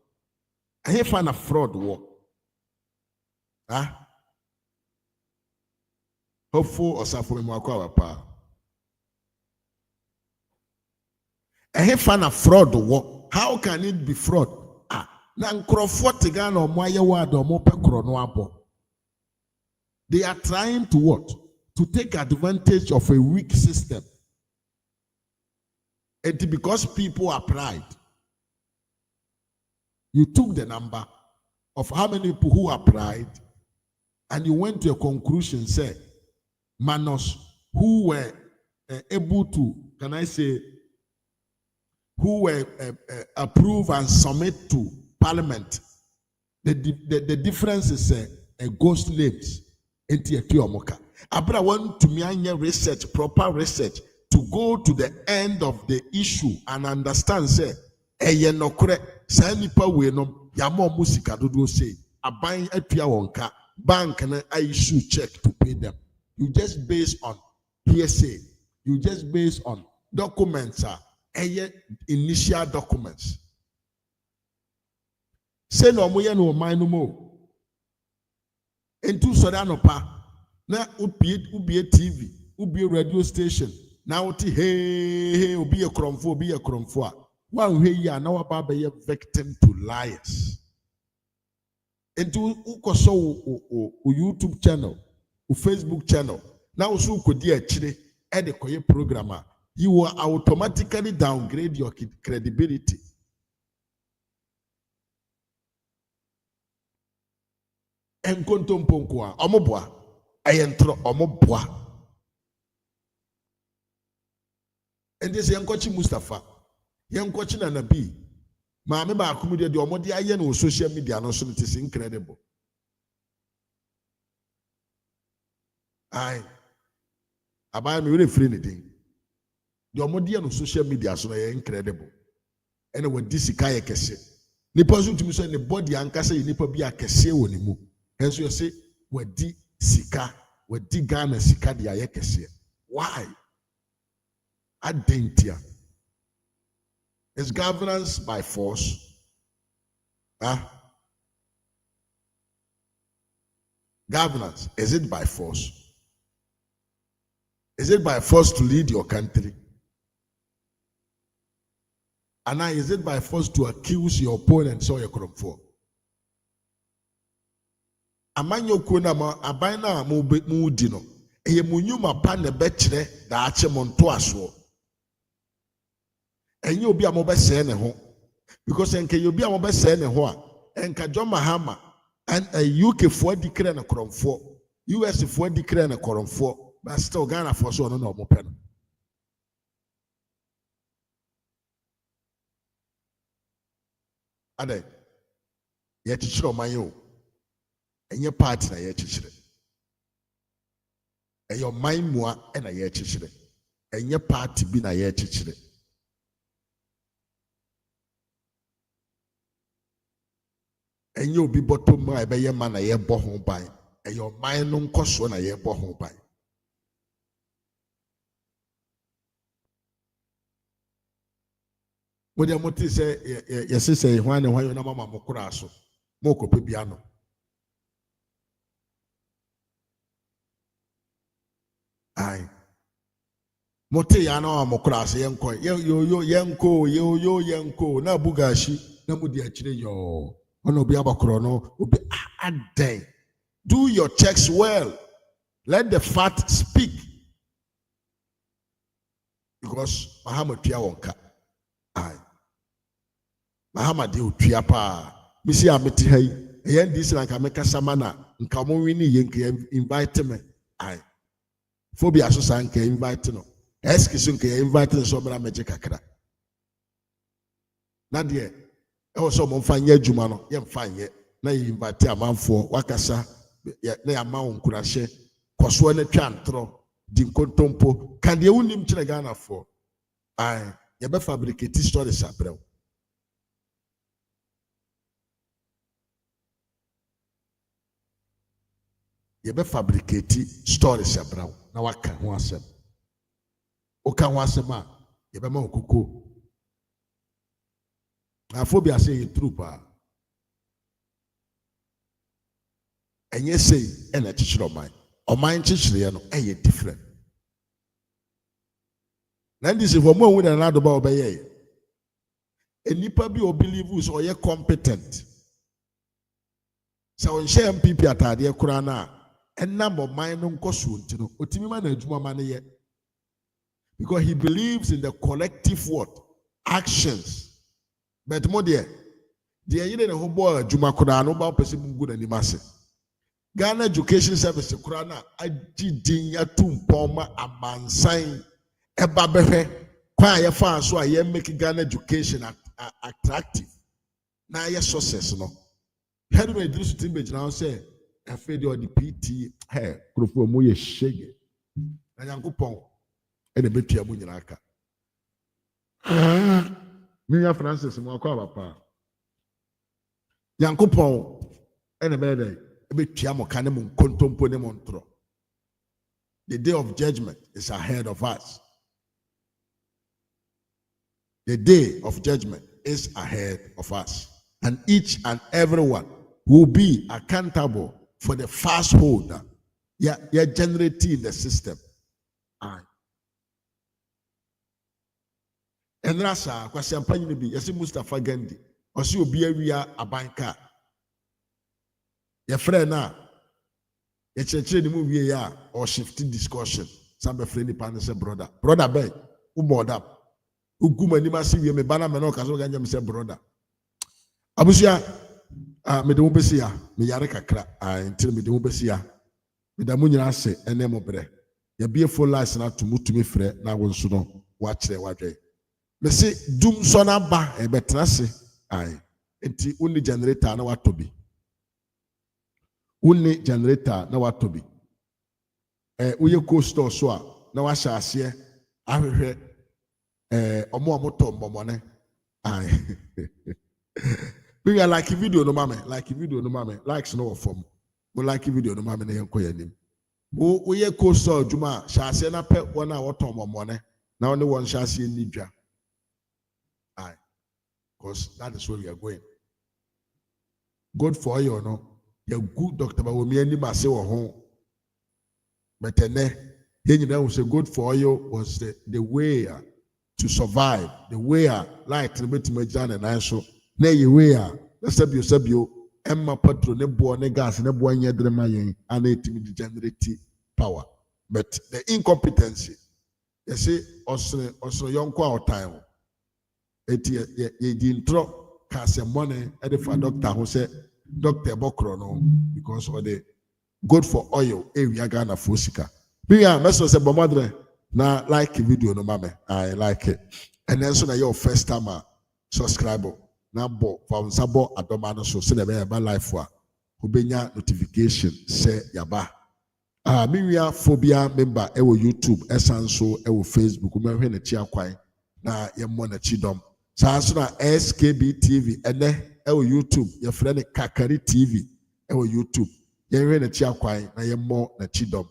I have found a fraud war. Hopeful or suffering more pa. A fan of fraud. How can it be fraud? Na nkrofo tiga na omo ayewa do omo pekro no abo. They are trying to what? To take advantage of a weak system. And because people are pride, you took the number of how many people who are pride, and you went to a conclusion, say, Manos, who were able to, can I say, who were approve and submit to Parliament. The difference is a ghost names. Abra want to me research, proper research, to go to the end of the issue and understand, say, eye no kore, sa nipa we no, yamo musika dodo say, abayin epia wonka, bank na I issue check to pay them. You just based on hearsay. You just based on documents, initial documents. Say no moya no mind no more. Into Sodanopa, na ubie TV, ubie radio station. Now hey, ubi a cromfo. One way ya now about be a victim to liars. Into ukoso YouTube channel, Facebook channel. Now so could dear chile adequate programmer. You will automatically downgrade your credibility. Enkontom ponkwa omobwa ayentro omobwa. And this yankochi Mustafa yankochi na nabi maame ba akomedia de omode aye no social media no so it is incredible. Aye abaya me we free anything. The omode no social media so incredible. And when this ikaye kese nipa so tumi so ne body ankasa ye nipa bi akese woni mu. And so you say, wadi sika, wadi Ghana sika di ayekese. Why? Adentia. Is governance by force? Governance, is it by force? Is it by force to lead your country? And now is it by force to accuse your opponents or your crop? Amanyo kuna abaina mudino eye munyuma pa ne bekyere da ache monto aso enye obi a mo be se ne ho because enke obi a mo be se ne ho a enka John Mahama and a UK for declare na kromfo US for declare na kromfo but still Ghana for so no no mo pe no ade ye chichiro manyo enye party na ye chichire eyo man mua na ye chichire enye party bi na ye chichire enye obi bottom ma ebe ye man na ye bo ho ban eyo man no nkoso na ye bo ho ban wodi amoti se ye se hwan ne hwan yo na mama mokura aso mokope bia no Aye. Mote ya na amokura ase yenko yenko na bugashi na mudi achire yo ono obi abakro no obi aden. Do your checks well. Let the fact speak. Because Mahama tua wonka. Aye. Mahama de utua pa. Misi ameti hai. Yen dis na kameka samana nka mo wini yenke invite me. Aye. Phobia so sanke invite no. Excuse nke invite no so bra meje kakra. Na de e wo so mo mfa nya adwuma no, ye mfa nye. Na ye invite amanfo wakasa na ya ma onkurahye. Koso na twa ntro di nkontompo. Kan de wunim kire Ghana for. Ai, ye be fabricate stories abrɛ. Ye be fabricate stories abrɛ. Na waka ho asem. Oka ho asem a ye be ma okuko. Na phobia say true pa. Enye say ena chichiro man. Oman chichire no eye different. Na this is for mo wi na do ba obeye. nipa bi o believe so ye competent. So on share MPP atade kura na enam of mine no nkoso ntino otimi ma na adwuma ma ne ye because he believes in the collective what actions but mo de yire ne ho bo adwuma kura no ba pese bungu na nimase Ghana Education Service kura na agidin atum poma amansan eba behwe kwa ye fa so a ye make Ghana education attractive na ye success no head me Idris Timbe now say afi de odi PT krofo mu ye shege na Yankopon e de betua mu nyina aka Minya Francis mo akwa papa Yankopon e de be dey e betua mo kane mo kontompo ne mo ntro. The day of judgment is ahead of us. The day of judgment is ahead of us. And each and everyone will be accountable for the falsehood you're generating in the system. And Rasa, kwasi ampanyi bi, yasi Mustafa Gandhi, osi obi awia abanka. Your friend na, ye cheche ni mu wie ya or shifting discussion. Some friend pan say brother bay, who board up. Uguma ni masi wie me bana me no kaso ganya me say brother. Abusia me de mobesi ya me yare kakra until me de mobesi ya me da munyina se ene mobre ya bie full life na tumutumi frɛ na wonso no wa kyerɛ wadwe me se Dumsuor na ba e betra se enti uni generator na watobi uni generator na watobi uye coaster so a na wa hyɛ ase ahwehwɛ omo to mbomone we are like video no mame, likes no form. We like video no mame na yenko yanim. Wo ye coaster juma shase na pe wona woto momone na only one shase ni dwa. Because that is where we are going. Good for you no. You good Dr. Bawomi ani ma se wo ho. But ene he nyina wo say good for you was the way to survive, the way like betime jana na so. Na yewe na sabio emma patro ne bo ne gas ne bo anya drema yen and it generate power, but the incompetency you see osre yonko our time eti ye di intro case money e for doctor who say doctor bokro no because of the good for oil area Ghana fosika be ya meso say bomadre na like video no mame I like it and then so na your first time subscriber Nambo from Sabo Adomano so send a life wa ubenya notification say yaba. Miria phobia member ewo YouTube esanso ewo Facebook umehwe na chia kwai na yemmo na chidom. Sanso na SKB TV ene ewo YouTube ye friend Kakari TV ewo YouTube yehwe na chia kwai na yemmo na chidom.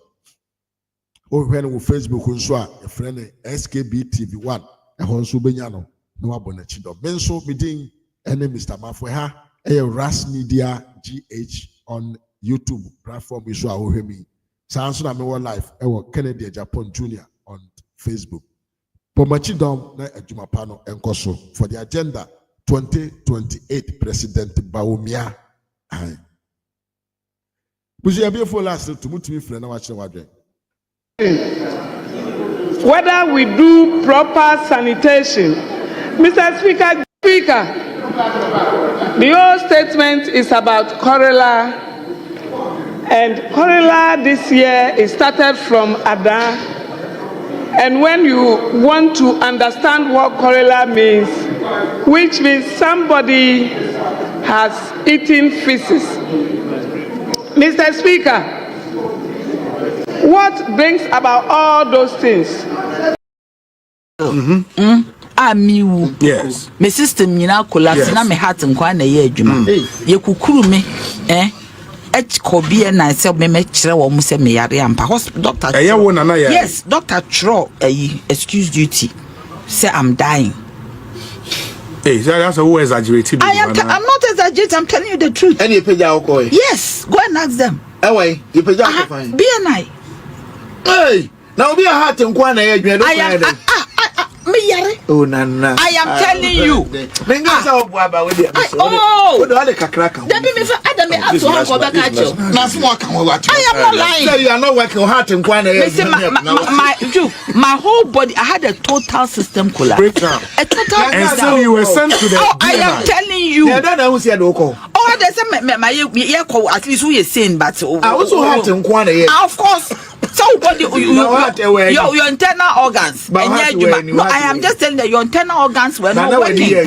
Ohwe na wo Facebook nso a ye friend SKB TV 1 ehon so benya no na wabo na chidom. Benso midin and Mr. Mafweha, RAZ Media GH on YouTube platform is so me. Sounds like my life. Kennedy Japan Jr. on Facebook. Pomachidom na Ejumapano and Koso for the agenda 2028 President Baumia. Whether we do proper sanitation, Mr. Speaker, the whole statement is about cholera, and cholera this year is started from Ada. And when you want to understand what cholera means, which means somebody has eaten feces. Mr. Speaker, what brings about all those things? Yes. My system nyina collapse na me heart nkwa na ye adwuma. Ye kukuru me kobi na se me kire wo mu se me yare ampa hospital doctor. Yes, doctor Tro excuse duty. Say I'm dying. Hey, that's who exaggerated. I'm not exaggerating, I'm telling you the truth. And you pay your coin. Yes, go and ask them. Away, you pay your fine. BNI. Hey, now be a heart and one. Oh, Nana. I am telling you. I am not lying. You are not working hard in my whole body, I had a total system collapse. Breakdown. A total And so you were sent to the I am telling you. Oh, there's my at least we are saying, but I also had to of course. So what your internal organs. No, I am just telling that your internal organs were not working.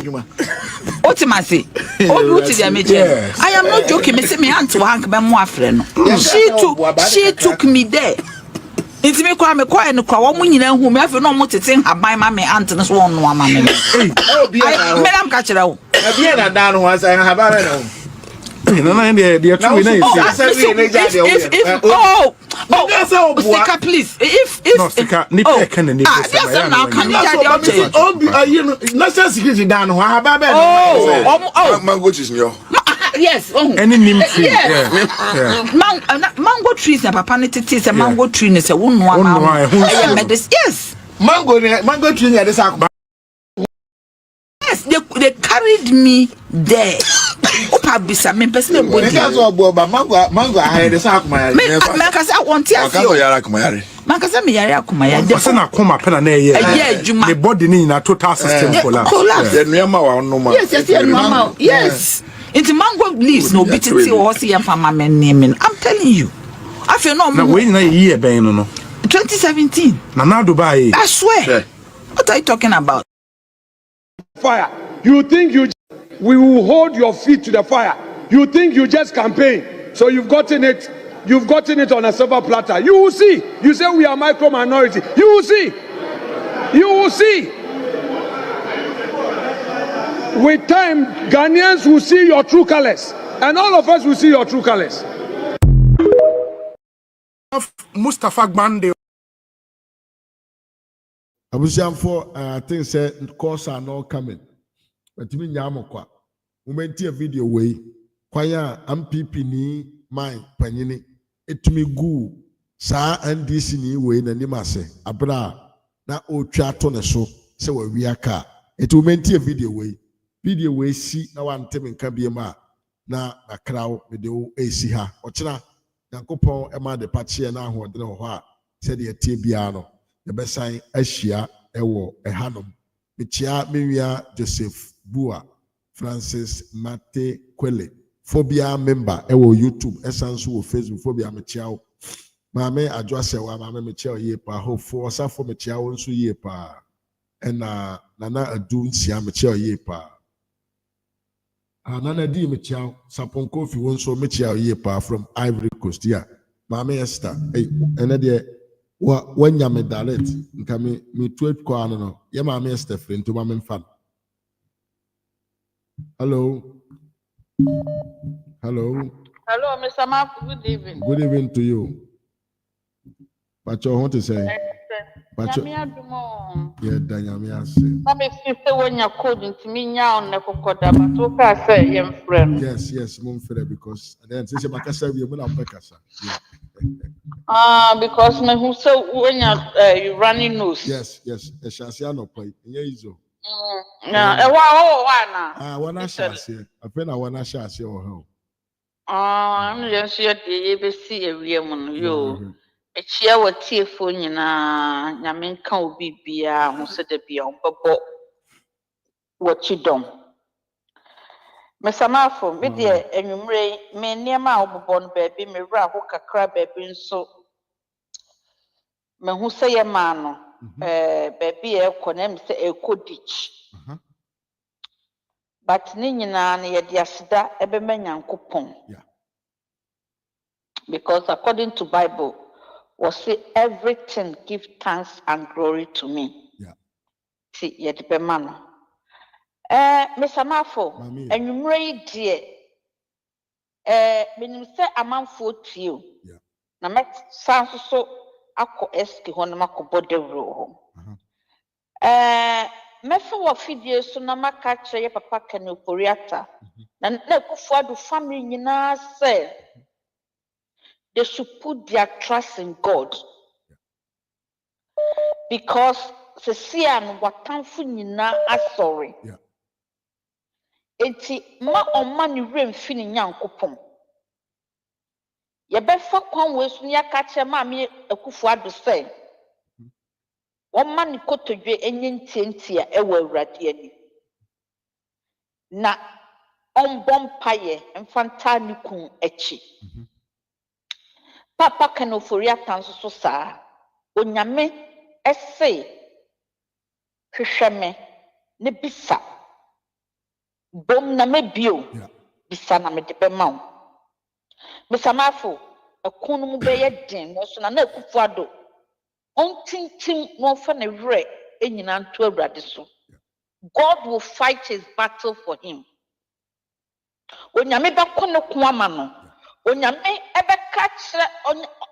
What am I saying? I am not joking. Me aunt to Hank my friend. She took me there. It's me kwa me kwa no kwa wo nyina hu me afi no mo tete haban ma me aunt no so won no ama me. Me lam ka kire wo. Na bia na dan no ansa haban na. Please, if yes, mango trees and papa is a mango tree is a one yes, mango tree yes, they carried me there. Bisa me person body mango I had sack my makasa wonti afi makasa me yare akoma ya de person akoma pena na ye the body ni na total system collapse yes it's mango leaves no bititi o se yam fama men name I'm telling you I feel no na we na ye ben no 2017 na Dubai I swear what are you talking about fire you think we will hold your feet to the fire. You think you just campaign, so you've gotten it on a silver platter. You will see. You say we are micro minority. You will see. You will see. With time, Ghanaians will see your true colors, and all of us will see your true colors. Mustafa Gbande. I think said course are not coming. But me nyamokwa momenti a video way kwaya MPP ni my panyini etumi gu sa NDC ni we na nimase abra na otwa to ne so se wa wiaka momenti a video way si na wantem nka biema na akraw me de o esi ha ochina yankopon ema de pache na ahodene ho a se de tie bia no e besan ahia ewo ehanom mechia mewia Joseph Bua Francis Mate Kwele phobia member ewo YouTube esanso wo Facebook phobia mechiao maame adwase wa maame mechiao ye pa hofo osafo mechiao nso ye pa ena nana adu nsia mechiao ye pa nana di mechiao saponko fi wonso mechiao ye pa from Ivory Coast ya maame Esther ena de wanya me direct nka me tweet kwa no ye maame Esther friend to maame fan. Hello. Hello, Mr. Mark. Good evening. Good evening to you. But you want to say? But you. Yeah, Danyamia say. Let me see when you're coding to me now on the Kokoda, but okay, say, young friend. Yes, Mumfre, because then since you make say we will not make us. Because me who say when you running nose. Yes, the Shasia no point. Yeah, iso. Wana shase. Apena wana shase o ho. I'm just here the ABC area mun yo. Echia watie fo nyina nyame nka obi bia ho se de bia obebo wachidom. Mesamafo me de enwumre me niema obebo no baabi me wura ho kakra baabi nso me hu se ye ma no baabi e konem se ekodich. But ni nyina na ye de asida ebema nyankopon. Because according to Bible, we say everything give thanks and glory to me. See, ye de bema no. Mesamafo, enwumre yi de menim se amanfo tio. Na me sanso so akọ eski ho na makọ dewro ho. Mefa wa fidie so na maka kire papa Kanu Poriata. Na Kufuadu family nyina say they should put their trust in God. Because sesian watanfo nyina asori enti ma oma ni remfi ni nyankopom ye befa kwan we so ni aka che ma me Akufo Addo say oma ni kotodwe enye ntientia ewa awurade ani na ombompaye mfanta ni kun echi papa kanofori atanso so saa onyame ese hwehweme ne bisa bom na mebio bisa na me de bema wo bisamafo ekunu mu beye den no so na Akufo Addo ontintim no fa na wre enyina nto awurade so God will fight his battle for him onyame bekono ko ama no onyame ebeka kire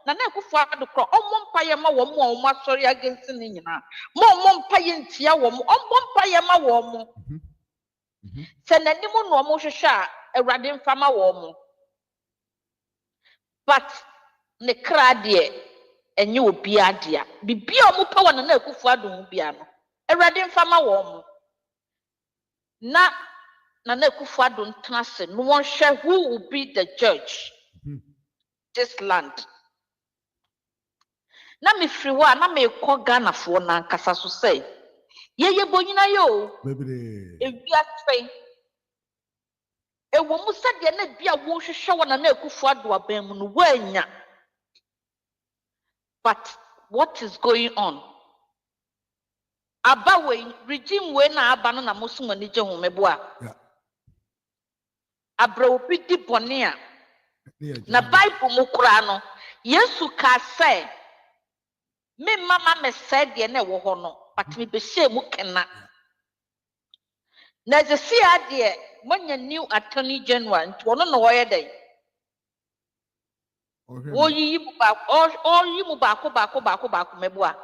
na Akufo Addo kro omompaye ma wo mo o masori against ni nyina mo omompaye ntia wo mo omompaye ma wo mo se nanimu no mo hwehwe a awurade mfama wo mo but ne krade enye obi adia bibia mo pa wona na Akufo Addo mu bia no awurade mfama wo mo na Akufo Addo ntase no won hwe who will be the judge this land na me free wa na me ko Ghana fo na nkasa so say ye bonyina yo ewia twe ewo mu sade na bia wo hwehwe wona na Akufo Addo aban mu no wanya but what is going on abawe regime we na aba no na musuma ni je homebo a abra obi di bone a na Bible mu kura no Yesu ka say me mama me said de na wo ho no but me be share mu kena na je si ade monya new attorney general nti wono no wo ye den wo yi mu ba o yi mu ba ko mebo a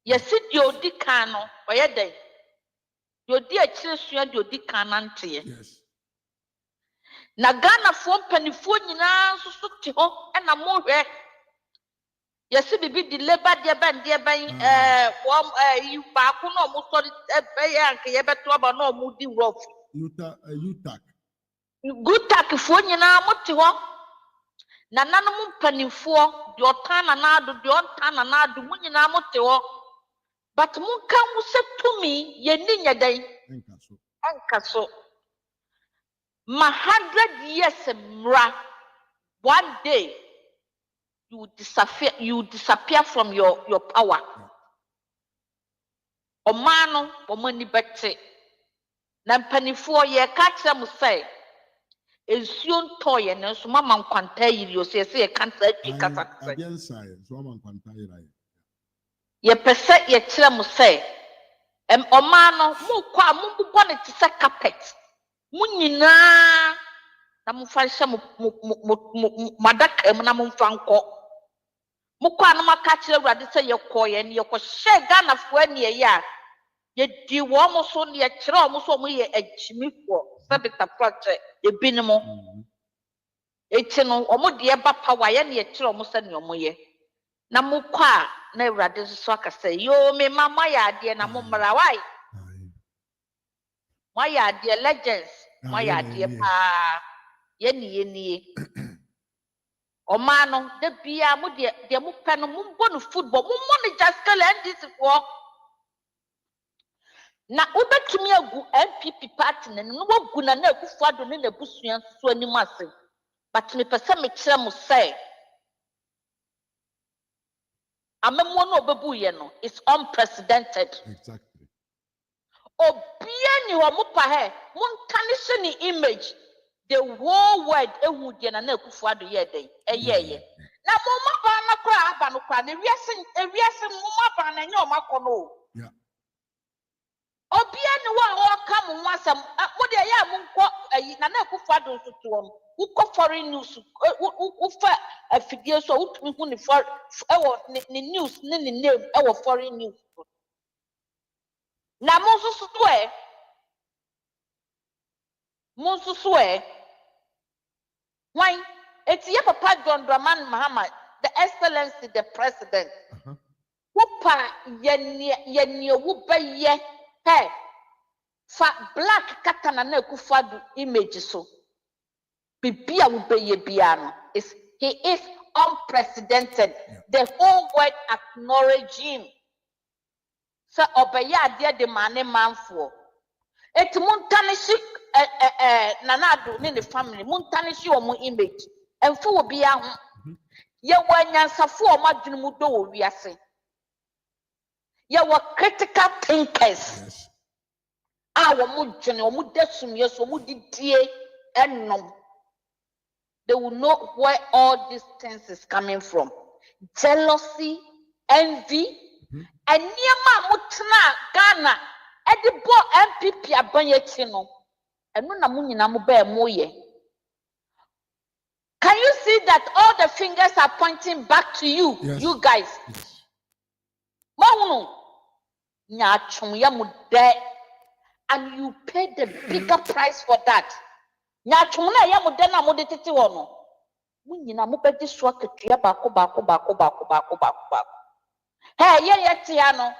yesi di odi kan no wo ye den di odi akire sua di odi kan nante na Ghana fo mpanifo nyina so te ho na mo hwe yesi bibi di labor de ban wo yi ba ko no mo so ye anke ye beto aba no mo di rough Gutak fo nyina mo te ho na nanom mpanifo di otana na ado di ontana na ado mo nyina mo te ho but mo kan mo se tumi ye ni nyadan ankaso ma 100 years mra one day you disappear from your power omano omani bete na mpanifo ye ka kire mo say ensuo ntoye na so mama nkwanta yiri o se ye kanta atwi kasa ye pese ye kire mo say omano mu kwa mu bubɔ ne te se carpet mu nyina na mu fa hye mu madaka mu na mu fa nkɔ mu kwa no maka kire awurade se ye kɔye ne ye kɔ hye Ghana fo ani ye ya ye di wo mo so ne ye kire wo mo so mo ye agyimifo sabita project ebinimo eti no omo de ba power ye ne ye kire wo mo se ne omo ye na mu kwa na awurade so akasa yo me mama ya ade na mo mra wai mo ya ade legends mo ya ade pa ye ni omano de bia mo de mo pe no mo bo no football mo mo ne jaskele ndisi fo na ubetumi agu NPP party ne no wagu na Akufo Addo ne na busua so anim ase but me pese me kire mo say amemo no obebu ye no it's unprecedented Exactly. obia ni ho mo pa he mo ntane se ni image the whole world ehu de na Akufo Addo ye den eyeye na mo ma ba na kra aba no kra na ewiase mo ma ba na nye o makono obia ni wa ka mo wasam mo de ya mo nko na Akufo Addo so to no ukọ foreign news ufa afidie so utumi hu ni for ni news ni name e foreign news na mo so why eti ye papa John Dramani Mahama the excellency the president Whopa yenye wubaye hey fa black katana na kufadu image so bibia wubaye biano is he is unprecedented. The whole world acknowledging so obaya dia de mane manfo et muntanishi nanado ne family muntanishi omo image emfo obi aho ye wanyansafo omadwene mu do wo wiase ye were critical thinkers. Yes. They will know where all these things is coming from. Jealousy, envy, and Niama Mutna Ghana, Edibo MPP Abanyetino, and Nunamuni Namube Moye. Can you see that all the fingers are pointing back to you, yes, you guys? Yes. Maunu, Nyachumya Mude, and you pay the bigger price for that. Nyachumna Yamudena Modetiti Wono. Munina Mupeti Swakatia Bako. Hey, Tiano,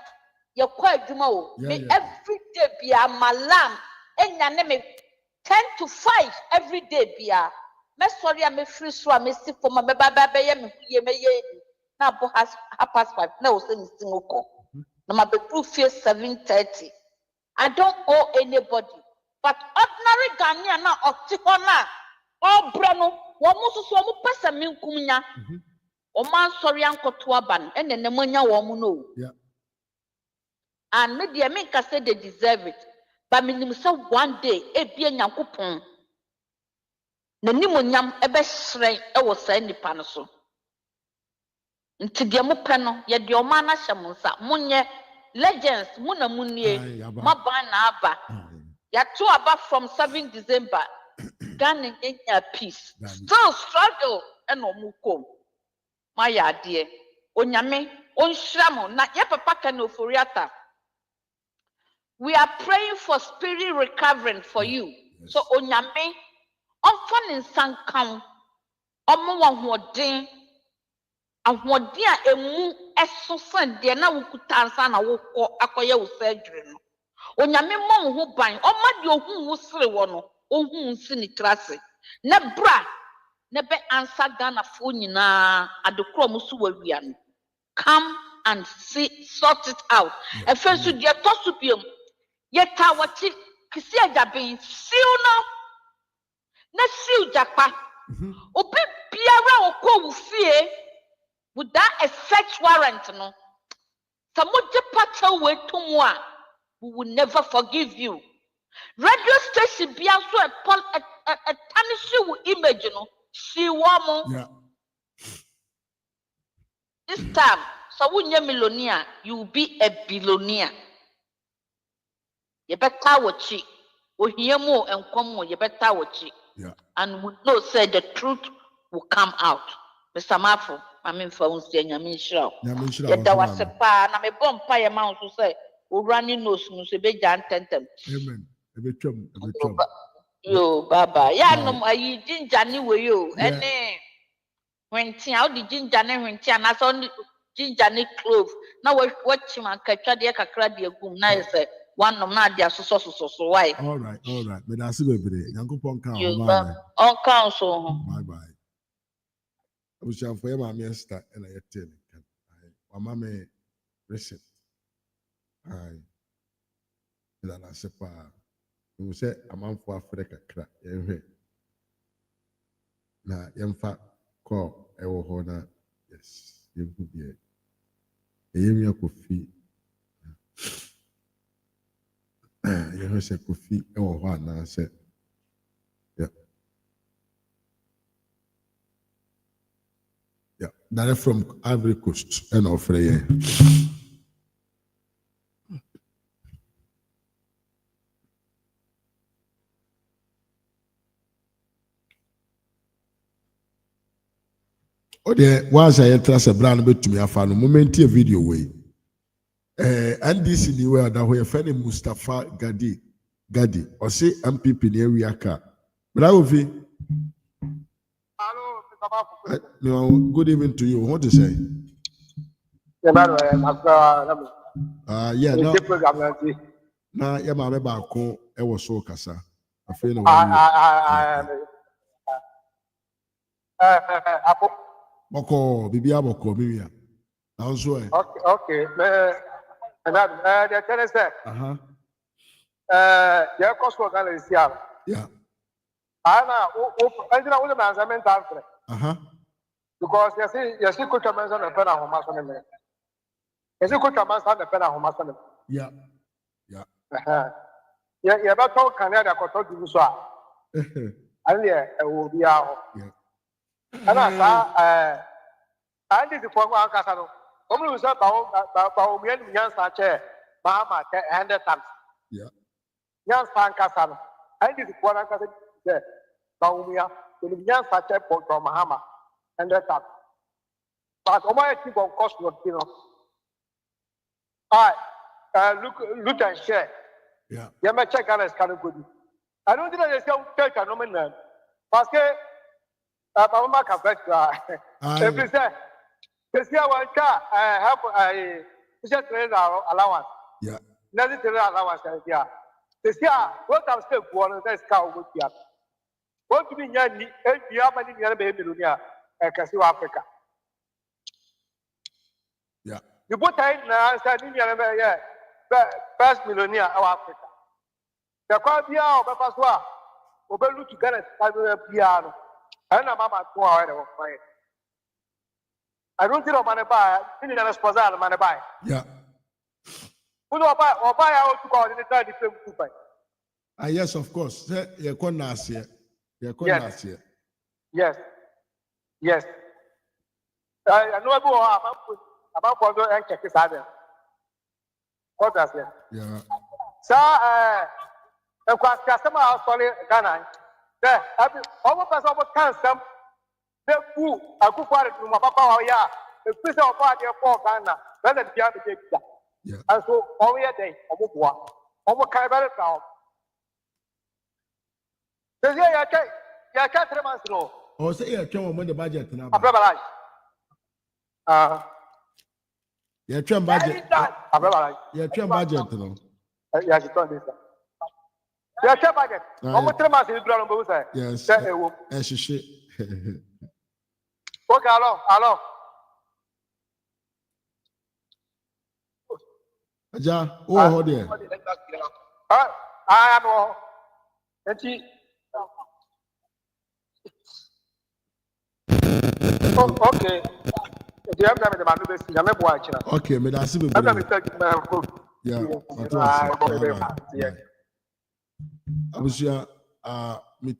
you're quite Jumo. May every day be a malam, and your name 10 to 5 every day be a. Sorry, I'm a free swam, Missy for my baby. Now, has 5:30. No, single call. No, my bedroom feels 7:30. I don't owe anybody. But ordinary Ghanaian now or Tihona or Brano, Wamusu person Minkumia. O man sorry uncle Tuaban and then the Munya Wamuno. Yeah. And maybe I make say they deserve it. But minimum one day, a bien Yankupon. The Nimunyam ebe shrine was saying the panaso. Nti dia mu peno ye de o mana hyemunsa munye legends muna munye mabana aba ya to aba from 7 December Ghana enya peace still struggle eno mu kom maya de onyame onhyiram na ye papa kan oforiata. We are praying for spirit recovering for you. Yes. So onyame ofan insan kan omo wa hoden ahoden a emu esosan de na wukutansa na wokọ akoye wo surgery no onyame mo ho ban oma de ohun wo sere wo no ohun nsi ni trase na bra na be ansa Ghana fo nyina adekro mo so wawia no come and see sort it out. E first de tosu biom ye ta wati kisi ajaben siu no na siu japa obi biara okọ wo fie with that a search warrant no samuji pacha we tumwa we will never forgive you. Radio station be also a tarnished image no she woman. Yeah. This time so when you're millionaire you will be a billionaire. You better watch it. We hear more and come more. You better watch it. Yeah. And we know say the truth will come out. Mr. Mafo, I mean for us, Nyamisha. There was a pa, na me bompa ya ma so say, we running nose no se be jan tentem. Amen. Yo, Baba. Ya no ayi ginger ni we yo. Ene when how the ginger ni when na so ginger ni clove. Na we watch man katwa de kakra de gum na say one of na dia so why. All right. But I see bebre. Yankopon kan o ma. On kan so. Bye. I was young for my master and I tell you, my mamma receipt. I said, you say a man for Africa crack. Now, young fat call a honor. Yes, you could be a young coffee. You heard say coffee or one. I said, yeah, that is from Ivory Coast and Australia. Oh, there was a trust a brand bit to me. I found a moment a video way. And this in the way that we are finding Mustafa Gadi or say MPP in the area car. But I will be. Good evening to you. What to say? Yeah, no. Na ya maame baako e wo so kasa. Afei na Apo. Boko, bibia boko mimia. Na nso e. Okay. The tennis there. Yeah, cost work and Siam. Yeah. Ana, engineer will man assignment after. Because you see, coach man on the pen of Homas on the you see, coach man on the pen of Homas on the Yeah. Yeah, but talk Canada got to do so. And yeah, it will be out. And I did the former Casano. Only was about Baomian Yansa Bahama 100 times. Yeah. Yansa Casano. I did the former Casano. Baumia, the Yansa from Mahama 100 times. But I keep on cost, you know. Look and share. Yeah. You may check on us, kind of good. I don't think there's no church and no man. Parce que, Mama Café, every day, this year one car, I have a just allowance. Yeah. Nothing to allowance. Yeah. This year, what I'm still going to this car would be up. What to be young, you have any young baby, Casio Africa. Yeah. You put now, standing here, first millionaire of Africa. The Quabia of Papa Obelu to get a piano. And a mamma to our I don't think of money buy, any other sponsor money buy. Yeah. Who know buy or buy out to call in the time to buy? Yes, of course. You're going last year. You're going last year. Yes. I know about Pondo and check his other. What does it? Yeah. Sir, the customer house for Ghana. There, almost as over cancer. The food, I could find it from my papa. Yeah, the piece of party for Ghana. Then the piano takes that. Yeah. And so, only a day, almost kind of now. The year I can't 3 months ago. Oh, say you're trying to the budget now. You're trying budget. You're trying budget now. Yes, it's on this. You're trying budget. Almost 3 months in the yes. Yes, she. Okay, hello. Aja, oh, there. I am. Okay. Okay, me that's it. Yeah. Abusia, me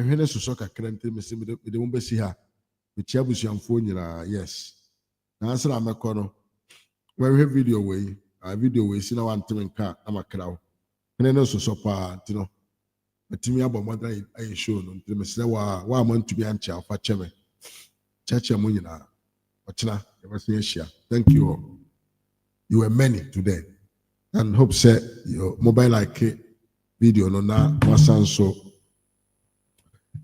hwene soso kakra nti me se me de mo besi ha. Me chia busiamfo nyina, yes. Na answer na mekọ no. We video we si na wan tem nka amakra wo. Hwene no soso pa nti no. Matimi abo moda ayi show no nti me se wa amantumi ancha afa cheme. Chacha mo nyina. Ochina, thank you all. You were many today. And hope say your mobile like video no na wasanso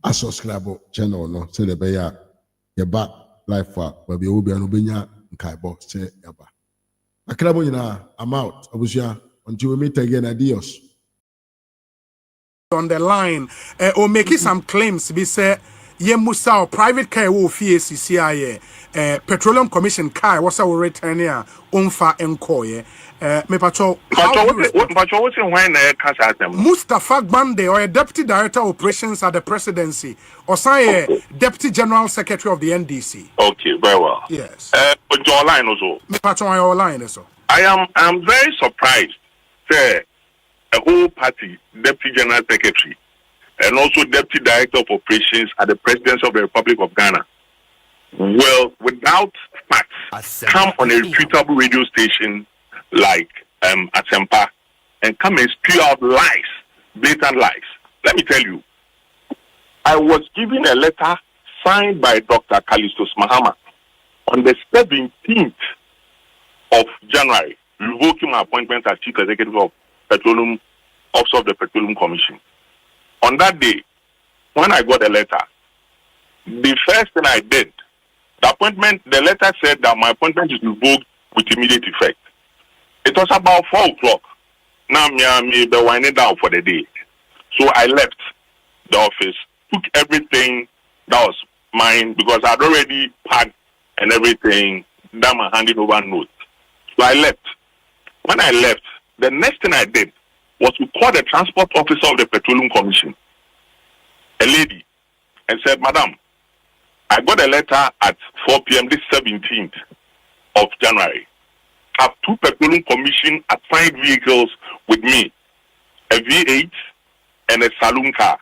a subscribe channel no say the beya yeba life for baby obi anu benya nkaibo say yaba. Akrabo nyina, I'm out. Abusia until we meet again, adios. On the line or making some claims be say ye musa or private car wo fie CCI Petroleum Commission car was our return here onfa enkoye me patrol what's when Mustafa Gbande or a deputy director of operations at the presidency or say deputy general secretary of the NDC. Okay, very well. Yes. Your line also. Me patrol your line also. I am very surprised say a whole party deputy general secretary and also deputy director of operations at the presidency of the Republic of Ghana will, without facts, come on a reputable radio station like Asempa and come and spew out lies, blatant lies. Let me tell you, I was given a letter signed by Dr. Kalistos Mahama on the 17th of January, revoking my appointment as Chief Executive of Petroleum, Office of the Petroleum Commission. On that day, when I got a letter, the first thing I did, the letter said that my appointment is revoked with immediate effect. It was about 4 o'clock. Now me be winding down for the day. So I left the office, took everything that was mine because I'd already packed and everything, done my handing over note. So I left. When I left, the next thing I did was to call the transport officer of the Petroleum Commission, a lady, and said, Madam, I got a letter at 4 p.m. this 17th of January. I have 2 Petroleum Commission assigned vehicles with me, a V8 and a saloon car.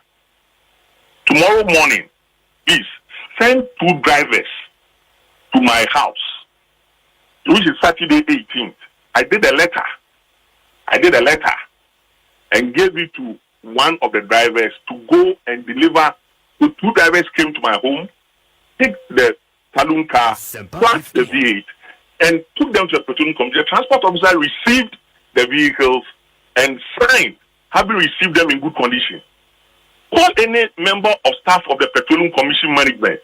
Tomorrow morning, please send 2 drivers to my house, which is Saturday 18th. I did a letter and gave it to one of the drivers to go and deliver. So 2 drivers came to my home, take the saloon car, plus the V8, and took them to the Petroleum Commission. The transport officer received the vehicles and signed, having received them in good condition. Call any member of staff of the Petroleum Commission management.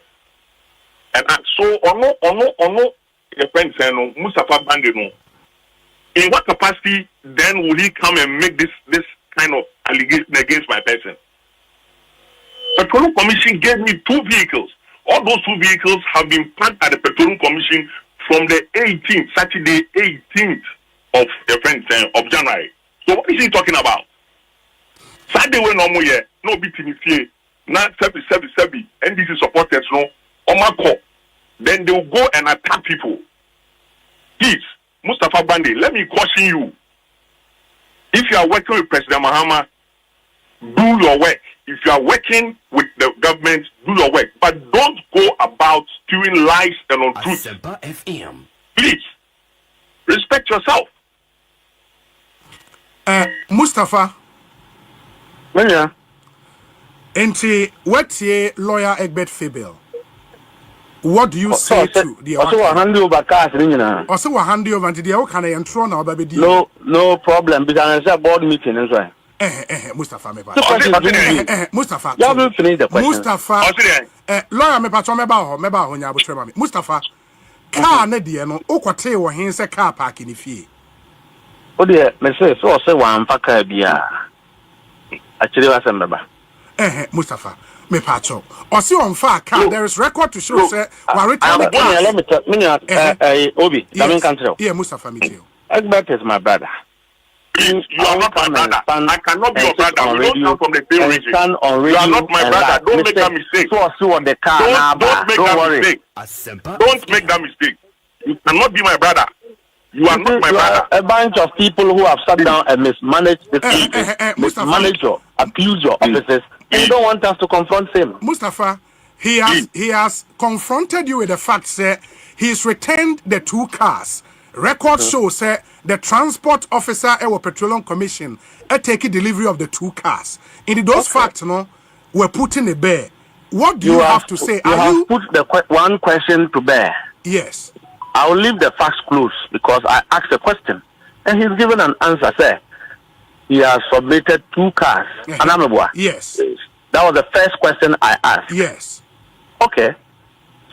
And so, Ono, your friend said, no, Mustafa Bandeno. In what capacity then will he come and make this kind of allegation against my person? The Petroleum Commission gave me 2 vehicles. All those 2 vehicles have been parked at the Petroleum Commission from the 18th, Saturday 18th of the friend of January. So what is he talking about? Saturday when no more no beating here. Now 7 NDC supporters no Omako. Then they will go and attack people. Please, Mustafa Bande, let me caution you. If you are working with President Mahama, do your work. If you are working with the government, do your work. But don't go about spewing lies and untruths. Please, respect yourself. Mustafa. Yeah. Enti, what's your lawyer Egbert Fabel? What do you say to the also hand over cars also hand over until the can I now baby no problem because I board meeting as well. Mustafa me Mustafa you haven't finished the question. Mustafa lawyer me patron me ba ho nya abotre ma me Mustafa car na de no okote wo hen se car park ni fie o de me say wan fa car bia actually was member Mustafa me patron or see on far car there is record to show say we return the car. Let me tell Obi Damin Country. Yeah, Mustafa me too. Egbert is my brother. Please, you are not my brother. I cannot be your brother. We don't come from the same region. You are not my brother. Don't make that mistake. On the car. Don't make that mistake. Don't make that mistake. You cannot be my brother. You are not my brother. A bunch of people who have sat down and mismanaged the people, mismanaged or abused your officers. You don't want us to confront him. Mustafa, he has confronted you with the fact that he's returned the 2 cars. Record shows that the transport officer at the Petroleum Commission taking delivery of the 2 cars. In those facts, were put in the bear. What do you have to say? You have put the one question to bear. Yes. I will leave the facts close because I asked a question and he's given an answer. Say he has submitted 2 cars. Yes. That was the first question I asked. Yes. Okay.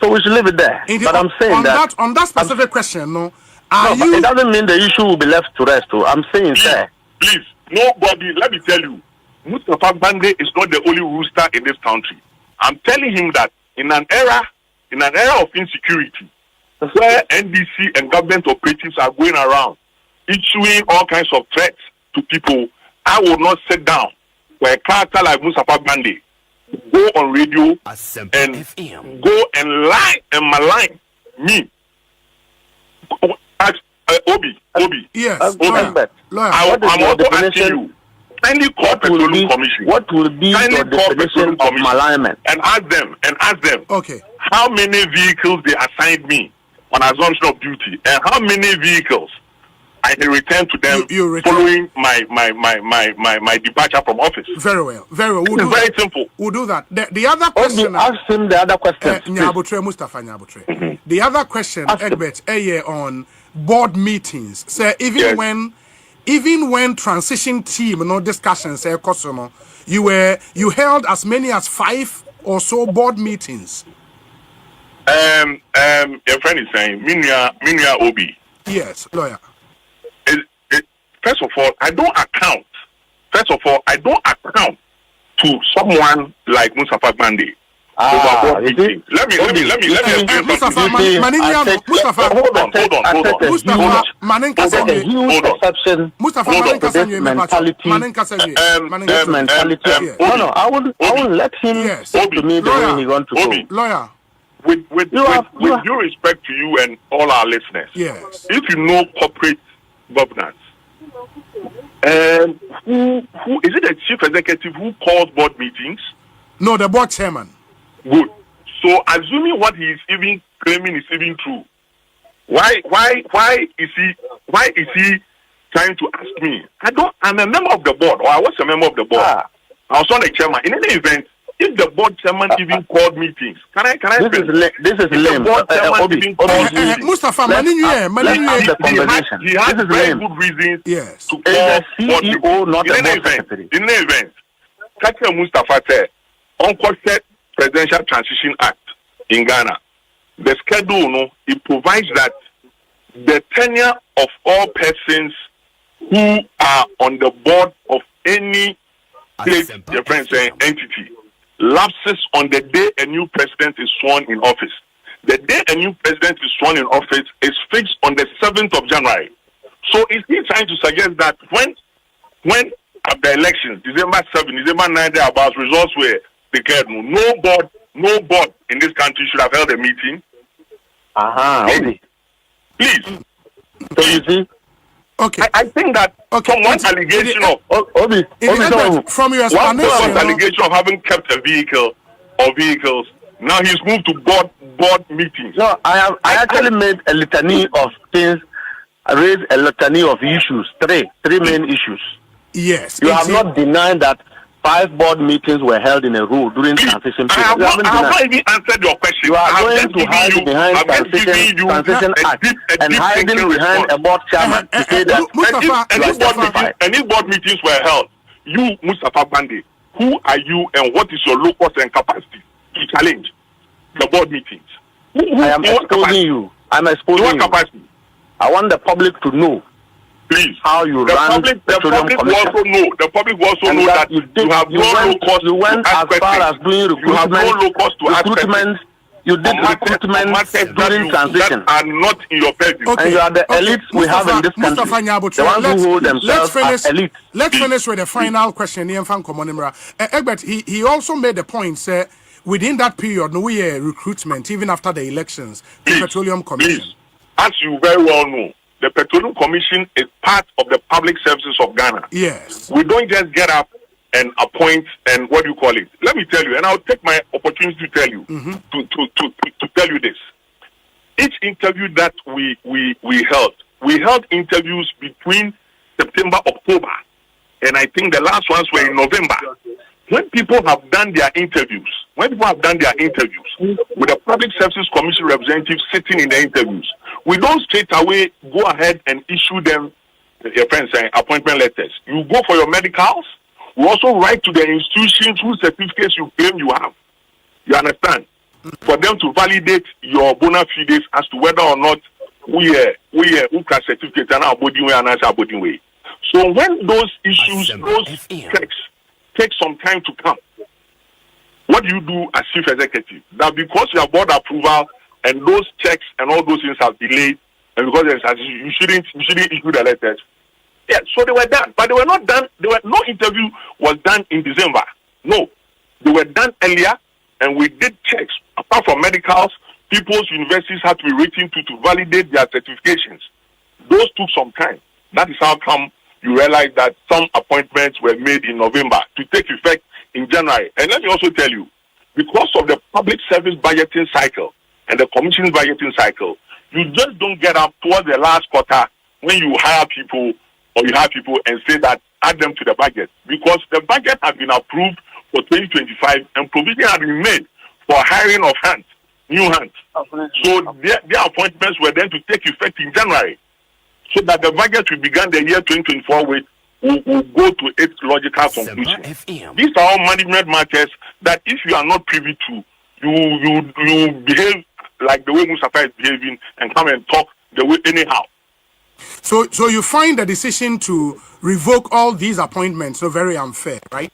So we should leave it there. But I'm saying that on that specific question, it doesn't mean the issue will be left to rest. I'm saying, please, nobody. Let me tell you, Mustafa Bande is not the only rooster in this country. I'm telling him that in an era of insecurity, where NDC and government operatives are going around issuing all kinds of threats to people, I will not sit down for a character like Mustafa Bande go on radio and go and lie and malign me. Obi. Yes. Obi. I'm also asking you. Kindly call Petroleum Commission. What will be your definition of malignment? And ask them. Okay. How many vehicles they assigned me on assumption of duty, and how many vehicles I can return to them following my departure from office. Very well. It's very simple. We'll do that. The other question. Ask him the other question. Mustafa Nyabutre. The other question, Egbert, on board meetings. Say even when transition team discussions you held as many as 5 or so board meetings. Your friend is saying Minya Obi. Yes, lawyer. First of all, I don't account to someone like Mustafa Bande. Let me explain something. Mustafa, hold on. Mustafa, mentality. No, I won't let him talk to me the way he wants to go. Lawyer. With due respect to you and all our listeners, yes. If you know corporate governance, who is it? The chief executive who calls board meetings? No, the board chairman. Good. So assuming what he is even claiming is even true, why is he trying to ask me? I'm a member of the board, or I was a member of the board. I was not the chairman. In any event, if the board chairman even called meetings, can I? This is lame. Mustafa, he has very good reasons to call the CEO, not the board secretary. In any event, Katia Mustafa said, Unquestioned Presidential Transition Act in Ghana, the schedule, it provides that the tenure of all persons who are on the board of any state entity lapses on the day a new president is sworn in office. The day a new president is sworn in office is fixed on the 7th of January. So is he trying to suggest that when at the elections, December 7, December 9, about results were declared, no board in this country should have held a meeting? Please. So you see? Okay. I think that from one allegation from your explanation, allegation of having kept a vehicle or vehicles, now he's moved to board meetings. No, I actually made a litany of things, raised a litany of issues, three main issues. Yes. You have not denied that 5 board meetings were held in a row during transition period. I have not even answered your question. You are going to hide behind transition act and hiding behind a board chairman to say that any board meetings were held. You, Mustafa Bande, who are you and what is your locus and capacity to challenge the board meetings? I am exposing you. I'm exposing you. Capacity? I want the public to know. Please, how you run the public also know. The public also know that you have no locus. You went as far as doing recruitment. You did recruitment during transition. That are not in your purview. And you are the elites we have in this country. The ones who hold themselves as elites. Let's finish with the final question. Egbert, he also made the point, say, within that period, no recruitment, even after the elections, the Petroleum Commission. Please, as you very well know, the Petroleum Commission is part of the public services of Ghana. Yes. We don't just get up and appoint and what do you call it? Let me tell you, and I'll take my opportunity to tell you, to tell you this. Each interview that we held interviews between September, October, and I think the last ones were in November. When people have done their interviews, with the Public Services Commission representatives sitting in the interviews, we don't straight away go ahead and issue them, your friends saying, appointment letters. You go for your medicals. We also write to the institutions whose certificates you claim you have. You understand? For them to validate your bona fides as to whether or not we can certificate and our body way and our body way. So when those issues, those checks take some time to come, what do you do as chief executive? That because you have board approval and those checks and all those things have delayed, and because you shouldn't issue the letters. Yeah, so they were done, but they were not done. No interview was done in December. No, they were done earlier, and we did checks. Apart from medicals, people's universities had to be written to validate their certifications. Those took some time. That is how come you realize that some appointments were made in November to take effect in January. And let me also tell you, because of the public service budgeting cycle and the commission's budgeting cycle, you just don't get up towards the last quarter when you hire people or you have people and say that add them to the budget, because the budget has been approved for 2025 and provision has been made for hiring of hands, new hands. So their appointments were then to take effect in January, so that the budget we began the year 2024 with will go to its logical conclusion. These are all management matters that if you are not privy to, you behave like the way Mustafa is behaving and come and talk the way anyhow. So you find the decision to revoke all these appointments so very unfair, right?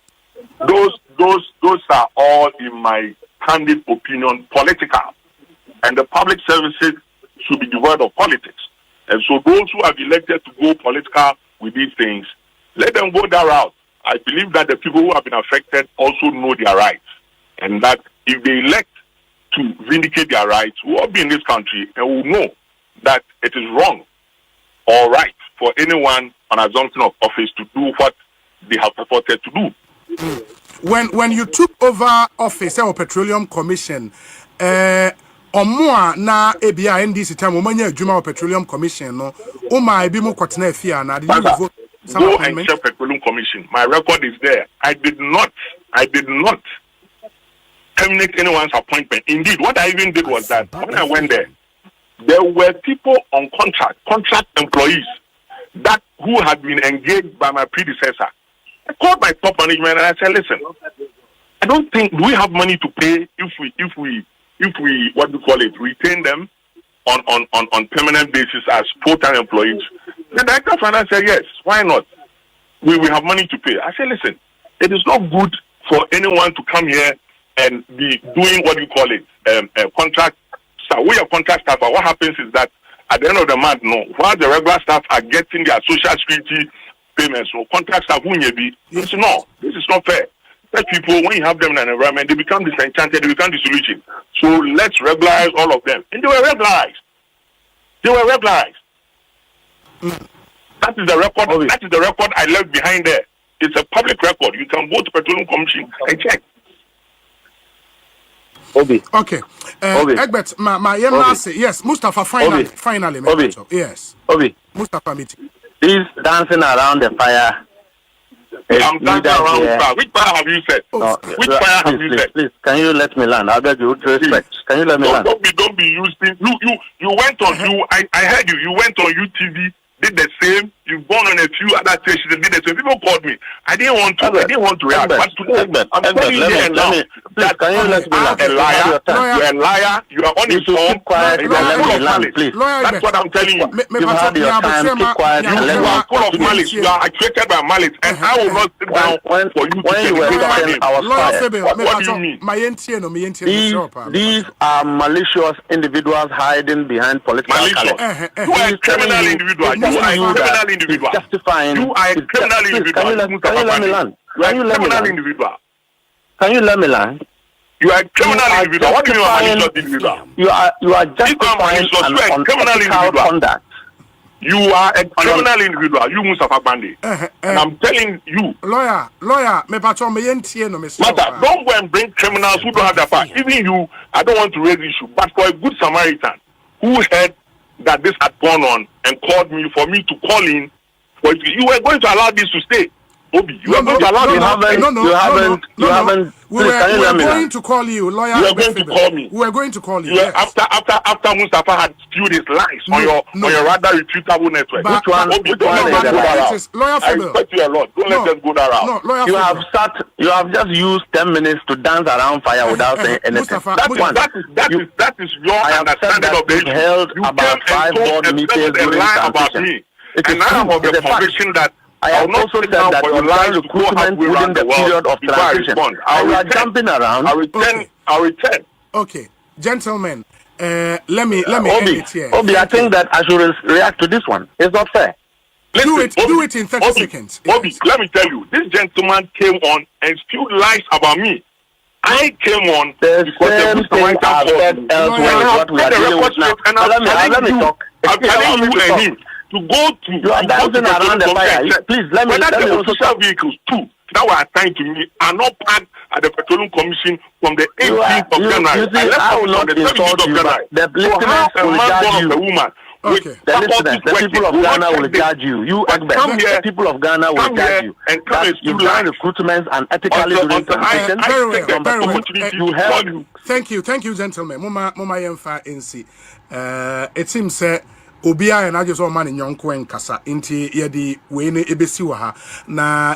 Those are all, in my candid opinion, political, and the public services should be devoid of politics. And so those who have elected to go political with these things, let them go that route. I believe that the people who have been affected also know their rights, and that if they elect to vindicate their rights, we will all be in this country and will know that it is wrong or right for anyone on assumption of office to do what they have purported to do. When you took over office or Petroleum Commission, Omwa na ebia NDC time omanya adwuma Petroleum Commission no o ma ebi mo kwatena afia na did you vote go and check Petroleum Commission. My record is there. I did not terminate anyone's appointment. Indeed, what I even did was that when I went there were people on contract employees that who had been engaged by my predecessor. I called my top management and I said, listen, I don't think we have money to pay if we what do you call it, retain them on permanent basis as full-time employees. The director of finance said, yes, why not? We have money to pay. I said, listen, it is not good for anyone to come here and be doing what you call it, contract staff. We are contract staff, but what happens is that at the end of the month, while the regular staff are getting their social security payments, so contract staff who be, this is not fair. That people, when you have them in an environment, they become disenchanted, they become disillusioned. So let's regularize all of them. And they were regularized. That is the record. That is the record I left behind there. It's a public record. You can go to Petroleum Commission and check. Okay. Egbert, my yes, Mustafa, finally. Yes. Mustafa meeting. He's dancing around the fire. I'm dancing around the fire. Which fire have you said? Which fire have you said? Please, can you let me land? I beg you, with respect. Can you let me land? Don't be using. You went on. I heard you. You went on UTV. Did the same. You've gone on a few other stations and did the same. People called me. I didn't want to react. But today, I'm telling you here now that can you let me land? A liar. You're a liar. You are uninformed. You are full of malice. That's what I'm telling you. You have your time. Keep quiet. You are full of malice. You are actuated by malice, and I will not sit down for you to say what do you mean? These are malicious individuals hiding behind political colors. You are a criminal individual. You are a criminal individual. Justifying. You are a criminal individual. Can you let me land? You are a criminal individual. Can you let me land? You are a criminal individual. What do you mean by malicious individual? You are justifying an unethical conduct. You are a criminal individual. You Mustafa Bande. And I'm telling you. Lawyer, me patron me yentie no me. Mata, don't go and bring criminals who don't have their part. Even you, I don't want to raise issue, but for a good Samaritan who heard that this had gone on and called me for me to call in, you were going to allow this to stay. Obi, you are going to allow this. You haven't. We were going to call you, lawyer. You are going to call me. We were going to call you. Yes. After Mustafa had spewed his lies on your rather reputable network. Which one is the lawyer? I respect you a lot. Don't let them go that route. You have just used 10 minutes to dance around fire without saying anything. That is your understanding of the held about 5 board meetings during transition. And I am of the conviction that I have also said that you've done recruitment within the period of transition. You are jumping around. I'll return. Okay, gentlemen, let me end it here. Obi, I think that I should react to this one. It's not fair. Do it in 30 seconds. Obi, let me tell you, this gentleman came on and spewed lies about me. I came on the same thing I've said elsewhere is what we are dealing with now. Let me talk. I'm telling you and him to go to. You are dancing around the fire. Please let me also official vehicles too that were assigned to me are not parked at the Petroleum Commission from the 18th of January. I will not insult you, but the listeners will judge you. Okay. The people of Ghana will judge you. The people of Ghana will judge you. That you've done recruitments and ethically during transition. Thank you, gentlemen. Mama Yemfa NC. It seems Obia and I just want money young kasa inti yedi wene ebesi wa ha na